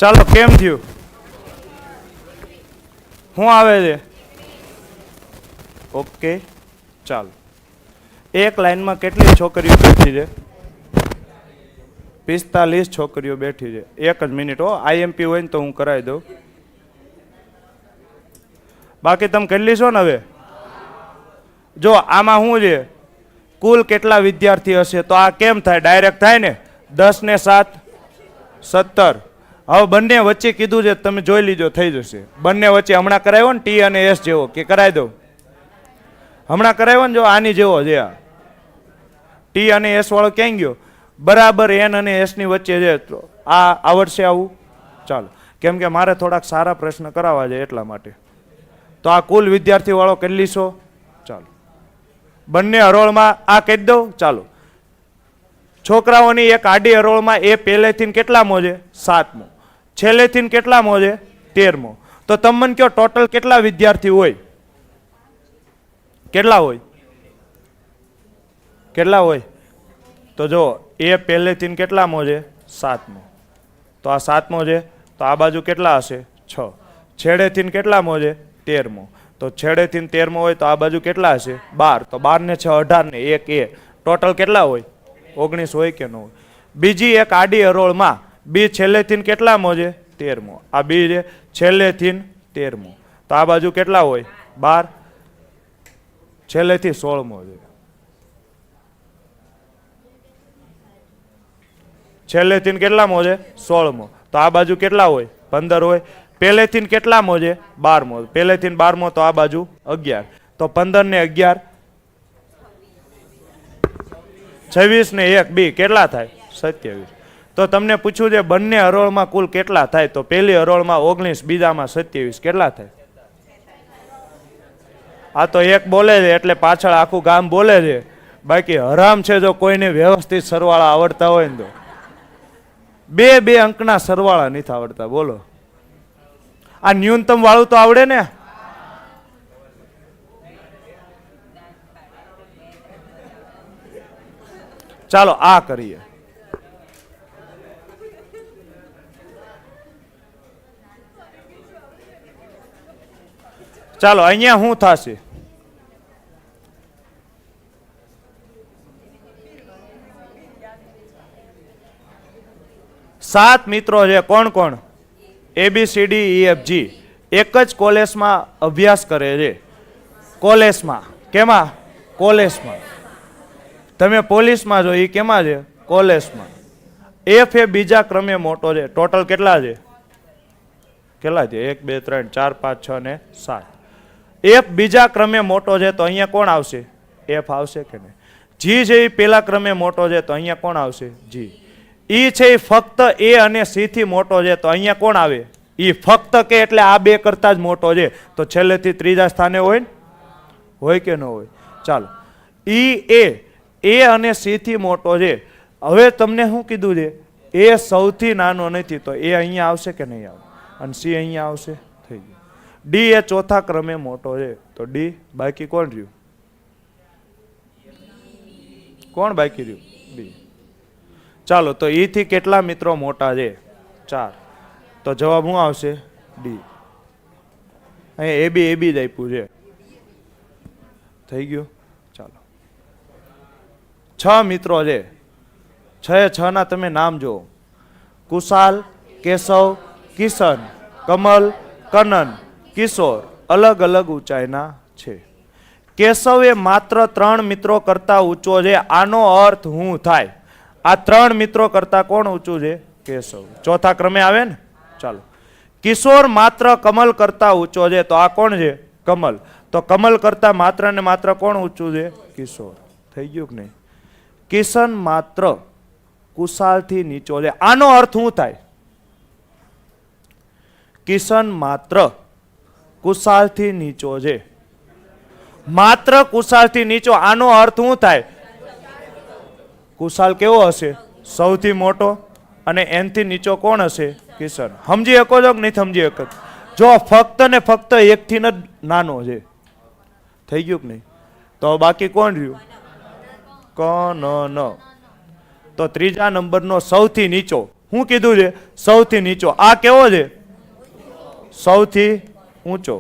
ચાલો, કેમ થયું? શું આવે છે? ઓકે, ચાલો. એક લાઈનમાં કેટલી છોકરીઓ બેઠી છે? 45 છોકરીઓ બેઠી છે. એક જ મિનિટ હો, આઈએમપી હોય ને તો હું કરાવી દઉં. બાકી તમે કરી લીશો ને? હવે જો આમાં શું છે? કુલ કેટલા વિદ્યાર્થી હશે? તો આ કેમ થાય? ડાયરેક્ટ થાય ને. 10 ને 7 17. હવે બંને વચ્ચે કીધું છે, તમે જોઈ લીજો, થઈ જશે. બંને વચ્ચે હમણાં કરાવ્યો ને ટી અને એસ જેવો, કે કરાવી દઉં? હમણાં કરાવ્યો ને, જો આની જેવો છે. આ ટી અને એસ વાળો ક્યાં ગયો? બરાબર એન અને એસ ની વચ્ચે છે. તો આ આવડશે આવું? ચાલો, કેમ કે મારે થોડાક સારા પ્રશ્ન કરાવવા છે એટલા માટે. તો આ કુલ વિદ્યાર્થી વાળો કરી લીશો? ચાલો, બંને હરોળમાં આ કહી દઉં. ચાલો, છોકરાઓની એક આડી હરોળમાં એ પહેલેથી કેટલામો છે? 7મો. છેલ્લેથી કેટલામો છે? 13મો. તો તમે મને કહો ટોટલ કેટલા વિદ્યાર્થી હોય? કેટલા હોય? કેટલા હોય? તો જો એ પહેલેથી કેટલામો છે? 7મો. તો આ 7મો છે. તો આ બાજુ કેટલા હશે? 6. છેડેથી કેટલામો છે? 13મો. તો છેડેથી 13મો હોય તો આ બાજુ કેટલા હશે? 12. તો 12 ને 6 18 ને 1 એ ટોટલ કેટલા હોય? 19 હોય કે ન હોય? બીજી એક આડી હરોળમાં બી છેલ્લેથી કેટલામો છે? 13મો. આ બી છે છેલ્લેથી 13મો. તો આ બાજુ કેટલા હોય? 12. છેલ્લેથી 16મો છે. છેલ્લેથી કેટલામો છે? 16મો. તો આ બાજુ કેટલા હોય? 15 હોય. પહેલેથી કેટલામો છે? 12મો. પહેલેથી 12મો. તો આ બાજુ 11. તો 15 ને 11 26 ને 1 બી કેટલા થાય? 27. તો તમને પૂછ્યું છે બંને હરોળમાં કુલ કેટલા થાય? તો પહેલી હરોળમાં 19, બીજામાં 27. કેટલા થાય? આ તો એક બોલે છે એટલે પાછળ આખું ગામ બોલે છે. બાકી હરામ છે જો કોઈને વ્યવસ્થિત સરવાળા આવડતા હોય ને તો. બે અંકના સરવાળા નથી આવડતા. બોલો, આ ન્યૂનતમ વાળું તો આવડે ને? ચાલો આ કરીએ. ચાલો અહીંયા શું થશે? સાત મિત્રો છે. કોણ કોણ? ABCDEFG એક જ કોલેજમાં અભ્યાસ કરે છે. કોલેજમાં. કેમાં? કોલેજમાં. તમે પોલીસમાં જો, એ કેમાં છે? કોલેજમાં. F એ બીજા ક્રમે મોટો છે. ટોટલ કેટલા છે? કેટલા છે? 1 2 3 4 5 6 ને 7. F બીજા ક્રમે મોટો છે તો અહીંયા કોણ આવશે? F આવશે કે નહીં? G છે એ પેલા ક્રમે મોટો છે તો અહીંયા કોણ આવશે? G. E છે એ ફક્ત A અને C થી મોટો છે તો અહીંયા કોણ આવે? E. ફક્ત કે એટલે આ બે કરતા જ મોટો છે તો છેલ્લેથી ત્રીજા સ્થાને હોય ને? હોય કે ન હોય? ચાલો, E A અને C થી મોટો છે. હવે તમને શું કીધું છે? A સૌથી નાનો નથી તો A અહીંયા આવશે કે નહીં આવે? અને C અહીંયા આવશે. થઈ ગયું. D એ ચોથા ક્રમે મોટો છે તો D. બાકી કોણ રહ્યું? કોણ બાકી રહ્યું? D. ચાલો, તો E થી કેટલા મિત્રો મોટા છે? 4. તો જવાબ શું આવશે? D. અહીંયા AB જ આપ્યું છે. થઈ ગયું. ચાલો, 6 મિત્રો છે. 6 ના તમે નામ જુઓ. કુશાલ, કેશવ, કિશન, કમલ, કનન, કિશોર અલગ અલગ ઊંચાઈના છે. કેશવ એ માત્ર 3 મિત્રો કરતા ઊંચો છે. આનો અર્થ શું થાય? આ 3 મિત્રો કરતા કોણ ઊંચું છે? કેશવ. ચોથા ક્રમે આવે ને? ચાલો, કિશોર માત્ર કમલ કરતા ઊંચો છે તો આ કોણ છે? કમલ. તો કમલ કરતા માત્ર ને માત્ર કોણ ઊંચું છે? કિશોર. થઈ ગયું કે નહીં? કિશન માત્ર કુશાલથી નીચો છે. આનો અર્થ શું થાય? કિશન માત્ર કુશાલથી નીચો છે. માત્ર કુશાલથી નીચો. આનો અર્થ શું થાય? કુશાલ કેવો હશે? સૌથી મોટો. અને એનથી નીચો કોણ હશે? કિશન. સમજી શકો છો કે નહીં સમજી શકો? જો ફક્ત ને ફક્ત એકથી જ નાનો છે. થઈ ગયું કે નહીં? તો બાકી કોણ રહ્યું? કનન. તો ત્રીજા નંબરનો સૌથી નીચો. શું કીધું છે? સૌથી નીચો. આ કેવો છે? સૌથી ઊંચો.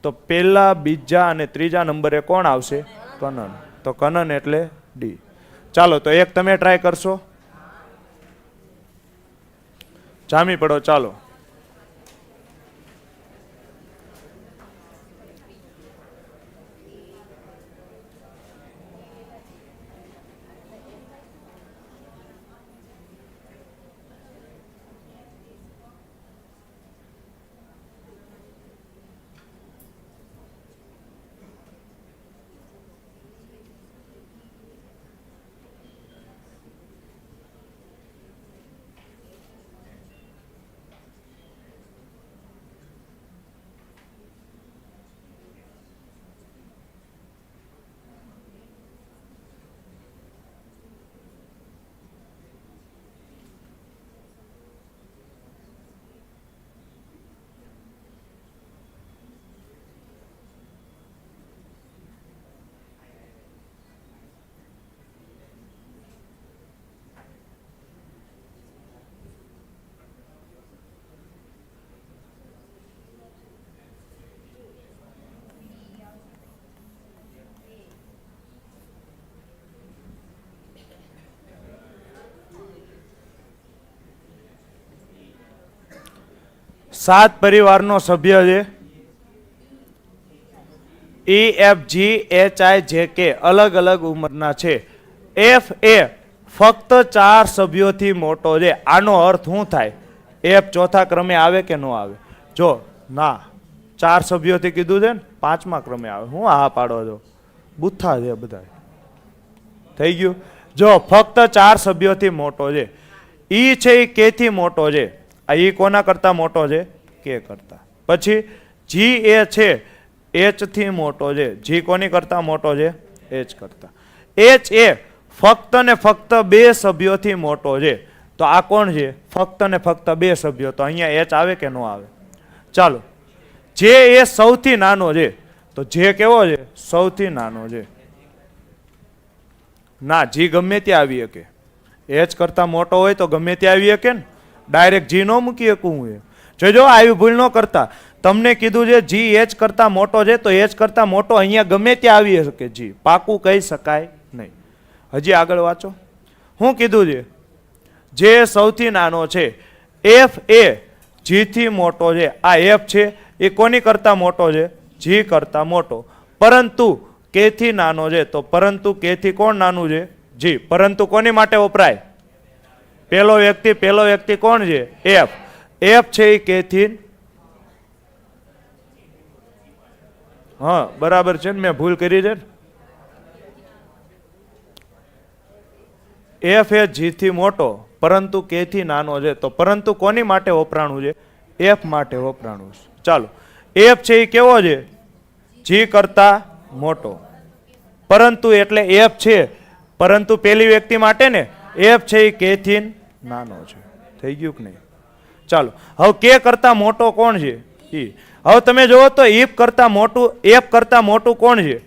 તો પેલા, બીજા અને ત્રીજા નંબરે કોણ આવશે? કનન. તો કનન એટલે D. ચાલો, તો એક તમે ટ્રાય કરશો? જામી પડો. ચાલો, સાત પરિવારનો સભ્ય છે. EFGHIJK અલગ અલગ ઉંમરના છે. F એ ફક્ત 4 સભ્યોથી મોટો છે. આનો અર્થ શું થાય? F ચોથા ક્રમે આવે કે ન આવે? જો ના, 4 સભ્યોથી કીધું છે ને, 5મા ક્રમે આવે. હું હા પાડો છો? બુથ્થા છે બધા. થઈ ગયું. જો ફક્ત 4 સભ્યોથી મોટો છે. E છે એ K થી મોટો છે. આ E કોના કરતા મોટો છે? K કરતા. પછી G એ છે H થી મોટો છે. G કોની કરતા મોટો છે? H કરતા. H એ ફક્ત ને ફક્ત 2 સભ્યોથી મોટો છે. તો આ કોણ છે? ફક્ત ને ફક્ત 2 સભ્યો. તો અહીંયા H આવે કે ન આવે? ચાલો, J એ સૌથી નાનો છે. તો J કેવો છે? સૌથી નાનો છે. ના, G ગમે ત્યાં આવી શકે. H કરતા મોટો હોય તો ગમે ત્યાં આવી શકે ને. ડાયરેક્ટ G નો મૂકી શકું હું. જોજો આવી ભૂલ ન કરતા. તમને કીધું છે જી એચ કરતા મોટો છે, તો એચ કરતા મોટો અહીંયા ગમે ત્યાં આવી શકે, જી પાકું કહી શકાય નહીં. હજી આગળ વાંચો. શું કીધું છે? જે સૌથી નાનો છે એફ એ જી થી મોટો છે. આ એફ છે એ કોની કરતા મોટો છે? જી કરતા મોટો. પરંતુ કે થી નાનો છે, તો પરંતુ કે થી કોણ નાનું છે? જી. પરંતુ કોની માટે વપરાય? પહેલો વ્યક્તિ કોણ છે? એફ. એફ છે એ કે થી, હા બરાબર છે ને, મેં ભૂલ કરી છે. એફ એ જી થી મોટો પરંતુ કે થી નાનો છે, તો પરંતુ કોની માટે વપરાણું છે? એફ માટે વપરાણું છે. ચાલો, એફ છે એ કેવો છે? જી કરતા મોટો. પરંતુ એટલે એફ છે, પરંતુ પેલી વ્યક્તિ માટે ને, એફ છે એ કે થી નાનો છે. થઈ ગયું કે નહીં? ચાલો, હવે કે કરતા મોટો કોણ છે? ઈ. હવે તમે જોવો તો એફ કરતા મોટું કોણ છે?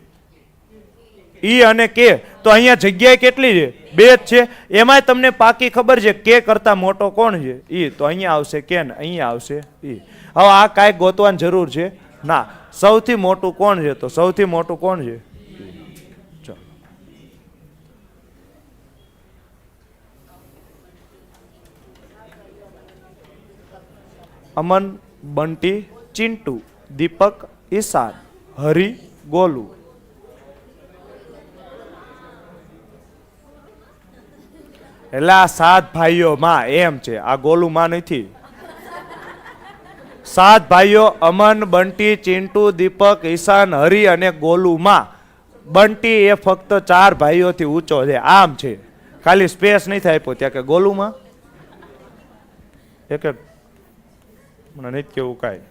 ઈ અને કે. તો અહીંયા જગ્યાએ કેટલી છે? બે જ છે. એમાંય તમને પાકી ખબર છે કે કરતા મોટો કોણ છે? ઈ. તો અહીંયા આવશે કે ને અહીંયા આવશે ઈ. હવે આ કાંઈ ગોતવાની જરૂર છે ના. સૌથી મોટું કોણ છે? તો સૌથી મોટું કોણ છે? અમન, બંટી, ચિંટુ, દીપક, ઈશાન, હરી, ગોલુ. એટલે આ 7 ભાઈઓ માં એમ છે, આ ગોલુ માં નથી. 7 ભાઈઓ અમન, બંટી, ચિંટુ, દીપક, ઈશાન, હરી અને ગોલુ માં. બંટી એ ફક્ત 4 ભાઈઓથી ઊંચો છે, આમ છે. ખાલી સ્પેસ નથી આપ્યો ત્યાં કે ગોલુ માં એક મને નથી કેવું કાંઈ.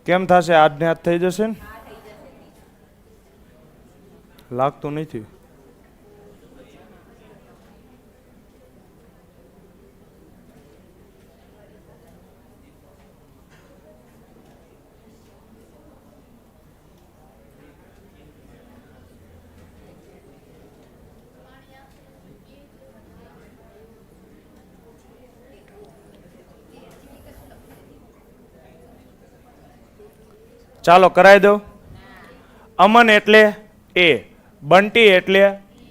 કેમ થશે? આજને આજ થઈ જશે ને? લાગતું નથી. ચાલો કરાવી દો. અમન એટલે એ, બંટી એટલે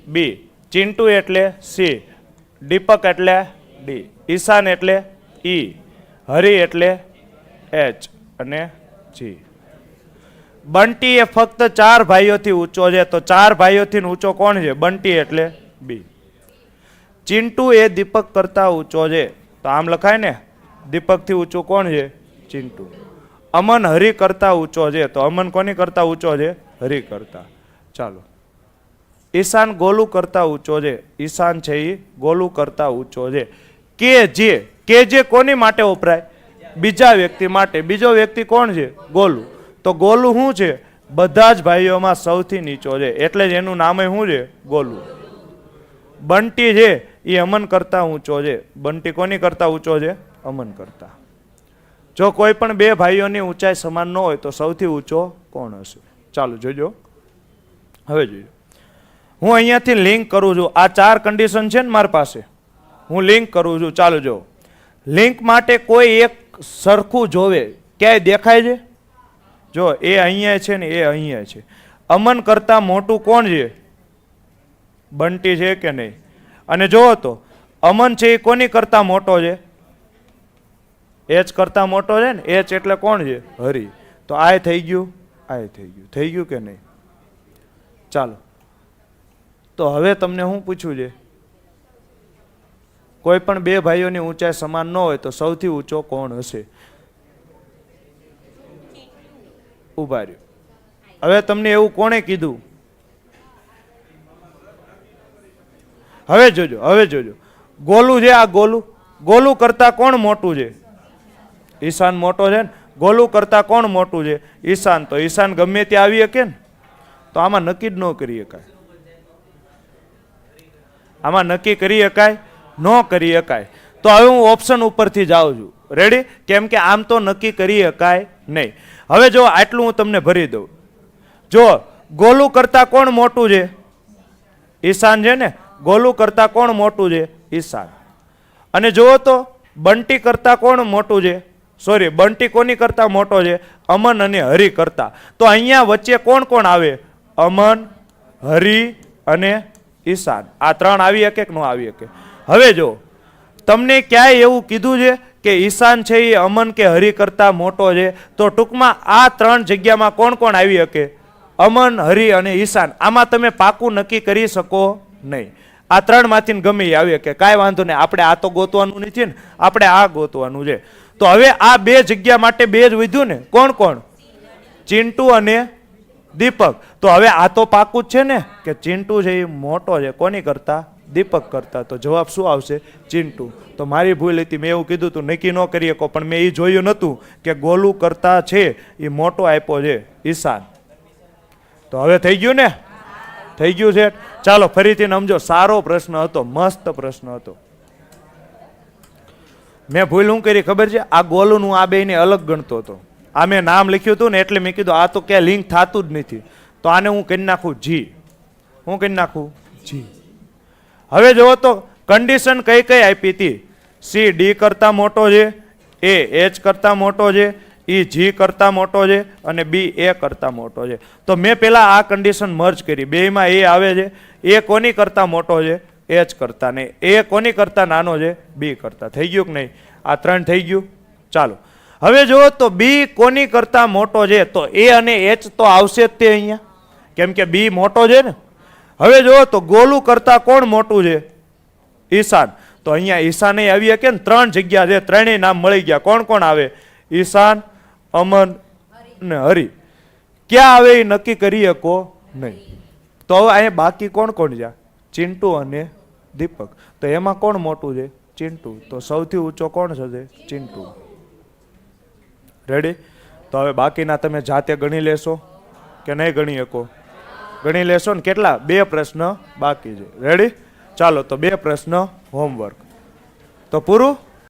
બી, ચિંટુ એટલે સી, દીપક એટલે ડી, ઈશાન એટલે ઈ, હરી એટલે એચ અને જી. બંટી એ ફક્ત 4 ભાઈઓથી ઊંચો છે, તો 4 ભાઈઓથી ઊંચો કોણ છે? બંટી એટલે બી. ચિંટુ એ દીપક કરતા ઊંચો છે, તો આમ લખાય ને, દીપકથી ઊંચું કોણ છે? ચિંટુ. અમન હરી કરતા ઊંચો છે, તો અમન કોની કરતા ઊંચો છે? હરી કરતા. ચાલો, ઈશાન ગોલુ કરતા ઊંચો છે, ઈશાન છે એ ગોલુ કરતા ઊંચો છે. કે જે કોની માટે વપરાય? બીજા વ્યક્તિ માટે. બીજો વ્યક્તિ કોણ છે? ગોલુ. તો ગોલુ શું છે? બધા જ ભાઈઓમાં સૌથી નીચો છે, એટલે જ એનું નામ શું છે? ગોલુ. બંટી છે એ અમન કરતા ઊંચો છે. બંટી કોની કરતા ઊંચો છે? અમન કરતા. જો કોઈ પણ 2 ભાઈઓની ઊંચાઈ સમાન ન હોય તો સૌથી ઊંચો કોણ હશે? ચાલો જોજો. હવે જોજો, હું અહીંયાથી લિંક કરું છું. આ 4 કન્ડિશન છે ને મારી પાસે, હું લિંક કરું છું. ચાલો જો, લિંક માટે કોઈ એક સરખું જોવે, ક્યાંય દેખાય છે? જો એ અહીંયા છે ને એ અહીંયા છે. અમન કરતા મોટું કોણ છે? બંટી છે કે નહીં? અને જોવો તો અમન છે એ કોની કરતા મોટો છે? એચ કરતા મોટો છે ને. એચ એટલે કોણ છે? હરી. તો આ થઈ ગયું, આ થઈ ગયું. થઈ ગયું કે નહીં? ચાલો, તો હવે તમને હું પૂછ્યું છે? કોઈ પણ બે ભાઈઓની ઊંચાઈ સમાન ન હોય તો સૌથી ઊંચો કોણ હશે? ઉભા રહ્યો. હવે તમને એવું કોણે કીધું? હવે જોજો ગોલું છે, આ ગોલું કરતા કોણ મોટું છે? ઈશાન મોટો છે ને. ગોલું કરતા કોણ મોટું છે? ઈશાન. તો ઈશાન ગમે ત્યાં આવી શકે ને? તો આમાં નક્કી જ ન કરી શકાય. આમાં નક્કી કરી શકાય? ન કરી શકાય. તો હવે હું ઓપ્શન ઉપરથી જાઉં છું. રેડી? કેમ કે આમ તો નક્કી કરી શકાય નહીં. હવે જો આટલું હું તમને ભરી દઉં. જો ગોલું કરતા કોણ મોટું છે? ઈશાન છે ને. ગોલું કરતા કોણ મોટું છે? ઈશાન. અને જુઓ તો બંટી કરતા કોણ મોટું છે? સોરી, બંટી કોની કરતા મોટો છે? અમન અને હરિ કરતા. તો અહીંયા વચ્ચે કોણ કોણ આવે? અમન, હરિ અને ઈશાન. આ ત્રણ આવી શકે કે ન આવી શકે? હવે જો તમને ક્યાંય એવું કીધું છે કે ઈશાન છે એ અમન કે હરિ કરતા મોટો છે? તો ટૂંકમાં આ ત્રણ જગ્યામાં કોણ કોણ આવી શકે? અમન, હરિ અને ઈશાન. આમાં તમે પાકું નક્કી કરી શકો નહીં. આ ત્રણ માંથી ગમે એ આવી શકે. કાંઈ વાંધો નહીં, આપણે આ તો ગોતવાનું નથી ને, આપણે આ ગોતવાનું છે. તો હવે આ બે જગ્યા માટે બે જ વધ્યું ને. કોણ કોણ? ચિંટુ અને દીપક. તો હવે આ તો પાકું જ છે ને કે ચિંટુ છે એ મોટો છે કોની કરતા? દીપક કરતા. તો જવાબ શું આવશે? ચિંટુ. તો મારી ભૂલ હતી, મેં એવું કીધું તું નક્કી ન કરી શકો, પણ મેં એ જોયું નહોતું કે ગોલું કરતા છે એ મોટો આપ્યો છે ઈશાન. તો હવે થઈ ગયું ને? થઈ ગયું છે. ચાલો ફરીથી સમજો. સારો પ્રશ્ન હતો, મસ્ત પ્રશ્ન હતો. મેં ભૂલ શું કરી ખબર છે? આ ગોલું હું આ બેને અલગ ગણતો હતો. આ મેં નામ લખ્યું હતું ને એટલે મેં કીધું આ તો ક્યાં લિંક થતું જ નથી, તો આને હું કરી નાખું જી. હું કરી નાખું જી. હવે જુઓ તો કન્ડિશન કઈ કઈ આપી હતી? સી ડી કરતા મોટો છે, એ એચ કરતા મોટો છે, ઈ જી કરતા મોટો છે અને બી એ કરતા મોટો છે. તો મેં પેલા આ કન્ડિશન મર્જ કરી. બેમાં એ આવે છે. એ કોની કરતા મોટો છે? એચ કરતા. નહીં, એ કોની કરતા નાનો છે? બી કરતા. થઈ ગયું કે નહીં? આ ત્રણ થઈ ગયું. ચાલો હવે જુઓ તો બી કોની કરતા મોટો છે? તો એ અને એચ તો આવશે જ તે અહીંયા, કેમ કે બી મોટો છે ને. હવે જુઓ તો ગોલું કરતા કોણ મોટું છે? ઈશાન. તો અહીંયા ઈશાન આવી શકે ને. ત્રણ જગ્યા છે, ત્રણેય નામ મળી ગયા. કોણ કોણ આવે? ઈશાન, અમન ને હરિ. ક્યાં આવે એ નક્કી કરી શકો નહીં. તો હવે અહીંયા બાકી કોણ કોણ છે? ચિંટુ અને દીપક. તો એમાં કોણ મોટું છે? ચિંટુ. તો સૌથી ઊંચો કોણ છે? ચિંટુ. રેડી? તો હવે બાકીના તમે જાતે ગણી લેશો કે નહીં ગણી શકો? ગણી લેશો ને. કેટલા? બે પ્રશ્ન બાકી છે. રેડી? ચાલો તો બે પ્રશ્ન હોમવર્ક. તો પૂરું.